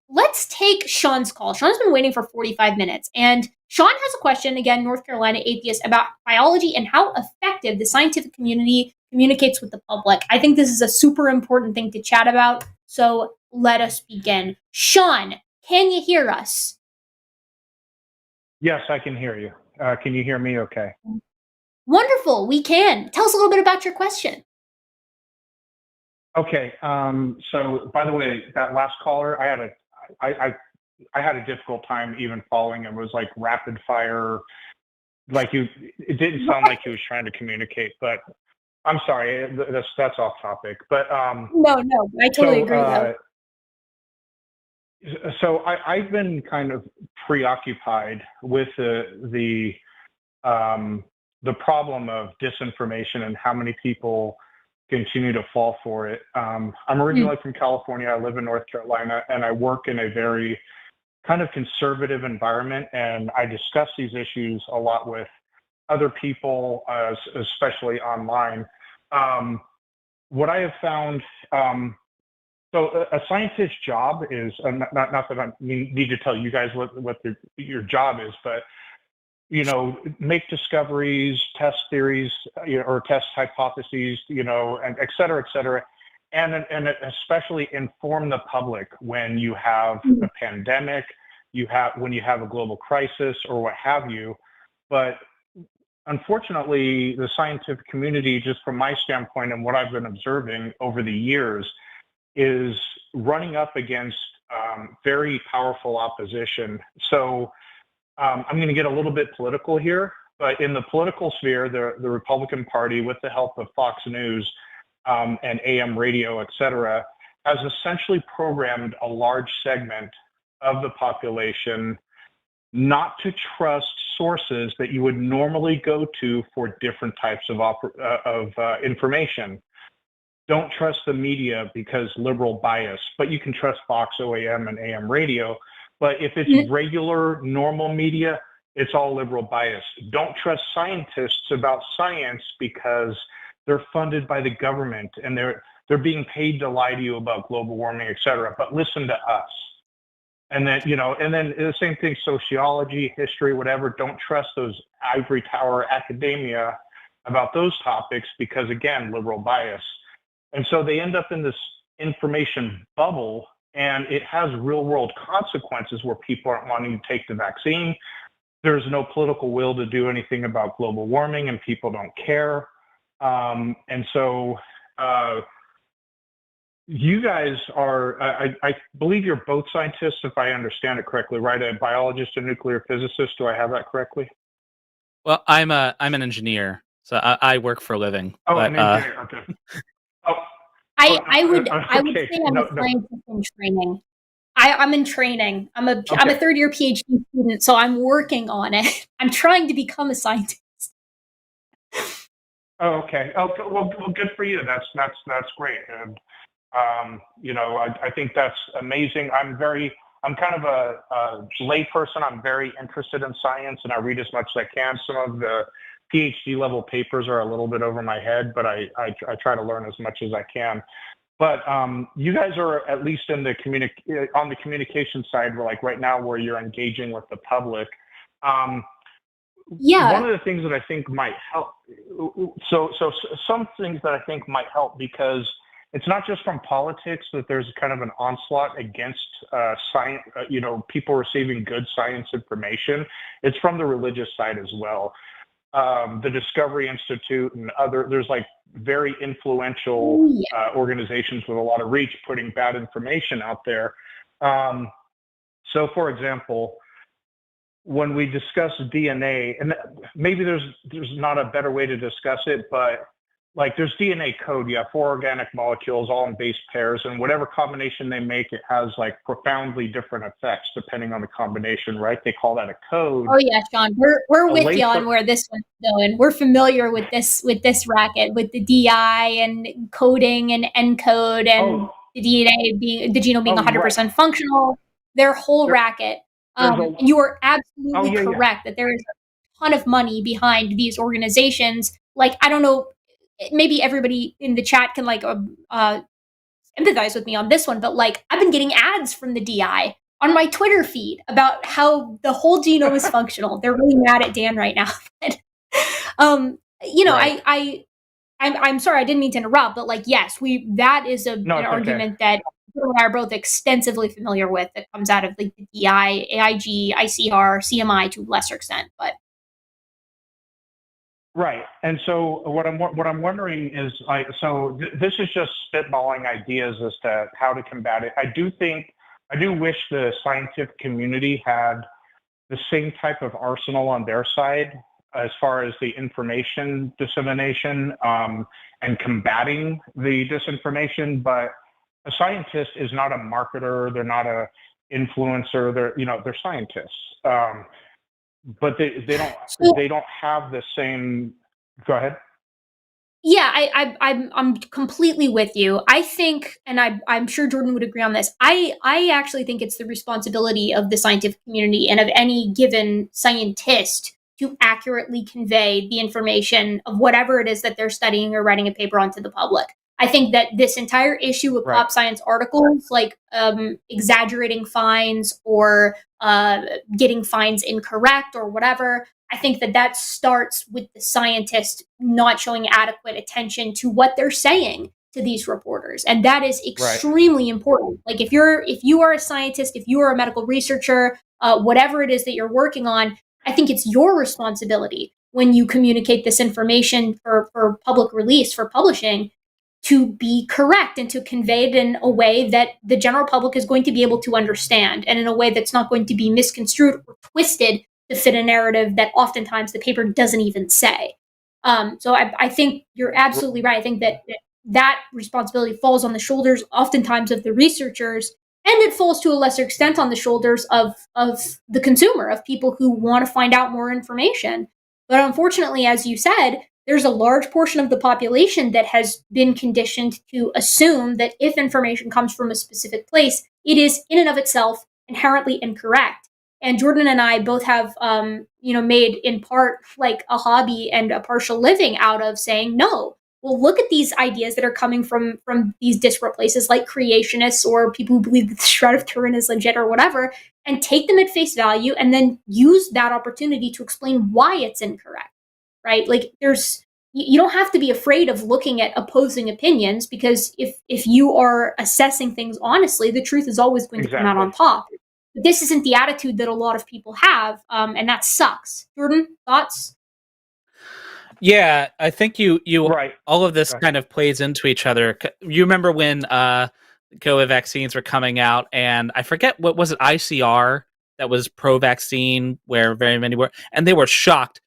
Speaker 1: Let's take Sean's call. Sean's been waiting for 45 minutes, and Sean has a question, again, North Carolina atheist, about biology and how effective the scientific community communicates with the public. I think this is a super important thing to chat about, so let us begin. Sean, can you hear us?
Speaker 6: Yes, I can hear you. Can you hear me okay?
Speaker 1: Wonderful, we can. Tell us a little bit about your question.
Speaker 6: Okay, so by the way, that last caller, I had a difficult time even following him. It was like rapid fire, it didn't sound like he was trying to communicate, but I'm sorry, that's off topic. But
Speaker 1: No, I totally agree though.
Speaker 6: So I've been kind of preoccupied with the problem of disinformation and how many people continue to fall for it. I'm originally from California. I live in North Carolina, and I work in a very kind of conservative environment, and I discuss these issues a lot with other people, especially online. What I have found, so a scientist's job is, not that I need to tell you guys what your job is, but make discoveries, test theories, or test hypotheses, and et cetera, and especially inform the public when you have a pandemic, when you have a global crisis, or what have you. But unfortunately, the scientific community, just from my standpoint and what I've been observing over the years, is running up against very powerful opposition. So I'm going to get a little bit political here, but in the political sphere, the Republican Party, with the help of Fox News and AM radio, et cetera, has essentially programmed a large segment of the population not to trust sources that you would normally go to for different types of information. Don't trust the media because liberal bias, but you can trust Fox, OAM, and AM radio. But if it's regular, normal media, it's all liberal bias. Don't trust scientists about science because they're funded by the government and they're being paid to lie to you about global warming, et cetera. But listen to us. And then, and then the same thing, sociology, history, whatever. Don't trust those ivory tower academia about those topics because, again, liberal bias. And so they end up in this information bubble, and it has real world consequences where people aren't wanting to take the vaccine. There's no political will to do anything about global warming, and people don't care. And so you guys are, I believe you're both scientists, if I understand it correctly, right? A biologist and nuclear physicist. Do I have that correctly?
Speaker 2: Well, I'm an engineer, so I work for a living.
Speaker 6: Oh,
Speaker 2: but,
Speaker 6: an engineer. Okay.
Speaker 1: I would
Speaker 6: okay.
Speaker 1: say I'm a scientist in training. I'm in training. I'm a third year PhD student, so I'm working on it. I'm trying to become a scientist.
Speaker 6: Oh, okay. Oh, well, good for you. That's great. And I think that's amazing. I'm kind of a lay person. I'm very interested in science, and I read as much as I can. Some of the PhD level papers are a little bit over my head, but I try to learn as much as I can. But you guys are at least in the on the communication side, like right now, where you're engaging with the public.
Speaker 1: Yeah.
Speaker 6: One of the things that I think might help. So some things that I think might help, because it's not just from politics that there's kind of an onslaught against science, people receiving good science information. It's from the religious side as well. The Discovery Institute and there's like very influential organizations with a lot of reach putting bad information out there. So for example, when we discuss DNA, and maybe there's not a better way to discuss it, but like there's DNA code. You have 4 organic molecules all in base pairs, and whatever combination they make, it has like profoundly different effects depending on the combination, right? They call that a code.
Speaker 1: Oh yeah, Sean, we're with you on where this one's going. We're familiar with this racket, with the DI and coding and encode and the DNA being the genome being 100% functional. Their whole racket. And you are absolutely correct that there is a ton of money behind these organizations. Like, I don't know, maybe everybody in the chat can like empathize with me on this one, but like I've been getting ads from the DI on my Twitter feed about how the whole genome is functional. They're really mad at Dan right now. But, you know, right. I'm sorry, I didn't mean to interrupt, but like, yes, that is an argument that you and I are both extensively familiar with, that comes out of like the DI, AIG, ICR, CMI to a lesser extent, but.
Speaker 6: Right, and so what I'm wondering is, this is just spitballing ideas as to how to combat it. I do wish the scientific community had the same type of arsenal on their side as far as the information dissemination and combating the disinformation. But a scientist is not a marketer. They're not a influencer. They're scientists. But they don't have the same. Go ahead.
Speaker 1: Yeah, I'm completely with you. I think, and I'm sure Jordan would agree on this. I actually think it's the responsibility of the scientific community and of any given scientist to accurately convey the information of whatever it is that they're studying or writing a paper onto the public. I think that this entire issue with pop science articles, like exaggerating fines or getting fines incorrect or whatever, I think that starts with the scientist not showing adequate attention to what they're saying to these reporters. And that is extremely important. Like if you are a scientist, if you are a medical researcher, whatever it is that you're working on, I think it's your responsibility when you communicate this information for public release, for publishing, to be correct and to convey it in a way that the general public is going to be able to understand, and in a way that's not going to be misconstrued or twisted to fit a narrative that oftentimes the paper doesn't even say. So I think you're absolutely right. I think that responsibility falls on the shoulders oftentimes of the researchers, and it falls to a lesser extent on the shoulders of the consumer, of people who want to find out more information. But unfortunately, as you said, there's a large portion of the population that has been conditioned to assume that if information comes from a specific place, it is in and of itself inherently incorrect. And Jordan and I both have, made in part like a hobby and a partial living out of saying, no, well, look at these ideas that are coming from these disparate places like creationists or people who believe that the Shroud of Turin is legit or whatever, and take them at face value and then use that opportunity to explain why it's incorrect. Right? Like you don't have to be afraid of looking at opposing opinions, because if you are assessing things honestly, the truth is always going to come out on top. But this isn't the attitude that a lot of people have, and that sucks. Jordan, thoughts?
Speaker 2: Yeah, I think you all of this kind of plays into each other. You remember when COVID vaccines were coming out, and I forget, what was it, ICR that was pro-vaccine, where very many were, and they were shocked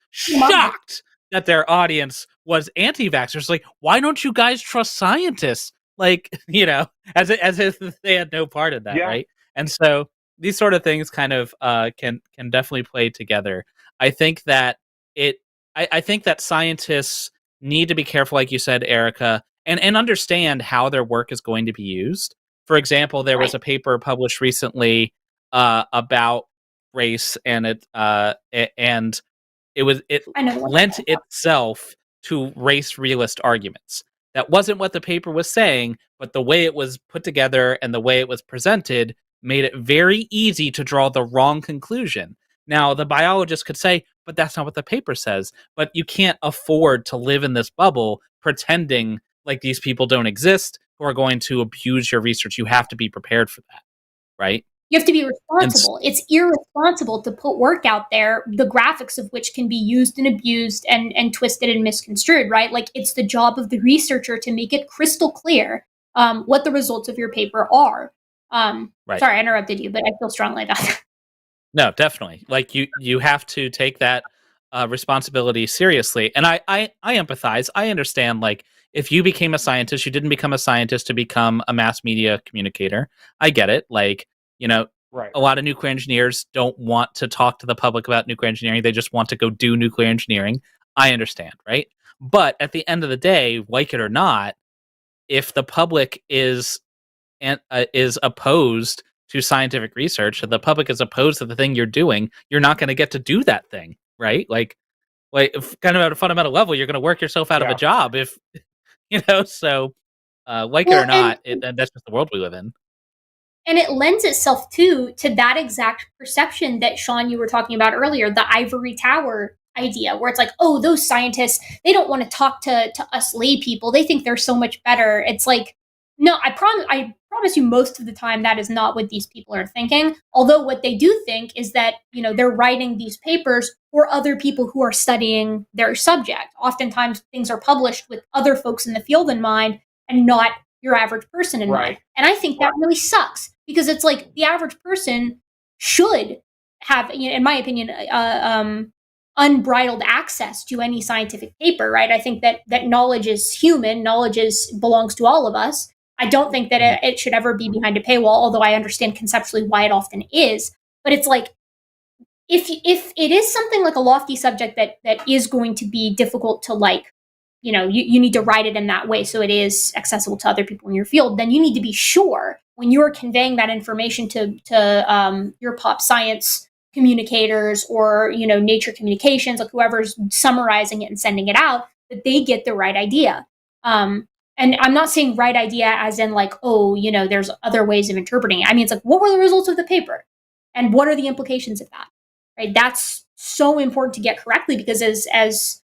Speaker 2: that their audience was anti-vaxxers. Like, why don't you guys trust scientists? Like, as if they had no part in that, right? And so these sort of things kind of can definitely play together. I think that I think that scientists need to be careful, like you said, Erika, and understand how their work is going to be used. For example, there was a paper published recently about race, and it lent itself to race realist arguments. That wasn't what the paper was saying, but the way it was put together and the way it was presented made it very easy to draw the wrong conclusion. Now, the biologist could say, but that's not what the paper says. But you can't afford to live in this bubble pretending like these people don't exist who are going to abuse your research. You have to be prepared for that, right?
Speaker 1: You have to be responsible. It's irresponsible to put work out there, the graphics of which can be used and abused and twisted and misconstrued, right? Like, it's the job of the researcher to make it crystal clear what the results of your paper are. Sorry, I interrupted you, but I feel strongly about that.
Speaker 2: No, definitely. Like, you have to take that responsibility seriously. And I empathize. I understand, like, if you became a scientist, you didn't become a scientist to become a mass media communicator. I get it. Like, you know,
Speaker 6: Right.
Speaker 2: a lot of nuclear engineers don't want to talk to the public about nuclear engineering. They just want to go do nuclear engineering. I understand, right? But at the end of the day, like it or not, if the public is opposed to scientific research, and the public is opposed to the thing you're doing, you're not going to get to do that thing, right? Like if kind of at a fundamental level, you're going to work yourself out of a job if So, like it or not, that's just the world we live in.
Speaker 1: And it lends itself to that exact perception that, Sean, you were talking about earlier, the ivory tower idea, where it's like, oh, those scientists, they don't want to talk to us lay people. They think they're so much better. It's like, no, I promise you most of the time that is not what these people are thinking. Although what they do think is that, they're writing these papers for other people who are studying their subject. Oftentimes things are published with other folks in the field in mind and not your average person in mind. And I think that really sucks, because it's like the average person should have, in my opinion, unbridled access to any scientific paper, right? I think that knowledge is human, belongs to all of us. I don't think that it should ever be behind a paywall, although I understand conceptually why it often is. But it's like, if it is something like a lofty subject that is going to be difficult to, like, you need to write it in that way so it is accessible to other people in your field, then you need to be sure when you're conveying that information to your pop science communicators or, nature communications, like whoever's summarizing it and sending it out, that they get the right idea. And I'm not saying right idea as in like, oh, there's other ways of interpreting it. I mean, it's like, what were the results of the paper? And what are the implications of that? Right? That's so important to get correctly, because as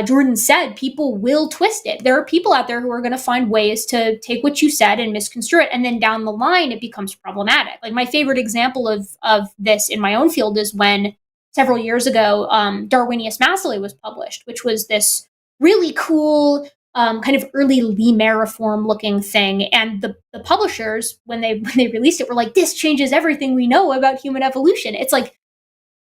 Speaker 1: Jordan said, people will twist it. There are people out there who are going to find ways to take what you said and misconstrue it. And then down the line, it becomes problematic. Like, my favorite example of this in my own field is when several years ago, Darwinius Massillary was published, which was this really cool kind of early Lemuriform looking thing. And the publishers, when they released it, were like, this changes everything we know about human evolution. It's like,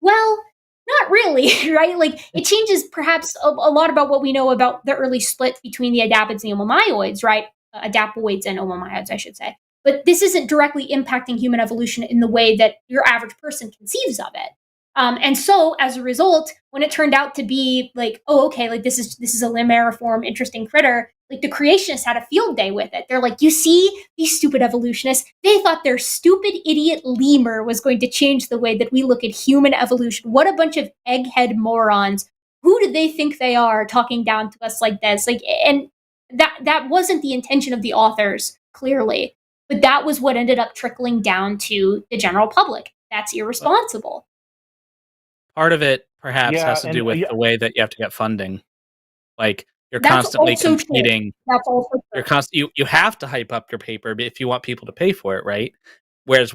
Speaker 1: well, not really, right? Like, it changes perhaps a lot about what we know about the early split between the adapids and the oomamioids, right? Adapoids and oomamioids, I should say. But this isn't directly impacting human evolution in the way that your average person conceives of it. And so, as a result, when it turned out to be like, oh, okay, like this is a lemuriform, interesting critter, like the creationists had a field day with it. They're like, you see, these stupid evolutionists, they thought their stupid idiot lemur was going to change the way that we look at human evolution. What a bunch of egghead morons. Who do they think they are talking down to us like this? Like, and that wasn't the intention of the authors, clearly. But that was what ended up trickling down to the general public. That's irresponsible.
Speaker 2: Part of it perhaps has to do with the way that you have to get funding. Like, you're constantly competing.
Speaker 1: That's also true.
Speaker 2: You have to hype up your paper if you want people to pay for it, right? Whereas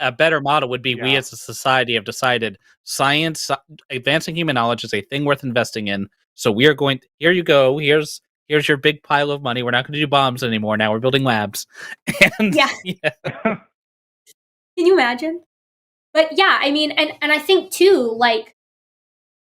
Speaker 2: a better model would be we as a society have decided science, advancing human knowledge is a thing worth investing in. So we are going, here you go, here's your big pile of money. We're not going to do bombs anymore. Now we're building labs. And,
Speaker 1: yeah. Can you imagine? But yeah, I mean, and I think too, like,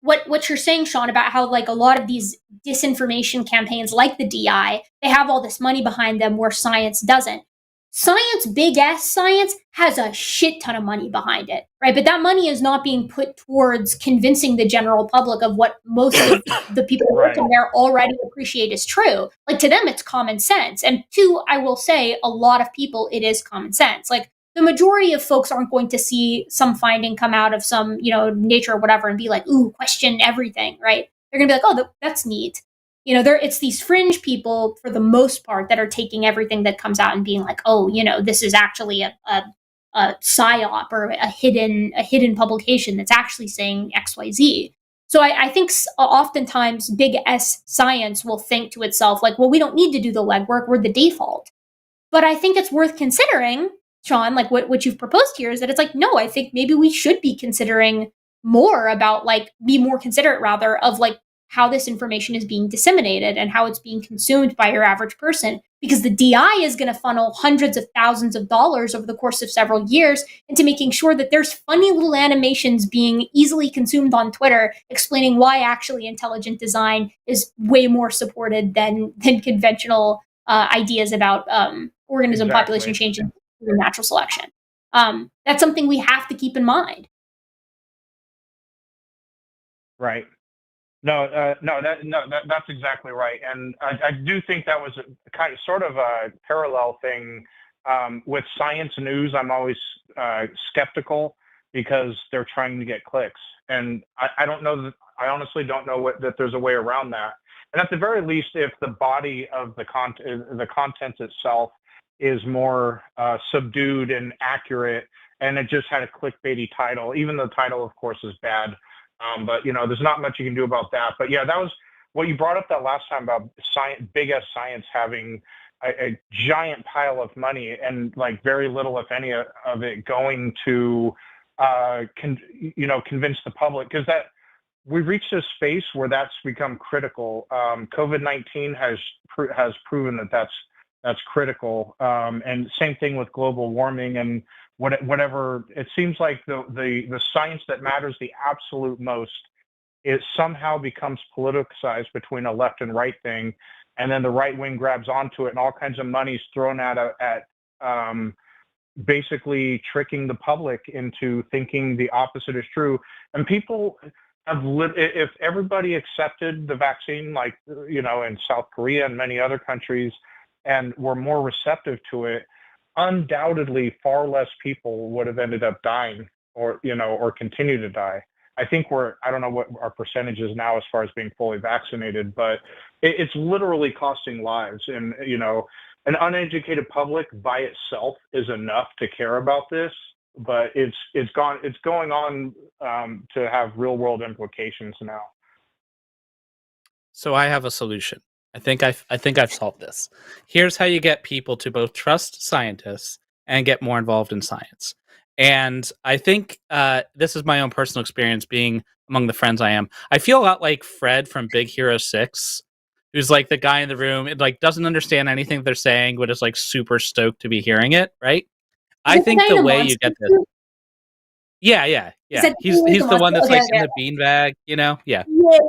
Speaker 1: what you're saying, Sean, about how, like, a lot of these disinformation campaigns, like the DI, they have all this money behind them where science doesn't. Science, big S science, has a shit ton of money behind it, right? But that money is not being put towards convincing the general public of what most of the people working there already appreciate is true. Like, to them, it's common sense. And two, I will say, a lot of people, it is common sense. Like, the majority of folks aren't going to see some finding come out of some, Nature or whatever and be like, ooh, question everything, right? They're going to be like, oh, that's neat. It's these fringe people, for the most part, that are taking everything that comes out and being like, oh, this is actually a psyop or a hidden publication that's actually saying XYZ. So I think oftentimes big S science will think to itself like, well, we don't need to do the legwork. We're the default. But I think it's worth considering, Sean, like what you've proposed here, is that it's like, no, I think maybe we should be considering more about, like, be more considerate rather of, like, how this information is being disseminated and how it's being consumed by your average person, because the DI is going to funnel hundreds of thousands of dollars over the course of several years into making sure that there's funny little animations being easily consumed on Twitter explaining why actually intelligent design is way more supported than conventional ideas about organism population change and natural selection. That's something we have to keep in mind.
Speaker 6: Right. That's exactly right. And I do think that was a kind of sort of a parallel thing with science news. I'm always skeptical because they're trying to get clicks. And I don't know that, I honestly don't know that there's a way around that. And at the very least, if the body of the content itself is more subdued and accurate, and it just had a clickbaity title, even though the title, of course, is bad. But there's not much you can do about that. But yeah, that was what you brought up that last time about science, big S science having a giant pile of money and like very little, if any, of it going to convince the public, because that we've reached a space where that's become critical. COVID-19 has proven that that's critical, and same thing with global warming and whatever. It seems like the science that matters the absolute most, it somehow becomes politicized between a left and right thing, and then the right wing grabs onto it, and all kinds of money's thrown at basically tricking the public into thinking the opposite is true. And people have if everybody accepted the vaccine, like in South Korea and many other countries, and were more receptive to it, undoubtedly far less people would have ended up dying or continue to die. I think I don't know what our percentage is now as far as being fully vaccinated, but it's literally costing lives. And, an uneducated public by itself is enough to care about this, but it's going on to have real world implications now.
Speaker 2: So I have a solution. I think I've solved this. Here's how you get people to both trust scientists and get more involved in science. And I think this is my own personal experience being among the friends I am. I feel a lot like Fred from Big Hero 6, who's like the guy in the room. It like doesn't understand anything they're saying, but is like super stoked to be hearing it. Right? I think the way you get this. Yeah. He's the one that's like in the beanbag, Yeah.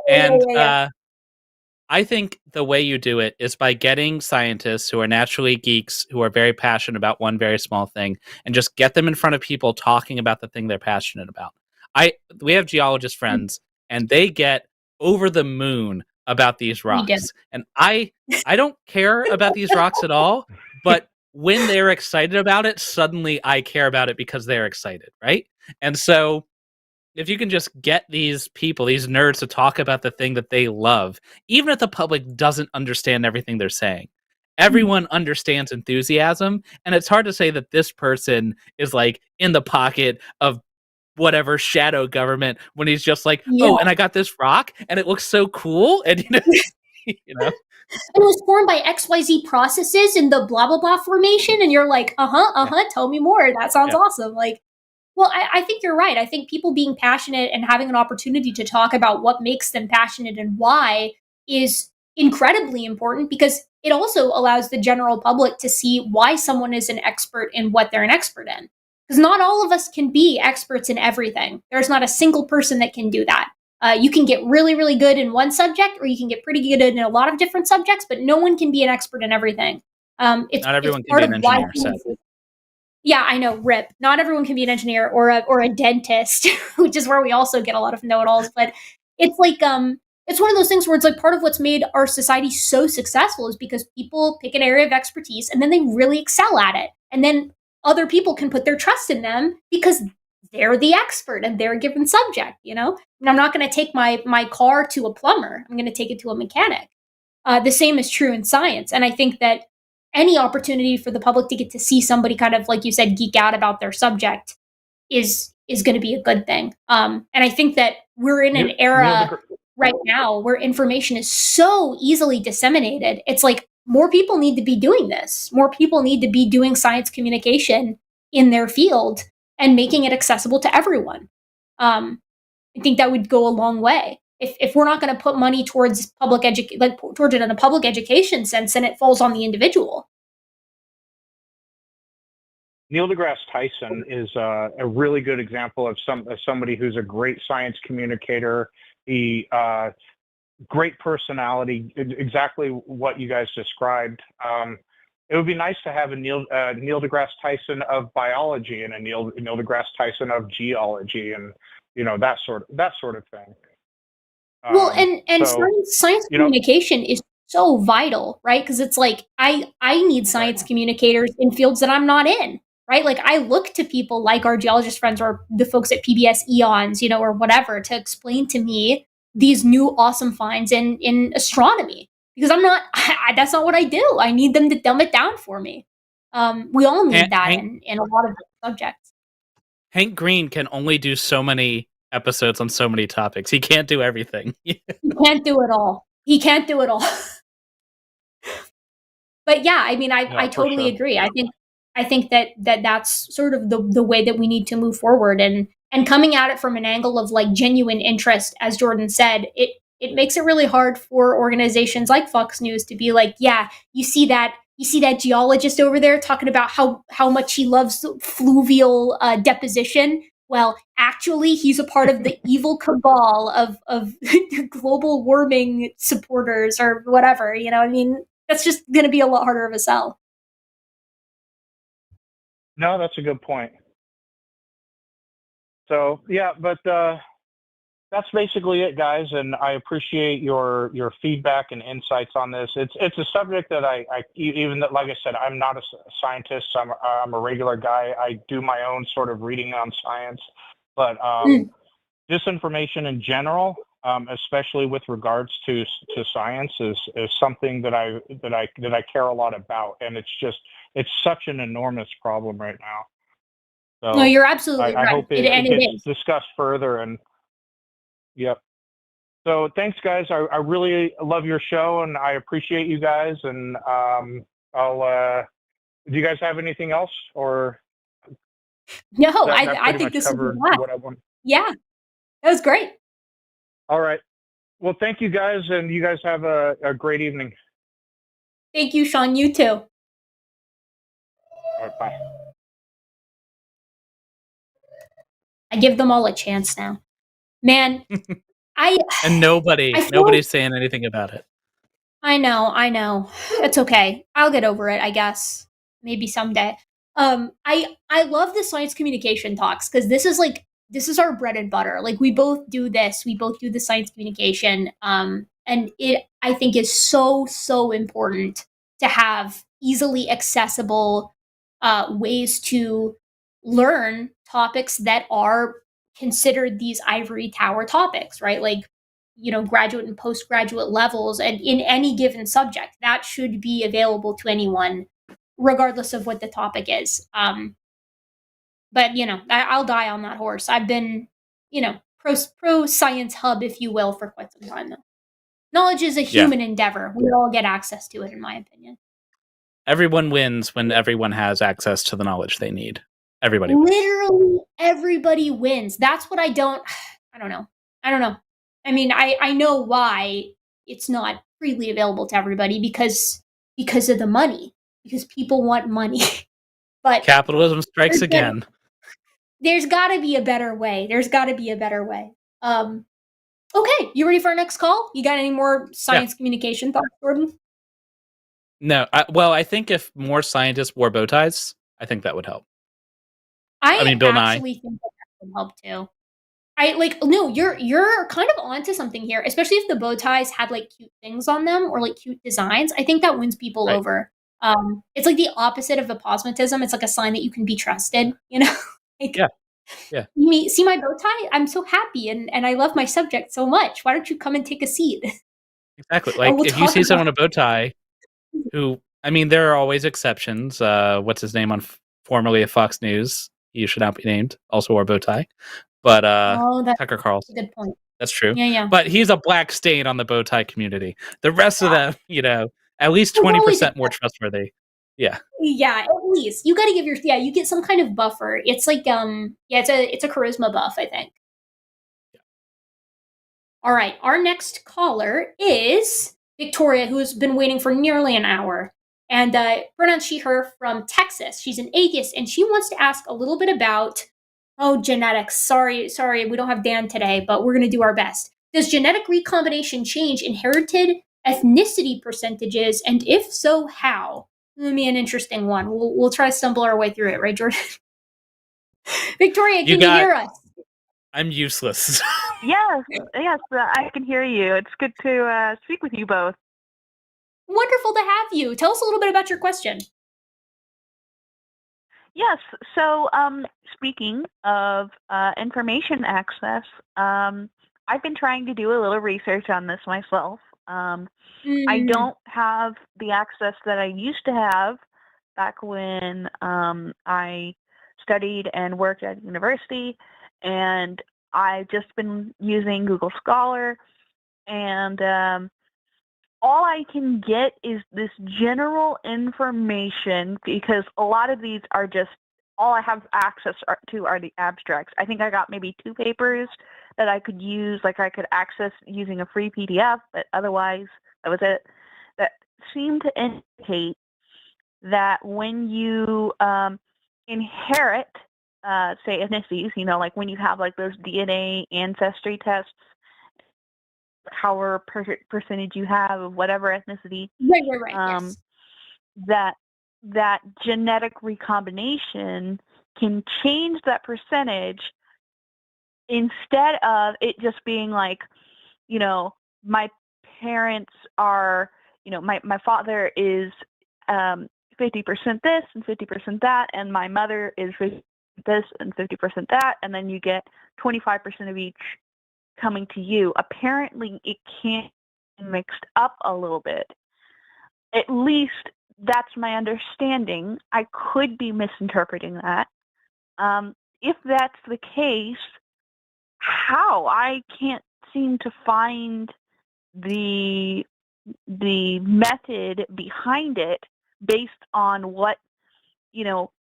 Speaker 2: And I think the way you do it is by getting scientists who are naturally geeks, who are very passionate about one very small thing, and just get them in front of people talking about the thing they're passionate about. We have geologist friends, and they get over the moon about these rocks. And I don't care about these rocks at all, but when they're excited about it, suddenly I care about it because they're excited, right? And so if you can just get these people, these nerds, to talk about the thing that they love, even if the public doesn't understand everything they're saying, everyone understands enthusiasm. And it's hard to say that this person is like in the pocket of whatever shadow government when he's just like, oh, and I got this rock and it looks so cool. And,
Speaker 1: It was formed by XYZ processes in the blah, blah, blah formation. And you're like, tell me more. That sounds awesome. Like, well, I think you're right. I think people being passionate and having an opportunity to talk about what makes them passionate and why is incredibly important, because it also allows the general public to see why someone is an expert in what they're an expert in. Because not all of us can be experts in everything. There's not a single person that can do that. You can get really, really good in one subject, or you can get pretty good in a lot of different subjects, but no one can be an expert in everything.
Speaker 2: Not everyone can be an engineer.
Speaker 1: Yeah, I know, rip. Not everyone can be an engineer or a dentist, which is where we also get a lot of know-it-alls. But it's like, it's one of those things where it's like part of what's made our society so successful is because people pick an area of expertise and then they really excel at it. And then other people can put their trust in them because they're the expert and they're a given subject, And I'm not going to take my car to a plumber. I'm going to take it to a mechanic. The same is true in science. And I think that any opportunity for the public to get to see somebody kind of, like you said, geek out about their subject is going to be a good thing. And I think that we're in an era right now where information is so easily disseminated. It's like more people need to be doing this. More people need to be doing science communication in their field and making it accessible to everyone. I think that would go a long way. if we're not going to put money towards towards it in a public education sense, then it falls on the individual.
Speaker 6: Neil deGrasse Tyson is a really good example of somebody who's a great science communicator. He great personality, exactly what you guys described. It would be nice to have a Neil deGrasse Tyson of biology and a Neil deGrasse Tyson of geology, and that sort of thing.
Speaker 1: Well, and science communication is so vital, right? Because it's like I need science communicators in fields that I'm not in, right? Like I look to people like our geologist friends or the folks at PBS Eons, or whatever, to explain to me these new awesome finds in astronomy, because that's not what I do. I need them to dumb it down for me. We all need that in a lot of subjects.
Speaker 2: Hank Green can only do so many episodes on so many topics. He can't do everything.
Speaker 1: He can't do it all. But yeah, I mean, I totally agree. I think that that's sort of the way that we need to move forward, and coming at it from an angle of like genuine interest, as Jordan said, it makes it really hard for organizations like Fox News to be like, yeah, you see that geologist over there talking about how much he loves fluvial deposition. Well, actually, he's a part of the evil cabal of global warming supporters or whatever. I mean, that's just going to be a lot harder of a sell.
Speaker 6: No, that's a good point. So yeah, but that's basically it, guys. And I appreciate your feedback and insights on this. It's a subject that I even that, like I said, I'm not a scientist. I'm a regular guy. I do my own sort of reading on science, but disinformation in general, especially with regards to science, is something that I care a lot about, and it's such an enormous problem right now. So
Speaker 1: no, you're absolutely right.
Speaker 6: I hope it gets discussed further. And yep. So thanks, guys. I really love your show, and I appreciate you guys. And I'll. Do you guys have anything else, or?
Speaker 1: No, I think this covered what I want. Yeah, that was great.
Speaker 6: All right. Well, thank you, guys, and you guys have a great evening.
Speaker 1: Thank you, Sean. You too.
Speaker 6: All right, bye.
Speaker 1: I give them all a chance now. Man,
Speaker 2: and nobody's saying anything about it.
Speaker 1: I know. It's okay. I'll get over it, I guess. Maybe someday. I love the science communication talks, because this is our bread and butter. Like, we both do this. We both do the science communication. And it, I think, is so important to have easily accessible ways to learn topics that are considered these ivory tower topics, right? Like, graduate and postgraduate levels, and in any given subject, that should be available to anyone, regardless of what the topic is. But I'll die on that horse. I've been, pro science hub, if you will, for quite some time now. Knowledge is a human endeavor. We all get access to it, in my opinion.
Speaker 2: Everyone wins when everyone has access to the knowledge they need. Everybody
Speaker 1: wins. Everybody wins. That's what I don't know. I mean, I know why it's not freely available to everybody, because of the money, because people want money. But
Speaker 2: capitalism strikes again.
Speaker 1: There's got to be a better way. Okay, you ready for our next call? You got any more science communication thoughts, Jordan?
Speaker 2: No. I think if more scientists wore bow ties, I think that would help.
Speaker 1: I mean, Bill Nye. Think that would help too. You're kind of onto something here, especially if the bow ties had like cute things on them or like cute designs. I think that wins people over. It's like the opposite of aposematism. It's like a sign that you can be trusted, Like,
Speaker 2: yeah.
Speaker 1: See my bow tie? I'm so happy, and I love my subject so much. Why don't you come and take a seat?
Speaker 2: Exactly. Like, if you see someone in a bow tie who, I mean, there are always exceptions. What's his name on formerly of Fox News? He should not be named. Also wore a bow tie. But Tucker Carlson.
Speaker 1: Good point.
Speaker 2: That's true.
Speaker 1: Yeah.
Speaker 2: But he's a black stain on the bow tie community. The rest of them, at least 20% more trustworthy. Yeah.
Speaker 1: Yeah, at least. You got to give you get some kind of buffer. It's like it's a charisma buff, I think. All right, our next caller is Victoria, who has been waiting for nearly an hour. And pronouns she, her, from Texas. She's an atheist, and she wants to ask a little bit about, genetics. Sorry, we don't have Dan today, but we're going to do our best. Does genetic recombination change inherited ethnicity percentages, and if so, how? That'll be an interesting one. We'll try to stumble our way through it, right, Jordan? Victoria, can you hear us?
Speaker 2: I'm useless.
Speaker 7: Yes, I can hear you. It's good to speak with you both.
Speaker 1: Wonderful to have you. Tell us a little bit about your question.
Speaker 7: Yes, so speaking of information access, I've been trying to do a little research on this myself. I don't have the access that I used to have back when I studied and worked at university, and I've just been using Google Scholar, and all I can get is this general information, because a lot of these are just, all I have access to are the abstracts. I think I got maybe 2 papers that I could use, like I could access using a free PDF, but otherwise that was it. That seemed to indicate that when you inherit, say, ethnicities, like when you have like those DNA ancestry tests, however percentage you have of whatever ethnicity,
Speaker 1: Right. Yes.
Speaker 7: that genetic recombination can change that percentage, instead of it just being like, my parents are, my father is 50% this and 50% that, and my mother is 50% this and 50% that, and then you get 25% of each coming to you. Apparently it can't be mixed up a little bit. At least that's my understanding. I could be misinterpreting that. If that's the case, how? I can't seem to find the method behind it based on what,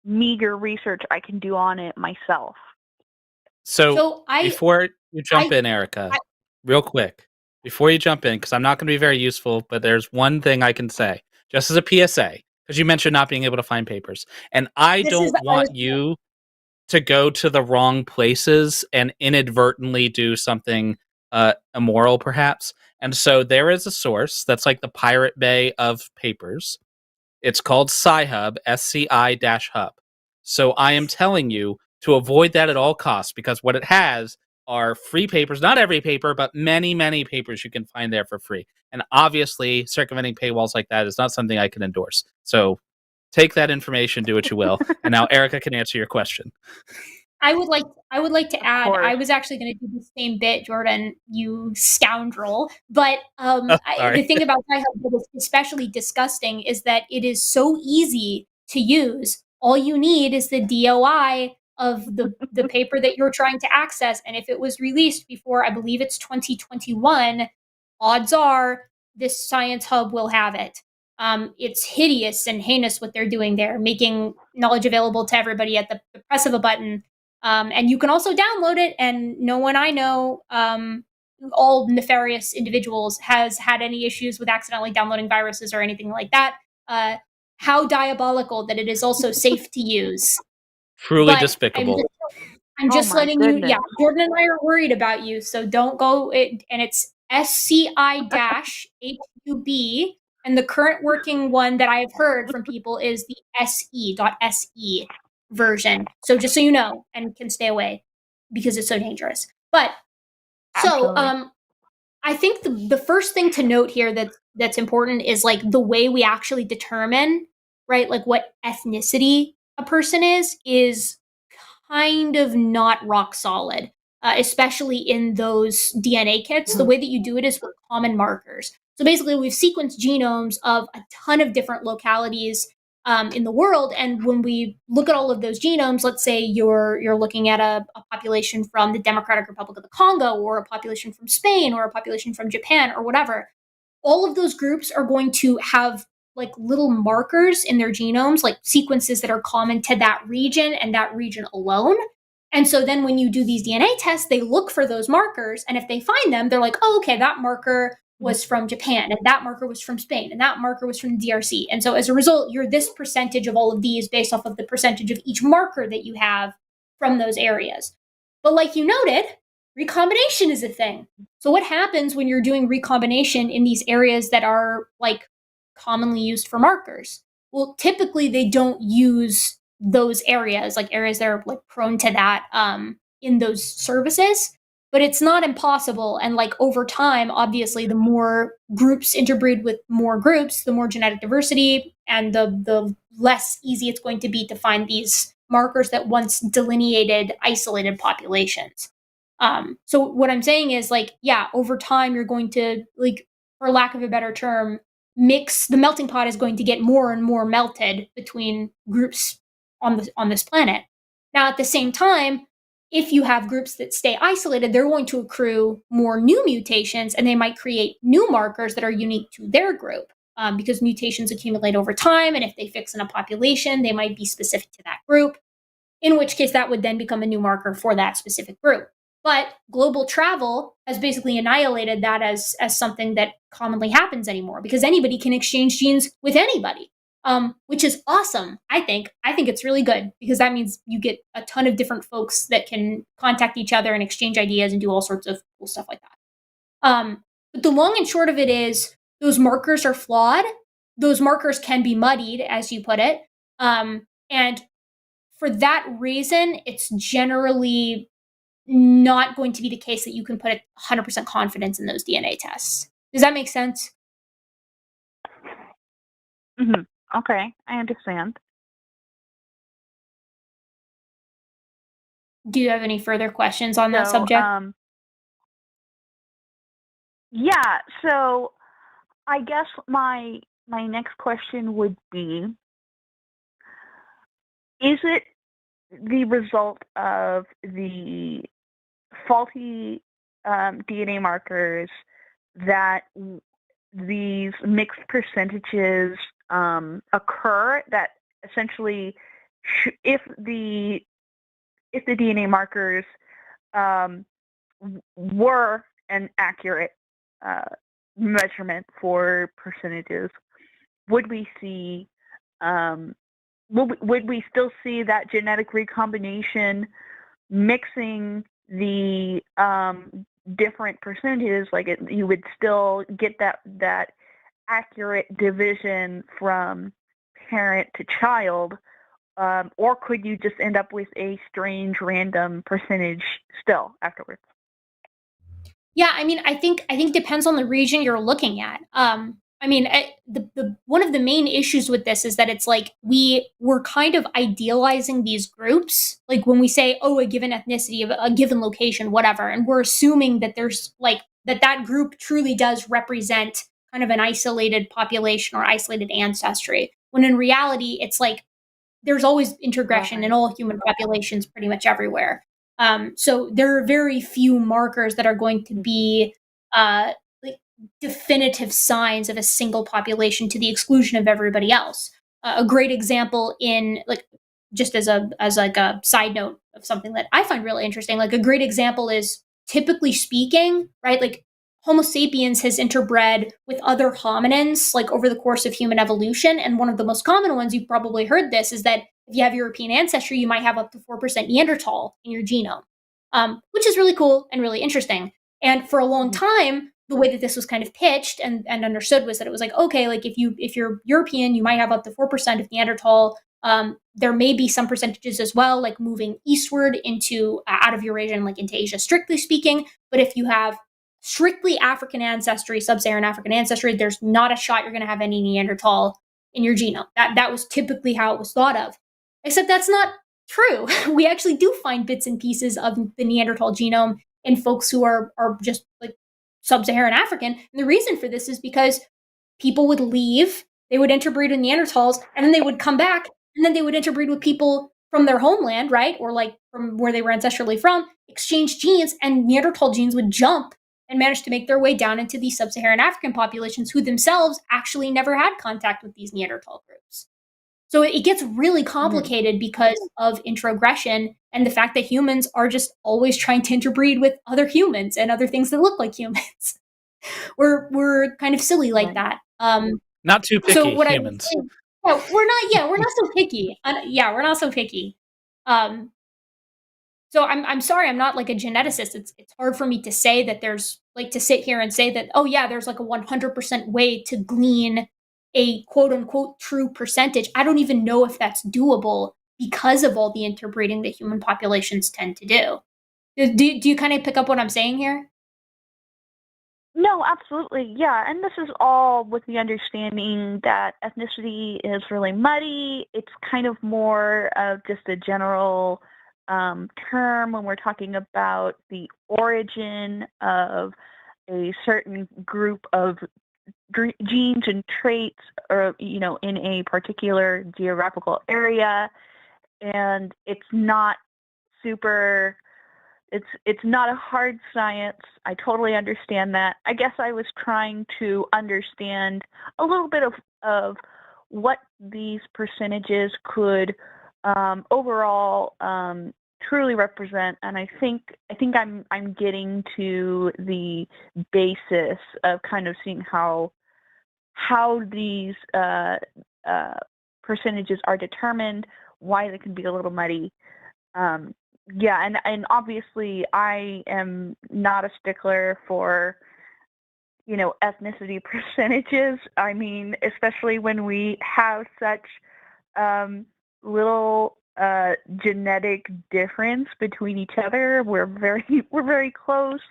Speaker 7: meager research I can do on it myself.
Speaker 2: So before you jump in, Erika, real quick, before you jump in, because I'm not going to be very useful, but there's one thing I can say, just as a PSA, because you mentioned not being able to find papers. And I don't want you to go to the wrong places and inadvertently do something immoral, perhaps. And so there is a source that's like the Pirate Bay of papers. It's called Sci-Hub, SCI-Hub. So I am telling you to avoid that at all costs, because what it has are free papers, not every paper, but many, many papers you can find there for free. And obviously, circumventing paywalls like that is not something I can endorse. So take that information, do what you will. And now Erika can answer your question.
Speaker 1: I would like to add, I was actually going to do the same bit, Jordan, you scoundrel. But the thing about Sci-Hub that is especially disgusting is that it is so easy to use. All you need is the DOI of the paper that you're trying to access. And if it was released before, I believe it's 2021, odds are this Science Hub will have it. It's hideous and heinous what they're doing there, making knowledge available to everybody at the press of a button. And you can also download it, and no one I know, all nefarious individuals, has had any issues with accidentally downloading viruses or anything like that. How diabolical that it is also safe to use.
Speaker 2: Truly despicable.
Speaker 1: I'm just letting you, Jordan and I are worried about you, so don't go, and it's SCI-HUB, and the current working one that I've heard from people is the SE.SE version. So just so you know, and can stay away, because it's so dangerous. But, so, I think the first thing to note here that's important is like the way we actually determine, right, like what ethnicity a person is kind of not rock solid, especially in those DNA kits. The way that you do it is with common markers. So basically, we've sequenced genomes of a ton of different localities in the world, and when we look at all of those genomes, let's say you're looking at a population from the Democratic Republic of the Congo, or a population from Spain, or a population from Japan, or whatever, all of those groups are going to have like little markers in their genomes, like sequences that are common to that region and that region alone. And so then when you do these DNA tests, they look for those markers. And if they find them, they're like, oh, okay, that marker was from Japan, and that marker was from Spain, and that marker was from the DRC. And so as a result, you're this percentage of all of these based off of the percentage of each marker that you have from those areas. But like you noted, recombination is a thing. So what happens when you're doing recombination in these areas that are like commonly used for markers? Well, typically they don't use those areas, like areas that are like prone to that in those services. But it's not impossible. And like over time, obviously, the more groups interbreed with more groups, the more genetic diversity, and the less easy it's going to be to find these markers that once delineated isolated populations. So what I'm saying is like, yeah, over time, you're going to, like, for lack of a better term, the melting pot is going to get more and more melted between groups on this planet. Now, at the same time, if you have groups that stay isolated, they're going to accrue more new mutations, and they might create new markers that are unique to their group because mutations accumulate over time. And if they fix in a population, they might be specific to that group, in which case that would then become a new marker for that specific group. But global travel has basically annihilated that as something that commonly happens anymore, because anybody can exchange genes with anybody. Which is awesome, I think. I think it's really good, because that means you get a ton of different folks that can contact each other and exchange ideas and do all sorts of cool stuff like that. But the long and short of it is, those markers are flawed. Those markers can be muddied, as you put it. And for that reason, it's generally not going to be the case that you can put 100% confidence in those DNA tests. Does that make sense?
Speaker 7: Mm-hmm. Okay, I understand.
Speaker 1: Do you have any further questions on that subject?
Speaker 7: Yeah, so I guess my next question would be, is it the result of the faulty DNA markers that these mixed percentages occur, that essentially if the DNA markers were an accurate measurement for percentages, would we see would we still see that genetic recombination mixing the different percentages? Like you would still get that accurate division from parent to child, or could you just end up with a strange random percentage still afterwards?
Speaker 1: Yeah, I mean, I think it depends on the region you're looking at. I mean, the one of the main issues with this is that it's like we're kind of idealizing these groups. Like when we say, oh, a given ethnicity, a given location, whatever, and we're assuming that there's like that group truly does represent kind of an isolated population or isolated ancestry. When in reality, it's like there's always introgression in all human populations pretty much everywhere. So there are very few markers that are going to be like definitive signs of a single population to the exclusion of everybody else. A great example in like just as a side note of something that I find really interesting, like a great example is, typically speaking, right? Like Homo sapiens has interbred with other hominins like over the course of human evolution. And one of the most common ones, you've probably heard this, is that if you have European ancestry, you might have up to 4% Neanderthal in your genome, which is really cool and really interesting. And for a long time, the way that this was kind of pitched and understood was that it was like, okay, like if you're European, you might have up to 4% of Neanderthal. There may be some percentages as well, like moving eastward into out of Eurasia and like into Asia, strictly speaking. But if you have strictly African ancestry, sub-Saharan African ancestry, there's not a shot you're going to have any Neanderthal in your genome. That was typically how it was thought of. Except that's not true. We actually do find bits and pieces of the Neanderthal genome in folks who are just like sub-Saharan African. And the reason for this is because people would leave, they would interbreed with Neanderthals, and then they would come back, and then they would interbreed with people from their homeland, right? Or like from where they were ancestrally from, exchange genes, and Neanderthal genes would jump and manage to make their way down into these sub-Saharan African populations who themselves actually never had contact with these Neanderthal groups. So it gets really complicated because of introgression and the fact that humans are just always trying to interbreed with other humans and other things that look like humans. we're kind of silly like that.
Speaker 2: Not too picky,
Speaker 1: so what
Speaker 2: humans.
Speaker 1: I would say, we're not so picky. We're not so picky. So I'm sorry, I'm not like a geneticist. It's hard for me to say that there's like to sit here and say that, oh yeah, there's like a 100% way to glean a quote unquote true percentage. I don't even know if that's doable because of all the interbreeding that human populations tend to do. Do you kind of pick up what I'm saying here?
Speaker 7: No, absolutely. Yeah. And this is all with the understanding that ethnicity is really muddy. It's kind of more of just a general term when we're talking about the origin of a certain group of genes and traits, or in a particular geographical area. And it's not super. It's not a hard science. I totally understand that. I guess I was trying to understand a little bit of what these percentages could overall truly represent, and I think I'm getting to the basis of kind of seeing how these percentages are determined, why they can be a little muddy. Yeah, and obviously I am not a stickler for, ethnicity percentages. I mean, especially when we have such little genetic difference between each other. We're very close.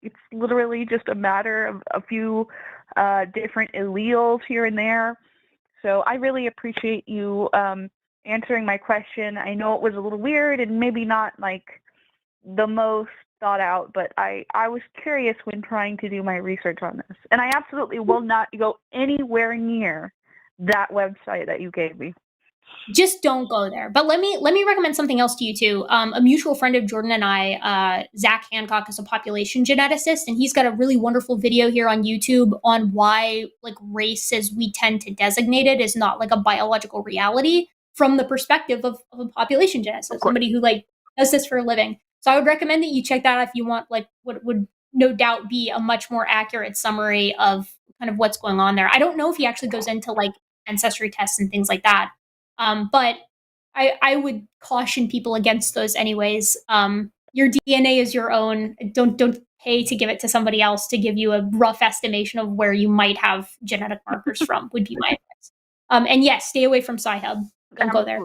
Speaker 7: It's literally just a matter of a few different alleles here and there. So I really appreciate you answering my question. I know it was a little weird and maybe not like the most thought out, but I was curious when trying to do my research on this. And I absolutely will not go anywhere near that website that you gave me.
Speaker 1: Just don't go there. But let me recommend something else to you too. A mutual friend of Jordan and I, Zach Hancock, is a population geneticist, and he's got a really wonderful video here on YouTube on why like race as we tend to designate it is not like a biological reality from the perspective of a population geneticist, somebody who like does this for a living. So I would recommend that you check that out if you want like what would no doubt be a much more accurate summary of kind of what's going on there. I don't know if he actually goes into like ancestry tests and things like that. But I would caution people against those anyways. Your DNA is your own. Don't pay to give it to somebody else to give you a rough estimation of where you might have genetic markers from, would be my advice. And yes, stay away from Sci-Hub. Don't go there.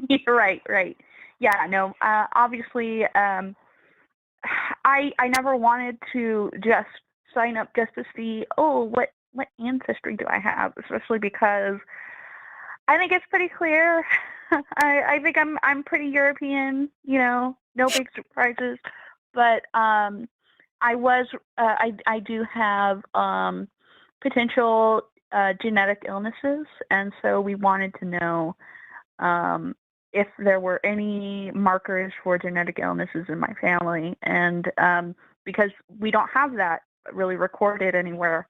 Speaker 7: You're right. Yeah, no, obviously, I never wanted to just sign up just to see, what ancestry do I have, especially because I think it's pretty clear. I think I'm pretty European, no big surprises, but I do have potential genetic illnesses, and so we wanted to know if there were any markers for genetic illnesses in my family, and because we don't have that really recorded anywhere.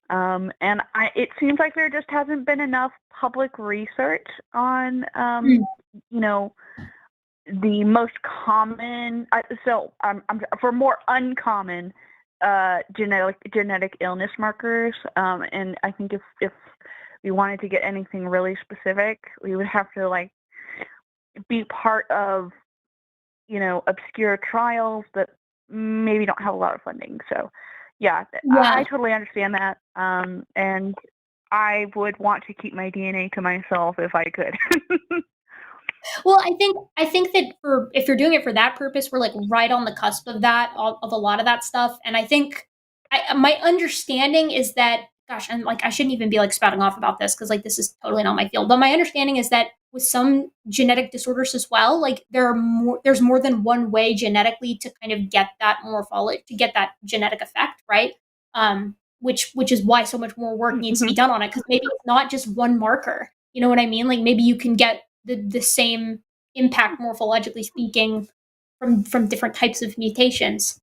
Speaker 7: And it seems like there just hasn't been enough public research on, the most common. For more uncommon genetic illness markers. And I think if we wanted to get anything really specific, we would have to like be part of, obscure trials that maybe don't have a lot of funding. So. Yeah, I totally understand that. And I would want to keep my DNA to myself if I could.
Speaker 1: Well, I think that if you're doing it for that purpose, we're like right on the cusp of that, of a lot of that stuff. And I think my understanding is that, gosh, and like I shouldn't even be like spouting off about this because like this is totally not my field. But my understanding is that with some genetic disorders as well, like there's more than one way genetically to kind of get that morphology, to get that genetic effect, right? Which is why so much more work needs to be done on it, because maybe it's not just one marker. You know what I mean? Like maybe you can get the same impact morphologically speaking from different types of mutations.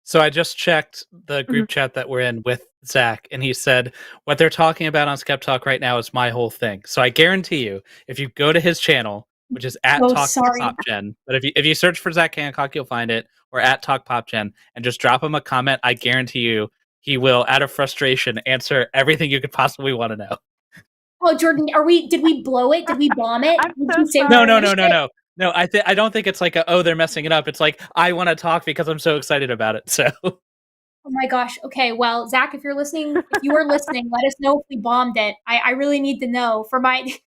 Speaker 2: So I just checked the group chat that we're in with Zach, and he said, what they're talking about on SkepTalk right now is my whole thing. So I guarantee you, if you go to his channel, which is at Talk
Speaker 1: sorry.
Speaker 2: Pop Gen, but if you search for Zach Hancock, you'll find it, or at Talk Pop Gen, and just drop him a comment, I guarantee you he will, out of frustration, answer everything you could possibly want to know.
Speaker 1: Oh, Jordan, did we blow it? Did we bomb it?
Speaker 7: I'm
Speaker 1: Did
Speaker 7: so
Speaker 1: you say we
Speaker 7: sorry.
Speaker 1: finished it?
Speaker 2: No, I don't think it's like they're messing it up. It's like, I want to talk because I'm so excited about it. So,
Speaker 1: Oh my gosh. Okay, well, Zach, if you are listening, let us know if we bombed it. I really need to know. For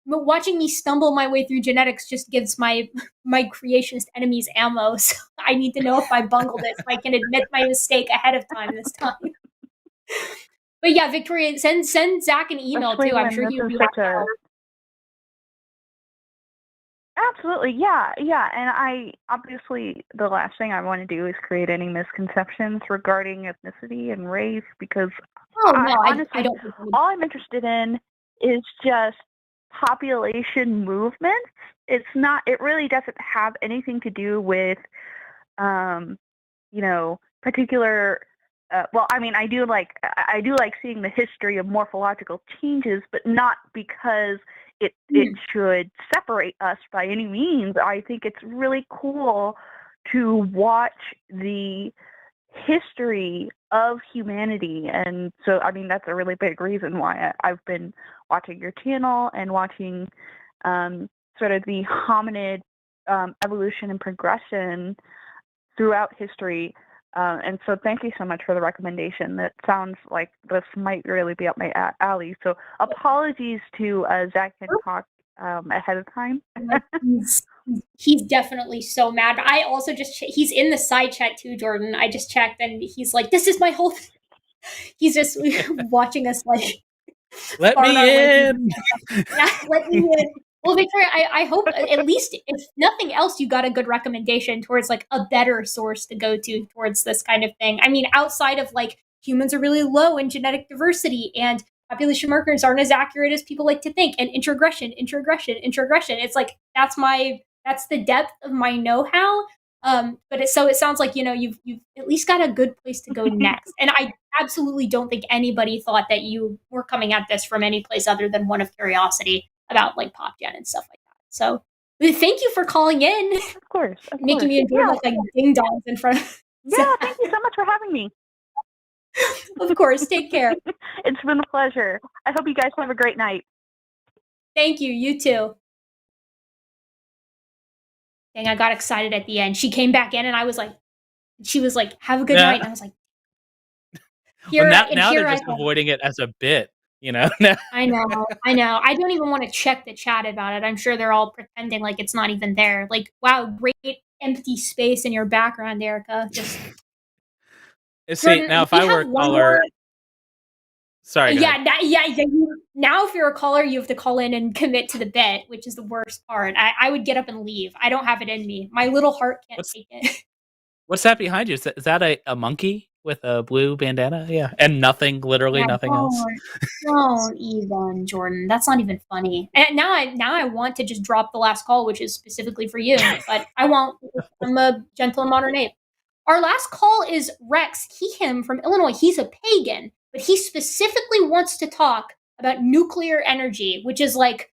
Speaker 1: watching me stumble my way through genetics just gives my creationist enemies ammo. So I need to know if I bungled it, so I can admit my mistake ahead of time this time. But yeah, Victoria, send Zach an email
Speaker 7: Especially
Speaker 1: too. I'm
Speaker 7: when
Speaker 1: sure
Speaker 7: this
Speaker 1: he would
Speaker 7: is
Speaker 1: be
Speaker 7: such a- Absolutely, yeah. And I obviously the last thing I want to do is create any misconceptions regarding ethnicity and race, because honestly,
Speaker 1: I don't.
Speaker 7: all I'm interested in is just population movements. It really doesn't have anything to do with, particular. Well, I mean, I do like seeing the history of morphological changes, but not because it should separate us by any means. I think it's really cool to watch the history of humanity, and so I mean that's a really big reason why I've been watching your channel and watching sort of the hominid evolution and progression throughout history. And so thank you so much for the recommendation. That sounds like this might really be up my alley. So apologies to Zach Hancock ahead of time.
Speaker 1: He's definitely so mad. But I also he's in the side chat too, Jordan. I just checked and he's like, this is my whole thing. He's just watching us like,
Speaker 2: let me in.
Speaker 1: Yeah, let me in. Well, Victoria, I hope at least, if nothing else, you got a good recommendation towards like a better source to go to towards this kind of thing. I mean, outside of like humans are really low in genetic diversity and population markers aren't as accurate as people like to think, and introgression. It's like that's the depth of my know-how. But it sounds like you've at least got a good place to go next. And I absolutely don't think anybody thought that you were coming at this from any place other than one of curiosity about like pop gen and stuff like that. So thank you for calling in.
Speaker 7: Of course.
Speaker 1: Making me enjoy like ding dongs in front of
Speaker 7: Yeah, thank you so much for having me.
Speaker 1: Of course, take care.
Speaker 7: It's been a pleasure. I hope you guys have a great night.
Speaker 1: Thank you, you too. Dang, I got excited at the end. She came back in and she was like, have a good night. And I was like,
Speaker 2: now they're just avoiding it as a bit.
Speaker 1: I know. I don't even want to check the chat about it. I'm sure they're all pretending like it's not even there. Like, wow, great empty space in your background, Erika. Just
Speaker 2: see, now if I were a caller, sorry.
Speaker 1: Now if you're a caller, you have to call in and commit to the bit, which is the worst part. I would get up and leave. I don't have it in me. My little heart can't take it.
Speaker 2: What's that behind you? Is that a monkey with a blue bandana? Yeah, and literally nothing else.
Speaker 1: Don't even, Jordan. That's not even funny. And now I want to just drop the last call, which is specifically for you, but I won't. I'm a gentle and modern ape. Our last call is Rex, him from Illinois. He's a pagan, but he specifically wants to talk about nuclear energy, which is like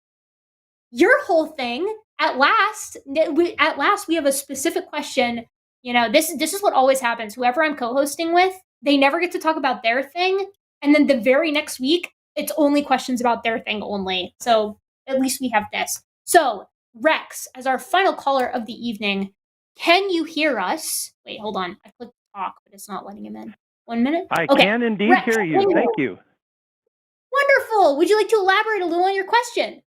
Speaker 1: your whole thing. At last, we have a specific question. This is what always happens. Whoever I'm co-hosting with, they never get to talk about their thing. And then the very next week, it's only questions about their thing only. So at least we have this. So Rex, as our final caller of the evening, can you hear us? Wait, hold on. I clicked talk, but it's not letting him in. 1 minute?
Speaker 8: I can indeed
Speaker 1: Rex,
Speaker 8: hear you. Thank you.
Speaker 1: Wonderful. Would you like to elaborate a little on your question?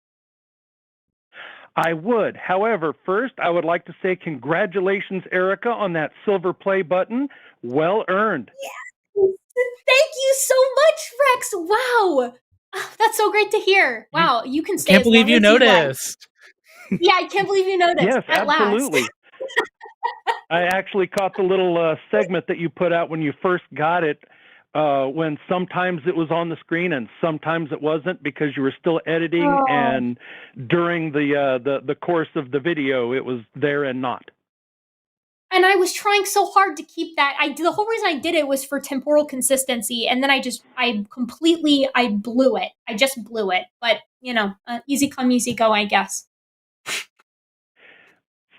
Speaker 8: I would. However, first, I would like to say congratulations, Erika, on that silver play button. Well earned.
Speaker 1: Yes. Thank you so much, Rex. Wow. Oh, that's so great to hear. Wow, you can stay.
Speaker 2: Can't believe you noticed.
Speaker 1: Yeah, I can't believe you noticed.
Speaker 8: Yes,
Speaker 1: at
Speaker 8: absolutely.
Speaker 1: Last.
Speaker 8: I actually caught the little segment that you put out when you first got it, when sometimes it was on the screen and sometimes it wasn't because you were still editing, and during the course of the video it was there and not.
Speaker 1: And I was trying so hard to keep that. The whole reason I did it was for temporal consistency, and then I blew it. I just blew it. But easy come, easy go, I guess.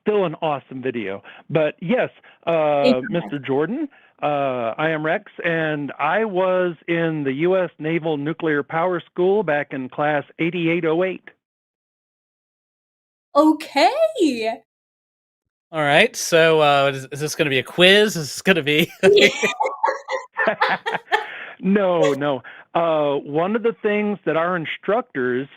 Speaker 8: Still an awesome video. But yes, Mr. Jordan, I am Rex, and I was in the U.S. Naval Nuclear Power School back in class 8808.
Speaker 1: Okay.
Speaker 2: All right. So is this going to be a quiz? Is this going to be?
Speaker 8: No. One of the things that our instructors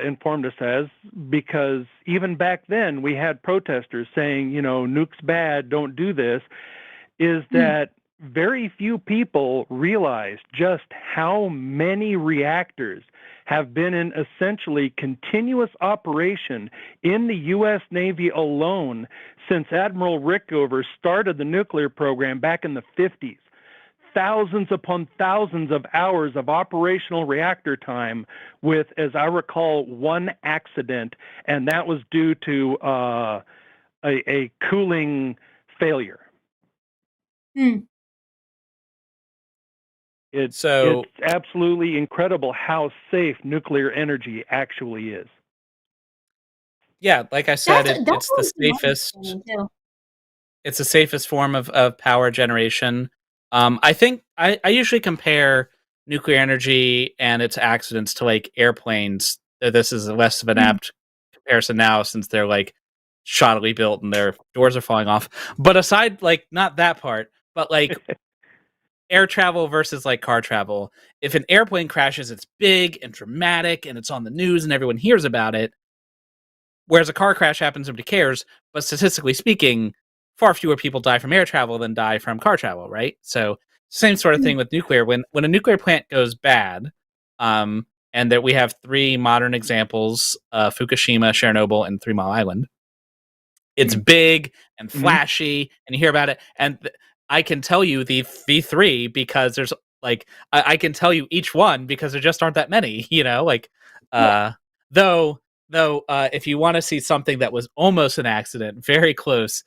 Speaker 8: informed us as, because even back then we had protesters saying, nuke's bad, don't do this, is that very few people realized just how many reactors have been in essentially continuous operation in the U.S. Navy alone since Admiral Rickover started the nuclear program back in the 50s. Thousands upon thousands of hours of operational reactor time with, as I recall, one accident, and that was due to a cooling failure. It's absolutely incredible how safe nuclear energy actually is.
Speaker 2: Yeah, like I said, it's the safest. It's the safest form of power generation. I think I usually compare nuclear energy and its accidents to like airplanes. This is less of an apt comparison now since they're like shoddily built and their doors are falling off. But aside, like not that part, but like air travel versus like car travel. If an airplane crashes, it's big and dramatic and it's on the news and everyone hears about it. Whereas a car crash happens, nobody cares. But statistically speaking, far fewer people die from air travel than die from car travel, right? So same sort of thing with nuclear. When a nuclear plant goes bad, and that we have three modern examples, Fukushima, Chernobyl, and 3 Mile Island. It's big and flashy, and you hear about it. And I can tell you the three because there's like, I can tell you each one because there just aren't that many, though, if you want to see something that was almost an accident, very close,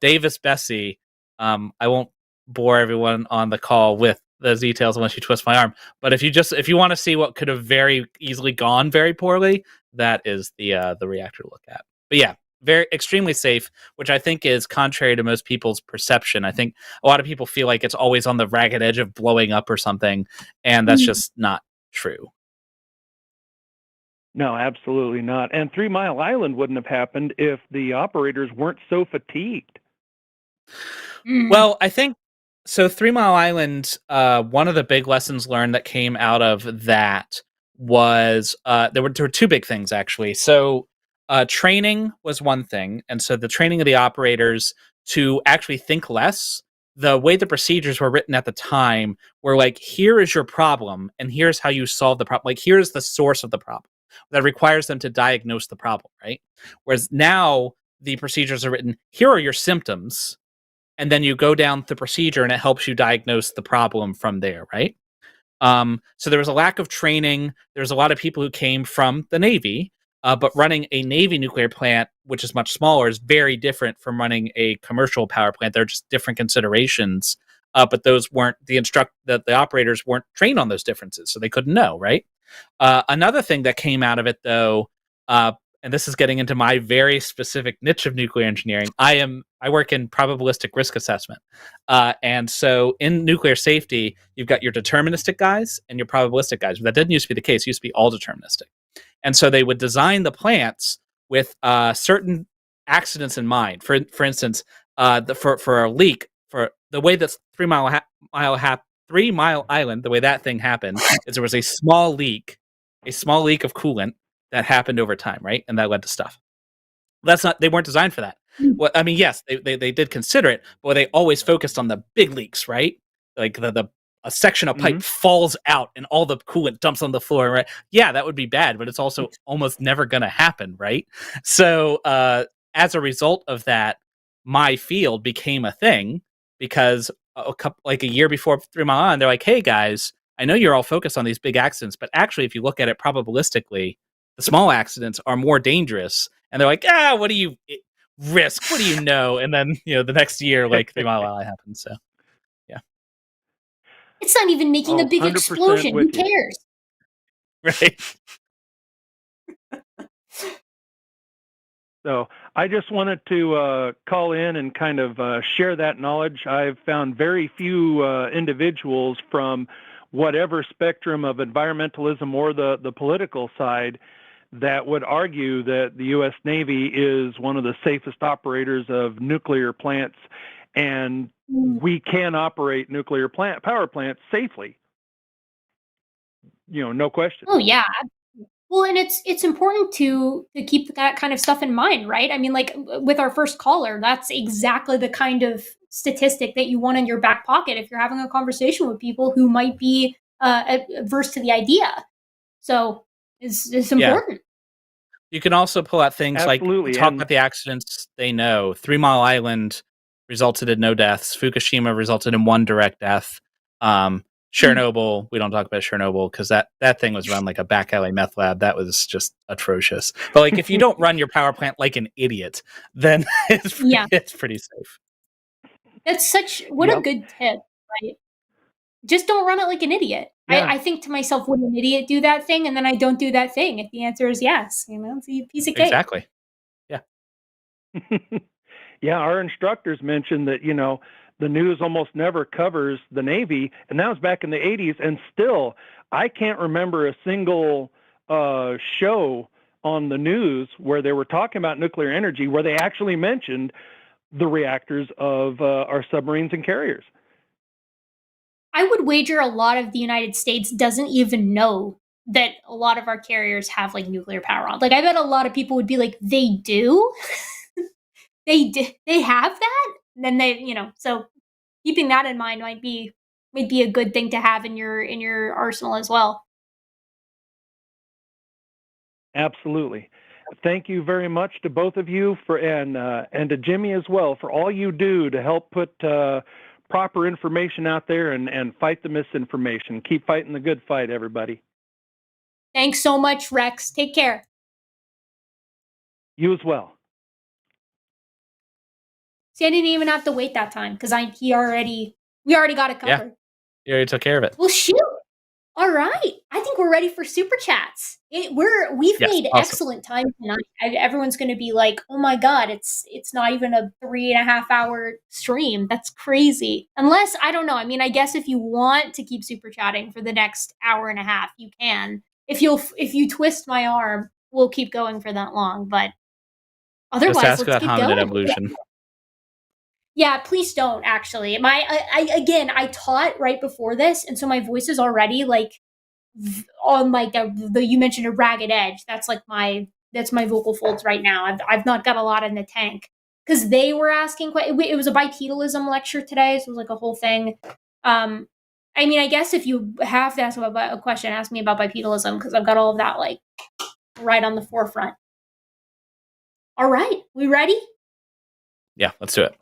Speaker 2: Davis Bessie, I won't bore everyone on the call with the details unless you twist my arm. But if you want to see what could have very easily gone very poorly, that is the reactor to look at. But yeah, very extremely safe, which I think is contrary to most people's perception. I think a lot of people feel like it's always on the ragged edge of blowing up or something, and that's just not true.
Speaker 8: No, absolutely not. And 3 Mile Island wouldn't have happened if the operators weren't so fatigued.
Speaker 2: Well, I think so. 3 Mile Island, one of the big lessons learned that came out of that was there were two big things actually. So training was one thing, and so the training of the operators to actually think less. The way the procedures were written at the time were like, here is your problem, and here's how you solve the problem. Like, here's the source of the problem. That requires them to diagnose the problem, right? Whereas now the procedures are written, here are your symptoms, and then you go down the procedure and it helps you diagnose the problem from there, right? So there was a lack of training. There's a lot of people who came from the Navy, but running a Navy nuclear plant, which is much smaller, is very different from running a commercial power plant. They're just different considerations, but those weren't the operators weren't trained on those differences, so they couldn't know, right? Another thing that came out of it, though, and this is getting into my very specific niche of nuclear engineering. I work in probabilistic risk assessment, and so in nuclear safety, you've got your deterministic guys and your probabilistic guys. That didn't used to be the case; it used to be all deterministic, and so they would design the plants with certain accidents in mind. For instance, for a leak, for the way that 3 Mile Island, the way that thing happened is there was a small leak of coolant that happened over time, right? And that led to stuff. They weren't designed for that. Well, I mean, yes, they did consider it, but they always focused on the big leaks, right? Like a section of pipe falls out and all the coolant dumps on the floor, right? Yeah, that would be bad, but it's also almost never going to happen, right? So as a result of that, my field became a thing because a year before 3 Mile Island, they're like, hey guys, I know you're all focused on these big accidents, but actually if you look at it probabilistically, the small accidents are more dangerous. And they're like, risk. What do you know? And then, the next year, like 3 Mile Alley happens. So, yeah.
Speaker 1: It's not even making a big
Speaker 8: 100%
Speaker 1: explosion. Who
Speaker 8: with you.
Speaker 1: cares?
Speaker 2: Right.
Speaker 8: So I just wanted to call in and kind of share that knowledge. I've found very few individuals from whatever spectrum of environmentalism or the political side that would argue that the U.S. Navy is one of the safest operators of nuclear plants, and we can operate nuclear power plants safely. No question.
Speaker 1: Oh yeah. Well, and it's important to keep that kind of stuff in mind, right? I mean, like with our first caller, that's exactly the kind of statistic that you want in your back pocket if you're having a conversation with people who might be averse to the idea. So it's important.
Speaker 2: You can also pull out things
Speaker 8: Absolutely.
Speaker 2: like talk about the accidents they know. 3 Mile Island resulted in no deaths. Fukushima resulted in 1 direct death. Chernobyl, we don't talk about Chernobyl because that thing was run like a back alley meth lab. That was just atrocious. But like, if you don't run your power plant like an idiot, then it's pretty safe.
Speaker 1: That's a good tip, right? Just don't run it like an idiot.
Speaker 8: Yeah.
Speaker 1: I think to myself, would an idiot do that thing? And then I don't do that thing. If the answer is yes, it's a piece of cake.
Speaker 2: Exactly. Yeah.
Speaker 8: Yeah, our instructors mentioned that, the news almost never covers the Navy, and that was back in the 80s, and still, I can't remember a single show on the news where they were talking about nuclear energy where they actually mentioned the reactors of our submarines and carriers.
Speaker 1: I would wager a lot of the United States doesn't even know that a lot of our carriers have like nuclear power on. Like, I bet a lot of people would be like, they do? They have that? And then they, so keeping that in mind might be a good thing to have in your arsenal as well.
Speaker 8: Absolutely. Thank you very much to both of you and to Jimmy as well for all you do to help put proper information out there and fight the misinformation. Keep fighting the good fight, everybody.
Speaker 1: Thanks so much, Rex. Take care.
Speaker 8: You as well.
Speaker 1: See, I didn't even have to wait that time because we already got it covered.
Speaker 2: Yeah, you already took care of it.
Speaker 1: Well, shoot. All right. I think we're ready for super chats. We've made excellent time tonight. Everyone's going to be like, "Oh my god, it's not even a 3.5 hour stream. That's crazy." Unless, I don't know. I mean, I guess if you want to keep super chatting for the next hour and a half, you can. If you twist my arm, we'll keep going for that long. But otherwise,
Speaker 2: just ask
Speaker 1: let's
Speaker 2: about
Speaker 1: keep
Speaker 2: hominid
Speaker 1: going.
Speaker 2: evolution.
Speaker 1: Yeah, please don't. Actually, I taught right before this, and so my voice is already like on like you mentioned a ragged edge. That's like that's my vocal folds right now. I've not got a lot in the tank because they were asking. It was a bipedalism lecture today, so it was like a whole thing. I mean, I guess if you have to ask about a question, ask me about bipedalism because I've got all of that like right on the forefront. All right, we ready?
Speaker 2: Yeah, let's do it.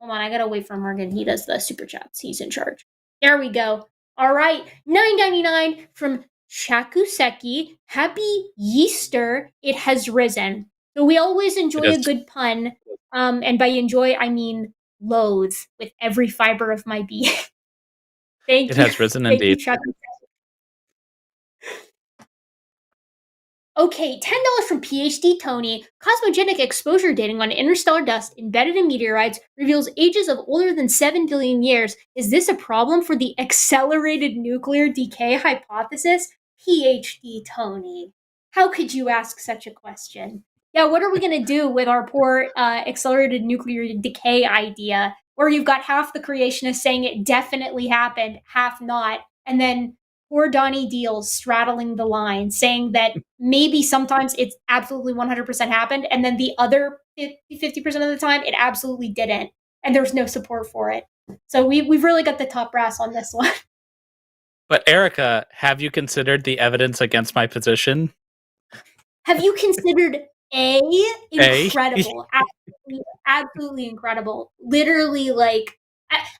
Speaker 1: Hold on, I gotta wait for Morgan. He does the super chats. He's in charge. There we go. All right, $9.99 from Shakuseki. Happy Easter. It has risen. So we always enjoy a good pun. And by enjoy, I mean loathe with every fiber of my being. Thank you.
Speaker 2: It has risen indeed.
Speaker 1: You, okay, $10 from PhD Tony. Cosmogenic exposure dating on interstellar dust embedded in meteorites reveals ages of older than 7 billion years. Is this a problem for the accelerated nuclear decay hypothesis? PhD Tony. How could you ask such a question? Yeah, what are we going to do with our poor accelerated nuclear decay idea, where you've got half the creationists saying it definitely happened, half not, and then poor Donnie Deals straddling the line, saying that maybe sometimes it's absolutely 100% happened, and then the other 50% of the time, it absolutely didn't, and there's no support for it. So we've really got the top brass on this one.
Speaker 2: But Erika, have you considered the evidence against my position?
Speaker 1: Have you considered incredible, absolutely incredible, literally like.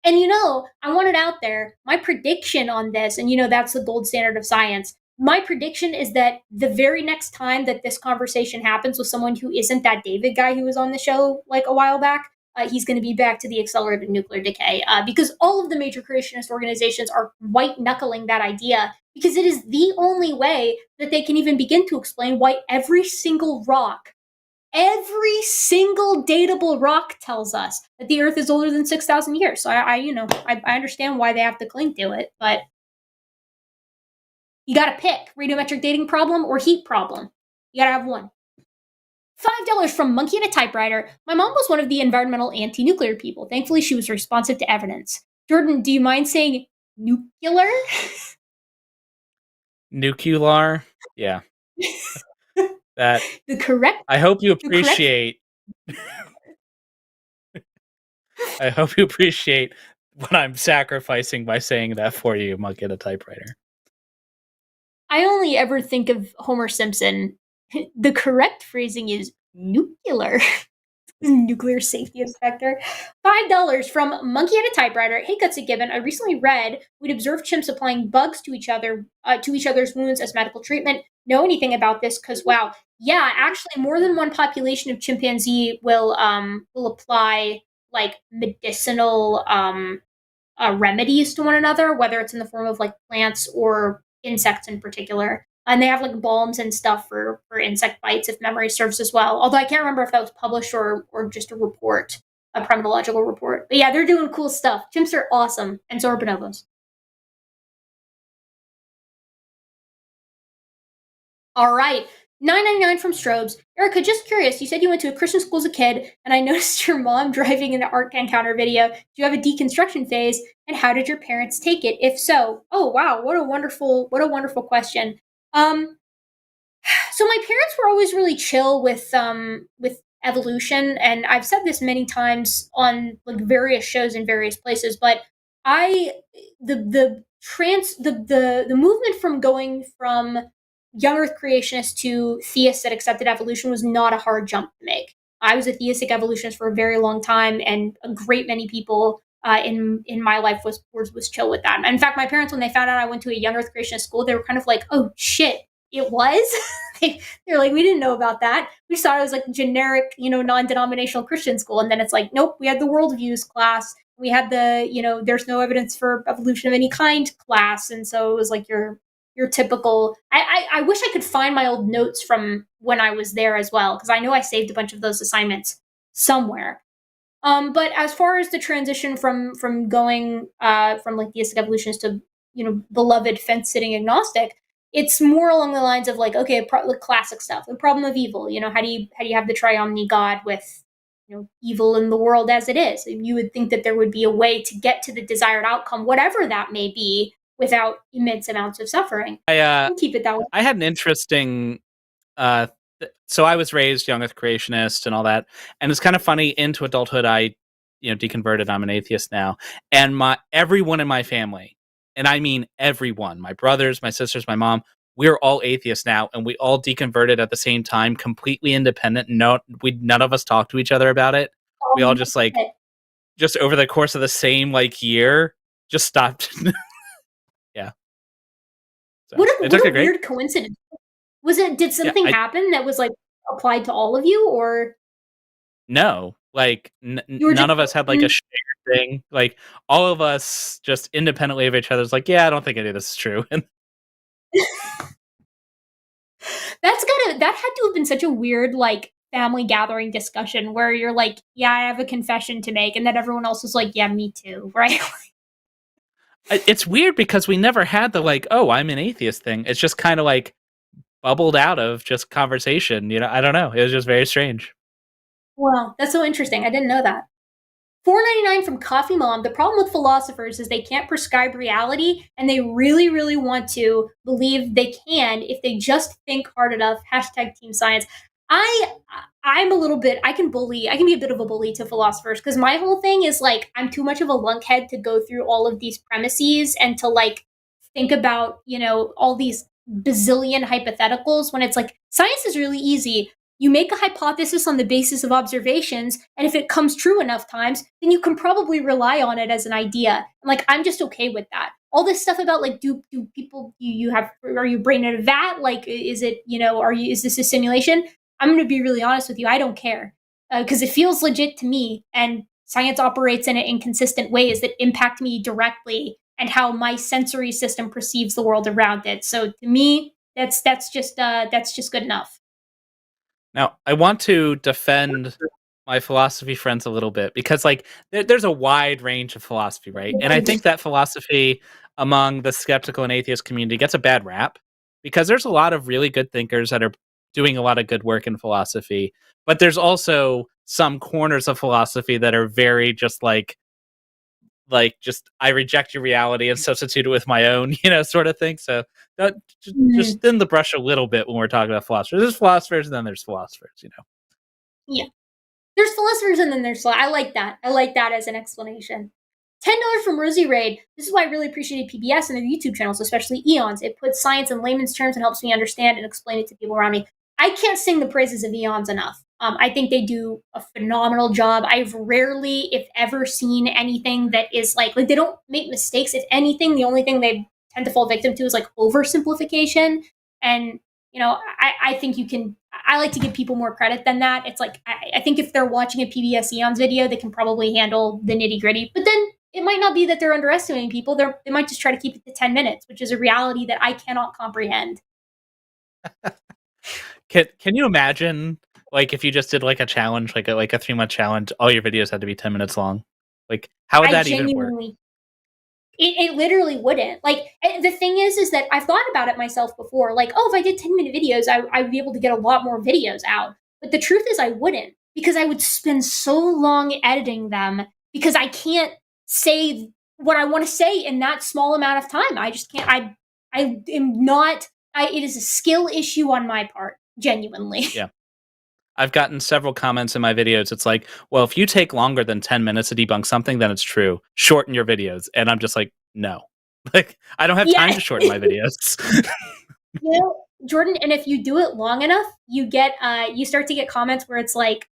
Speaker 1: And I want it out there, my prediction on this, and that's the gold standard of science. my prediction is that the very next time that this conversation happens with someone who isn't that David guy who was on the show like a while back, he's going to be back to the accelerated nuclear decay, because all of the major creationist organizations are white knuckling that idea, because it is the only way that they can even begin to explain why every single datable rock tells us that the Earth is older than 6,000 years. So I understand why they have to cling to it, but you got to pick radiometric dating problem or heat problem. You got to have one. $5 from Monkey and a Typewriter. My mom was one of the environmental anti-nuclear people. Thankfully, she was responsive to evidence. Jordan, do you mind saying nuclear?
Speaker 2: Nuclear? Yeah. That
Speaker 1: the correct.
Speaker 2: I hope you appreciate. I hope you appreciate what I'm sacrificing by saying that for you, Monkey and a Typewriter.
Speaker 1: I only ever think of Homer Simpson. The correct phrasing is nuclear. Nuclear safety inspector. $5 from Monkey and a Typewriter. Hey, Gutsy Gibbon. I recently read we'd observed chimps applying bugs to each other's wounds as medical treatment. Know anything about this? Because wow, yeah, actually, more than one population of chimpanzee will apply like medicinal remedies to one another, whether it's in the form of like plants or insects in particular. And they have like balms and stuff for insect bites, if memory serves as well. Although I can't remember if that was published or just a report, a primatological report. But yeah, they're doing cool stuff. Chimps are awesome, and so are bonobos. All right. $9.99 from Strobes. Erika, just curious, you said you went to a Christian school as a kid, and I noticed your mom driving in the Art Encounter video. Do you have a deconstruction phase, and how did your parents take it? If so, oh wow, what a wonderful question. So my parents were always really chill with evolution, and I've said this many times on like various shows in various places, but the movement from going from young Earth creationists to theists that accepted evolution was not a hard jump to make. I was a theistic evolutionist for a very long time, and a great many people in my life was chill with that. In fact, my parents, when they found out I went to a young Earth creationist school, they were kind of like, "Oh shit, it was." They're like, "We didn't know about that. We just thought it was like generic, non-denominational Christian school." And then it's like, nope, we had the worldviews class. We had the, there's no evidence for evolution of any kind class, and so it was like your typical. I wish I could find my old notes from when I was there as well, because I know I saved a bunch of those assignments somewhere. But as far as the transition from going from like theistic evolutionists to beloved fence-sitting agnostic, it's more along the lines of like, okay, like classic stuff, the problem of evil. How do you have the triomni God with evil in the world as it is? You would think that there would be a way to get to the desired outcome, whatever that may be, without immense amounts of suffering. Keep it that way.
Speaker 2: I had an interesting. So I was raised young Earth creationist and all that, and it's kind of funny. Into adulthood, I deconverted. I'm an atheist now, and everyone in my family, and I mean everyone, my brothers, my sisters, my mom, we're all atheists now, and we all deconverted at the same time, completely independent. None of us talked to each other about it. We all just over the course of the same year, just stopped. Yeah. So,
Speaker 1: what a weird coincidence. Did something happen that was applied to all of you, or?
Speaker 2: No, none of us had a shared thing. All of us just independently of each other's yeah, I don't think any of this is true.
Speaker 1: That had to have been such a weird family gathering discussion where you're yeah, I have a confession to make, and then everyone else was yeah, me too, right?
Speaker 2: It's weird because we never had the oh, I'm an atheist thing. It's just kind of bubbled out of just conversation. I don't know. It was just very strange.
Speaker 1: Wow, that's so interesting. I didn't know that. $4.99 from Coffee Mom. The problem with philosophers is they can't prescribe reality, and they really, really want to believe they can if they just think hard enough. # Team Science. I'm a little bit, I can be a bit of a bully to philosophers, because my whole thing is I'm too much of a lunkhead to go through all of these premises and to think about, all these bazillion hypotheticals, when it's science is really easy. You make a hypothesis on the basis of observations, and if it comes true enough times, then you can probably rely on it as an idea. And I'm just okay with that. all this stuff about like, do people, are you brain in a vat? Like, is it, is this a simulation? I'm going to be really honest with you. I don't care because it feels legit to me, and science operates in inconsistent ways that impact me directly and how my sensory system perceives the world around it. So to me, that's just good enough.
Speaker 2: Now, I want to defend my philosophy friends a little bit because, like, there's a wide range of philosophy, right? And I think that philosophy among the skeptical and atheist community gets a bad rap because there's a lot of really good thinkers that are doing a lot of good work in philosophy, but there's also some corners of philosophy that are very just like just I reject your reality and substitute it with my own, sort of thing. So just thin the brush a little bit when we're talking about philosophers. There's philosophers and then there's philosophers,
Speaker 1: Yeah. There's philosophers and then there's I like that. I like that as an explanation. $10 from Rosie Raid. This is why I really appreciated PBS and their YouTube channels, especially Eons. It puts science in layman's terms and helps me understand and explain it to people around me. I can't sing the praises of Eons enough. I think they do a phenomenal job. I've rarely, if ever, seen anything that is like they don't make mistakes. If anything, the only thing they tend to fall victim to is like oversimplification. And, I think I like to give people more credit than that. It's like, I think if they're watching a PBS Eons video, they can probably handle the nitty gritty. But then it might not be that they're underestimating people. They might just try to keep it to 10 minutes, which is a reality that I cannot comprehend.
Speaker 2: Can you imagine, like, if you just did like a challenge, like a 3-month challenge, all your videos had to be 10 minutes long? Like, how would that even work?
Speaker 1: It literally wouldn't. Like, the thing is that I've thought about it myself before. Like, if I did 10-minute videos, I would be able to get a lot more videos out. But the truth is I wouldn't, because I would spend so long editing them because I can't say what I want to say in that small amount of time. I just can't. I am not. It is a skill issue on my part, genuinely.
Speaker 2: Yeah. I've gotten several comments in my videos. It's like, well, if you take longer than 10 minutes to debunk something, then it's true. Shorten your videos. And I'm just like, no. Like, I don't have time to shorten my videos.
Speaker 1: Jordan, and if you do it long enough, you start to get comments where it's like,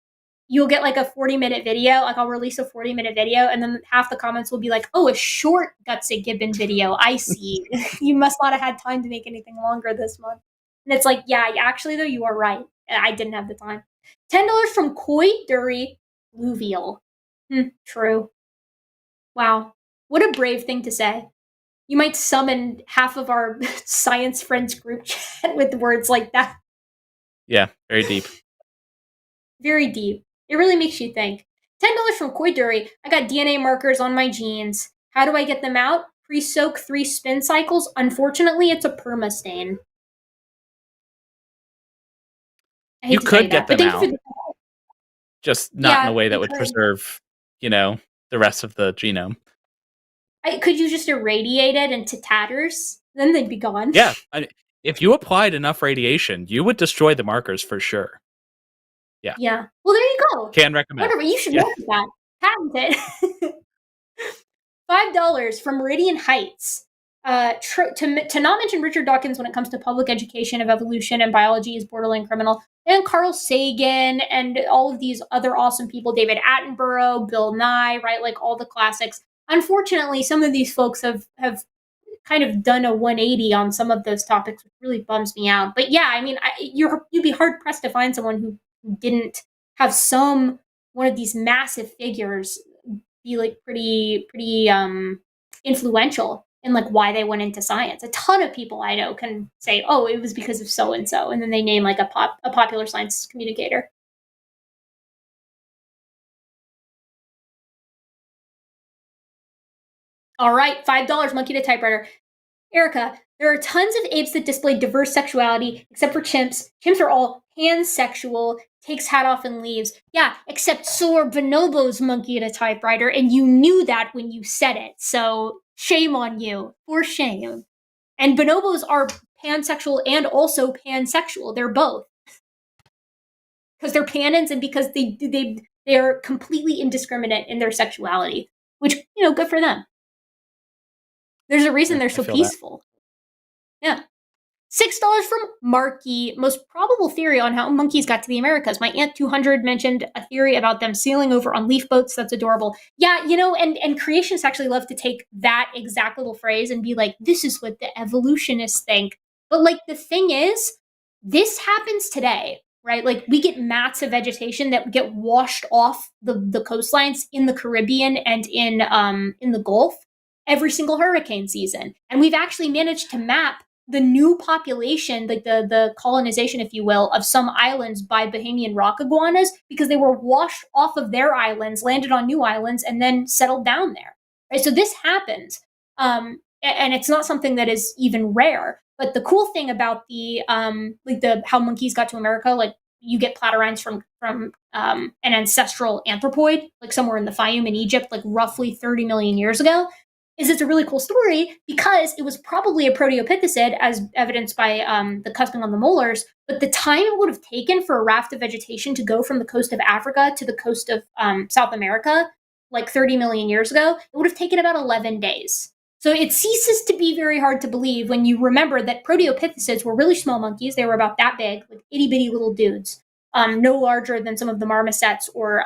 Speaker 1: you'll get like a 40-minute video. Like, I'll release a 40-minute video, and then half the comments will be like, a short Gutsy Gibbon video. I see. You must not have had time to make anything longer this month. And it's like, yeah, actually, though, you are right. I didn't have the time. $10 from Koi Dury Blueveal. True. Wow. What a brave thing to say. You might summon half of our science friends group chat with words like that.
Speaker 2: Yeah, very deep.
Speaker 1: Very deep. It really makes you think. $10 from Koi Dury. I got DNA markers on my genes. How do I get them out? Pre-soak 3 spin cycles. Unfortunately, it's a permastain.
Speaker 2: You could get them out. Just not in a way that would preserve, the rest of the genome.
Speaker 1: Could you just irradiate it into tatters? Then they'd be gone.
Speaker 2: Yeah. If you applied enough radiation, you would destroy the markers for sure. Yeah.
Speaker 1: Yeah. Well, there you go.
Speaker 2: Can recommend.
Speaker 1: Whatever. You should look at that. Patent it. $5 from Meridian Heights. To not mention Richard Dawkins when it comes to public education of evolution and biology is borderline criminal. And Carl Sagan and all of these other awesome people, David Attenborough, Bill Nye, right? Like all the classics. Unfortunately, some of these folks have kind of done a 180 on some of those topics, which really bums me out. But yeah, I mean, you'd be hard pressed to find someone who didn't have one of these massive figures be like pretty influential in like why they went into science. A ton of people I know can say, it was because of so and so, and then they name like a popular science communicator. All right, $5 monkey to typewriter. Erika, there are tons of apes that display diverse sexuality, except for chimps. Chimps are all pansexual, takes hat off and leaves. Yeah, except so are bonobos, monkey at a typewriter, and you knew that when you said it. So shame on you, for shame. And bonobos are pansexual and also pansexual. They're both. Because they're panins and because they're completely indiscriminate in their sexuality, which, good for them. There's a reason they're so peaceful. Yeah. $6 from Marky. Most probable theory on how monkeys got to the Americas. My Aunt 200 mentioned a theory about them sailing over on leaf boats. That's adorable. Yeah, and creationists actually love to take that exact little phrase and be like, this is what the evolutionists think. But like, the thing is, this happens today, right? Like, we get mats of vegetation that get washed off the coastlines in the Caribbean and in the Gulf every single hurricane season. And we've actually managed to map the new population, like the colonization, if you will, of some islands by Bahamian rock iguanas, because they were washed off of their islands, landed on new islands, and then settled down there. Right? So this happens. And it's not something that is even rare. But the cool thing about how monkeys got to America, like, you get platyrians from an ancestral anthropoid, like somewhere in the Fayum in Egypt, like roughly 30 million years ago, is it's a really cool story because it was probably a proteopithecid, as evidenced by the cusping on the molars. But the time it would have taken for a raft of vegetation to go from the coast of Africa to the coast of South America, like 30 million years ago, it would have taken about 11 days. So it ceases to be very hard to believe when you remember that proteopithecids were really small monkeys. They were about that big, like itty bitty little dudes, no larger than some of the marmosets or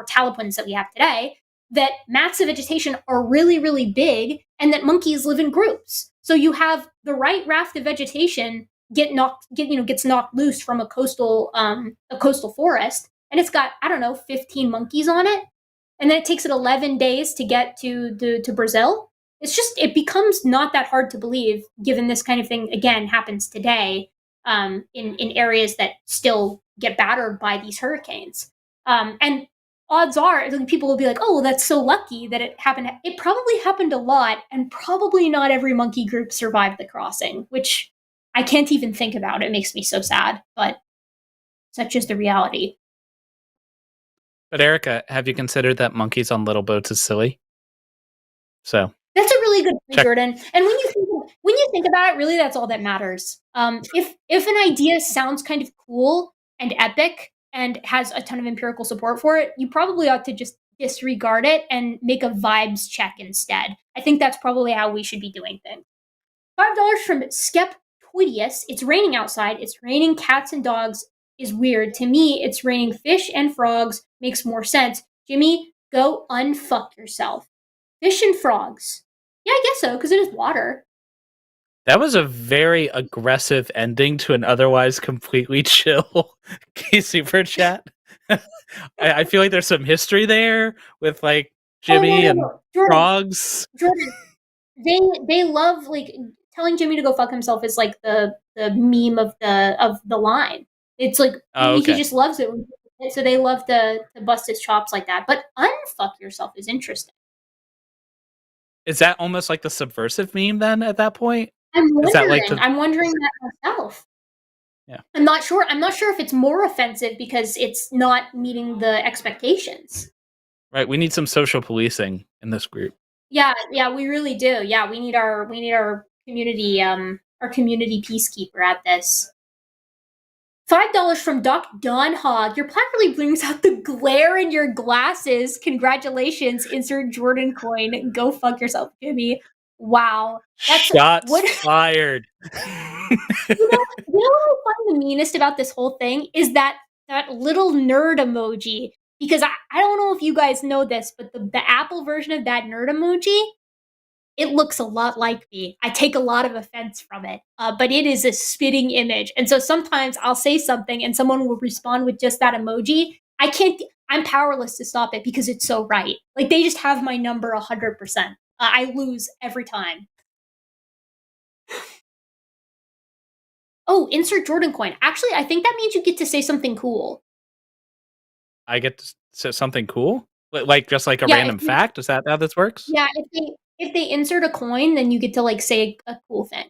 Speaker 1: talapoins that we have today. That mats of vegetation are really, really big, and that monkeys live in groups. So you have the right raft of vegetation gets knocked loose from a coastal forest, and it's got, I don't know, 15 monkeys on it, and then it takes it 11 days to get to Brazil. It becomes not that hard to believe, given this kind of thing again happens today in areas that still get battered by these hurricanes, and odds are people will be like, oh, well, that's so lucky that it happened. It probably happened a lot, and probably not every monkey group survived the crossing, which I can't even think about. It makes me so sad, but such is the reality.
Speaker 2: But Erika, have you considered that monkeys on little boats is silly? So
Speaker 1: that's a really good point, Jordan. And when you think about it, really, that's all that matters. If an idea sounds kind of cool and epic and has a ton of empirical support for it, you probably ought to just disregard it and make a vibes check instead. I think that's probably how we should be doing things. $5 from SkepTalk. It's raining outside. It's raining cats and dogs is weird. To me, it's raining fish and frogs makes more sense. Jimmy, go unfuck yourself. Fish and frogs. Yeah, I guess so, because it is water.
Speaker 2: That was a very aggressive ending to an otherwise completely chill super chat. I feel like there's some history there with like Jimmy and Jordan, frogs.
Speaker 1: Jordan, they love, like, telling Jimmy to go fuck himself is like the meme of the line. It's like he just loves it, so they love to bust his chops like that. But unfuck yourself is interesting.
Speaker 2: Is that almost like the subversive meme then at that point?
Speaker 1: I'm wondering that myself.
Speaker 2: Yeah.
Speaker 1: I'm not sure if it's more offensive because it's not meeting the expectations.
Speaker 2: Right. We need some social policing in this group.
Speaker 1: Yeah, we really do. Yeah, we need our community peacekeeper at this. $5 from Doc Don Hogg. Your plaque really brings out the glare in your glasses. Congratulations. Insert Jordan coin. Go fuck yourself, Jimmy. Wow.
Speaker 2: Shots fired.
Speaker 1: You know what I find the meanest about this whole thing is that little nerd emoji. Because I don't know if you guys know this, but the Apple version of that nerd emoji, it looks a lot like me. I take a lot of offense from it, but it is a spitting image. And so sometimes I'll say something and someone will respond with just that emoji. I'm powerless to stop it because it's so right. Like, they just have my number 100%. I lose every time. Oh, insert Jordan coin. Actually, I think that means you get to say something cool.
Speaker 2: I get to say something cool? Like just like a random fact? Is that how this works?
Speaker 1: Yeah, if they insert a coin, then you get to like say a cool thing.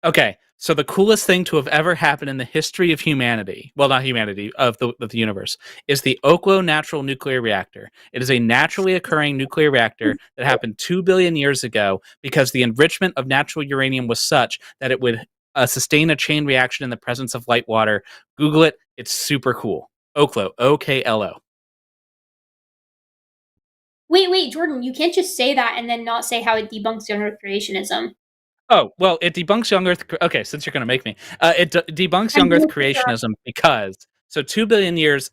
Speaker 2: Okay, so the coolest thing to have ever happened in the history of humanity, well, not humanity, of the universe, is the Oklo Natural Nuclear Reactor. It is a naturally occurring nuclear reactor that happened 2 billion years ago because the enrichment of natural uranium was such that it would sustain a chain reaction in the presence of light water. Google it. It's super cool. Oklo, O-K-L-O.
Speaker 1: Wait, Jordan, you can't just say that and then not say how it debunks general creationism.
Speaker 2: Oh, well, it debunks young Earth. Okay, since you're going to make me, debunks
Speaker 1: I'm
Speaker 2: young Earth
Speaker 1: doing it.
Speaker 2: creationism because 2 billion years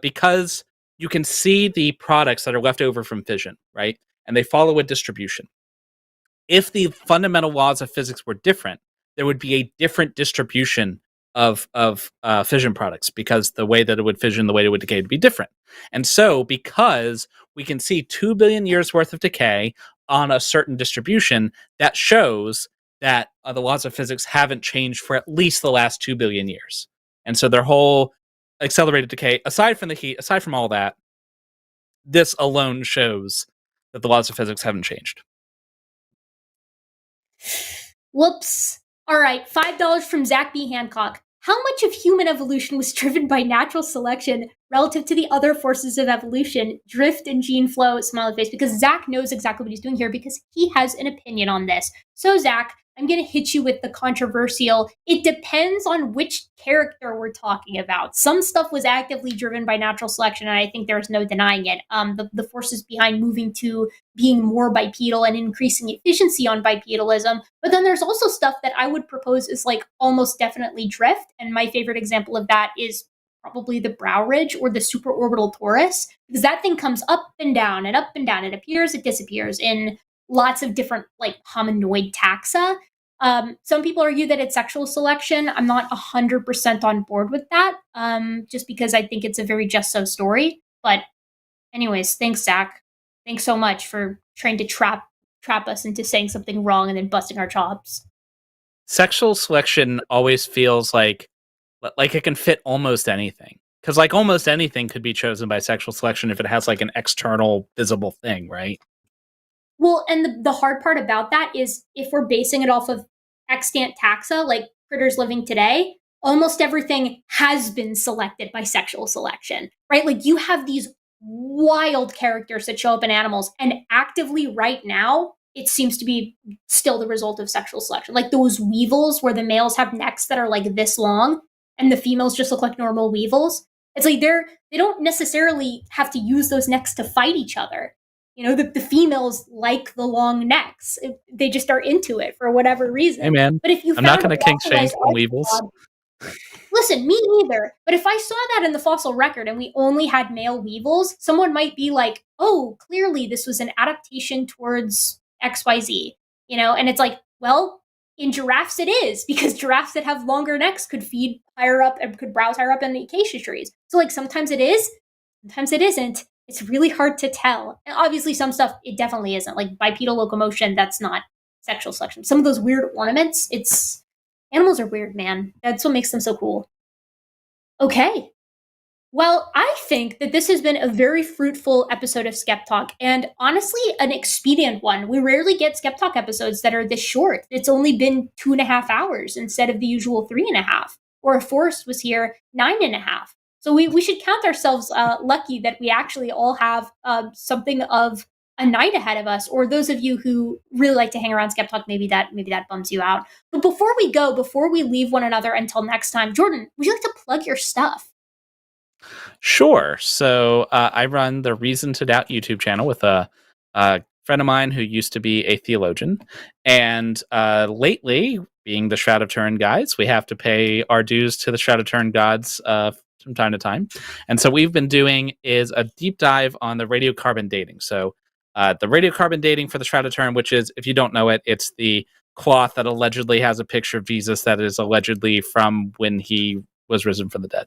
Speaker 2: because you can see the products that are left over from fission, right? And they follow a distribution. If the fundamental laws of physics were different, there would be a different distribution of fission products because the way that it would fission, the way it would decay would be different. And so, because we can see 2 billion years worth of decay on a certain distribution, that shows that the laws of physics haven't changed for at least the last 2 billion years. And so their whole accelerated decay, aside from the heat, aside from all that, this alone shows that the laws of physics haven't changed.
Speaker 1: Whoops. All right, $5 from Zach B. Hancock. How much of human evolution was driven by natural selection relative to the other forces of evolution, drift and gene flow, smiley face? Because Zach knows exactly what he's doing here because he has an opinion on this. So, Zach, I'm going to hit you with the controversial. It depends on which character we're talking about. Some stuff was actively driven by natural selection, and I think there's no denying it. The forces behind moving to being more bipedal and increasing efficiency on bipedalism. But then there's also stuff that I would propose is like almost definitely drift. And my favorite example of that is probably the Brow Ridge or the superorbital torus, because that thing comes up and down and up and down. It appears, it disappears in lots of different like hominoid taxa. Some people argue that it's sexual selection. I'm not 100% on board with that, just because I think it's a very just so story. But anyways, thanks, Zach. Thanks so much for trying to trap us into saying something wrong and then busting our chops.
Speaker 2: Sexual selection always feels like it can fit almost anything. Because like almost anything could be chosen by sexual selection if it has like an external visible thing, right?
Speaker 1: Well, and the hard part about that is if we're basing it off of extant taxa, like critters living today, almost everything has been selected by sexual selection, right? Like you have these wild characters that show up in animals, and actively right now, it seems to be still the result of sexual selection. Like those weevils where the males have necks that are like this long and the females just look like normal weevils. It's like they don't necessarily have to use those necks to fight each other. You know, the females like the long necks. They just are into it for whatever reason.
Speaker 2: Hey, man.
Speaker 1: But if you
Speaker 2: I'm not going to kink shame from weevils.
Speaker 1: Listen, me neither. But if I saw that in the fossil record and we only had male weevils, someone might be like, oh, clearly this was an adaptation towards XYZ. You know, and it's like, well, in giraffes it is, because giraffes that have longer necks could feed higher up and could browse higher up in the acacia trees. So like sometimes it is, sometimes it isn't. It's really hard to tell. And obviously some stuff, it definitely isn't. Like bipedal locomotion, that's not sexual selection. Some of those weird ornaments, animals are weird, man. That's what makes them so cool. Okay. Well, I think that this has been a very fruitful episode of SkepTalk, and honestly, an expedient one. We rarely get SkepTalk episodes that are this short. It's only been 2.5 hours instead of the usual 3.5. Or if Forrest was here, 9.5. So we should count ourselves lucky that we actually all have something of a night ahead of us. Or those of you who really like to hang around SkepTalk, maybe that bums you out. But before we leave one another until next time, Jordan, would you like to plug your stuff?
Speaker 2: Sure. So I run the Reason to Doubt YouTube channel with a friend of mine who used to be a theologian. And lately, being the Shroud of Turin guys, we have to pay our dues to the Shroud of Turin gods from time to time. And so what we've been doing is a deep dive on the radiocarbon dating. So the radiocarbon dating for the Shroud of Turin, which is, if you don't know it, it's the cloth that allegedly has a picture of Jesus that is allegedly from when he was risen from the dead.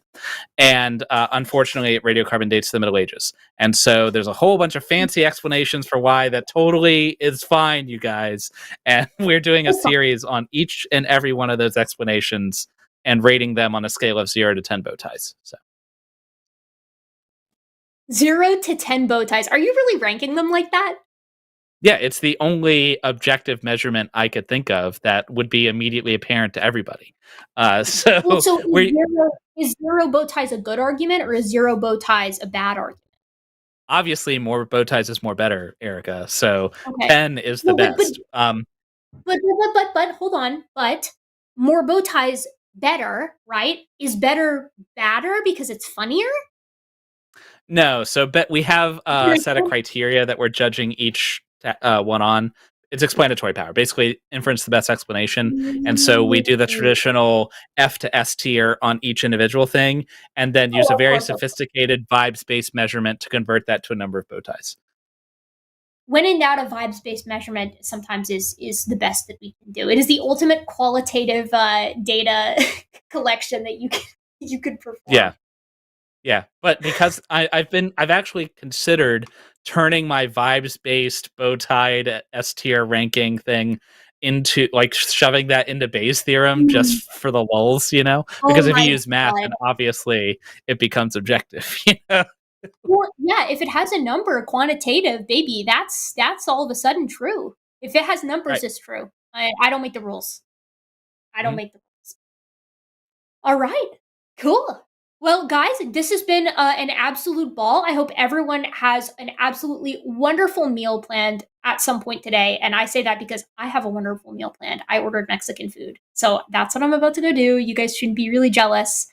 Speaker 2: And unfortunately, it radiocarbon dates the Middle Ages. And so there's a whole bunch of fancy explanations for why that totally is fine, you guys. And we're doing a series on each and every one of those explanations and rating them on a scale of 0 to 10 bow ties. So
Speaker 1: 0 to 10 bow ties. Are you really ranking them like that?
Speaker 2: Yeah, it's the only objective measurement I could think of that would be immediately apparent to everybody. So
Speaker 1: is 0 bow ties a good argument, or is 0 bow ties a bad argument?
Speaker 2: Obviously, more bow ties is more better, Erika. So okay. 10 is the best.
Speaker 1: But hold on. But more bow ties better, right? Is better badder because it's funnier?
Speaker 2: No. So we have a set of criteria that we're judging each one on. it's explanatory power. Basically, inference the best explanation. And so we do the traditional F to S tier on each individual thing, and then use a very sophisticated vibes-based measurement to convert that to a number of bow ties.
Speaker 1: When in doubt, a vibes-based measurement sometimes is the best that we can do. It is the ultimate qualitative data collection that you could perform.
Speaker 2: Yeah. But because I've actually considered turning my vibes-based bow-tied S tier ranking thing into, like, shoving that into Bayes' theorem just for the lulls, you know? Because if you use math, then obviously it becomes objective, you know?
Speaker 1: Well, yeah, if it has a number, quantitative, baby, that's all of a sudden true. If it has numbers, it's true. I don't make the rules. I don't make the rules. All right, cool. Well, guys, this has been an absolute ball. I hope everyone has an absolutely wonderful meal planned at some point today. And I say that because I have a wonderful meal planned. I ordered Mexican food. So that's what I'm about to go do. You guys should be really jealous.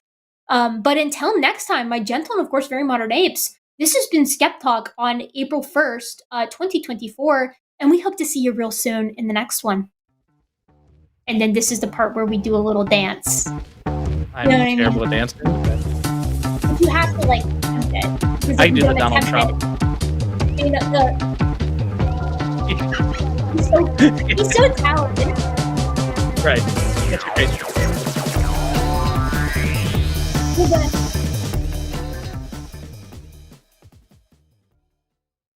Speaker 1: But until next time, my gentle and, of course, very modern apes, this has been SkepTalk on April 1st, 2024. And we hope to see you real soon in the next one. And then this is the part where we do a little dance.
Speaker 2: I'm terrible at dancing.
Speaker 1: You have to, like, attempt it.
Speaker 2: I do the Donald Trump.
Speaker 1: You know, he's so talented.
Speaker 2: Right. That's great.
Speaker 1: We're gonna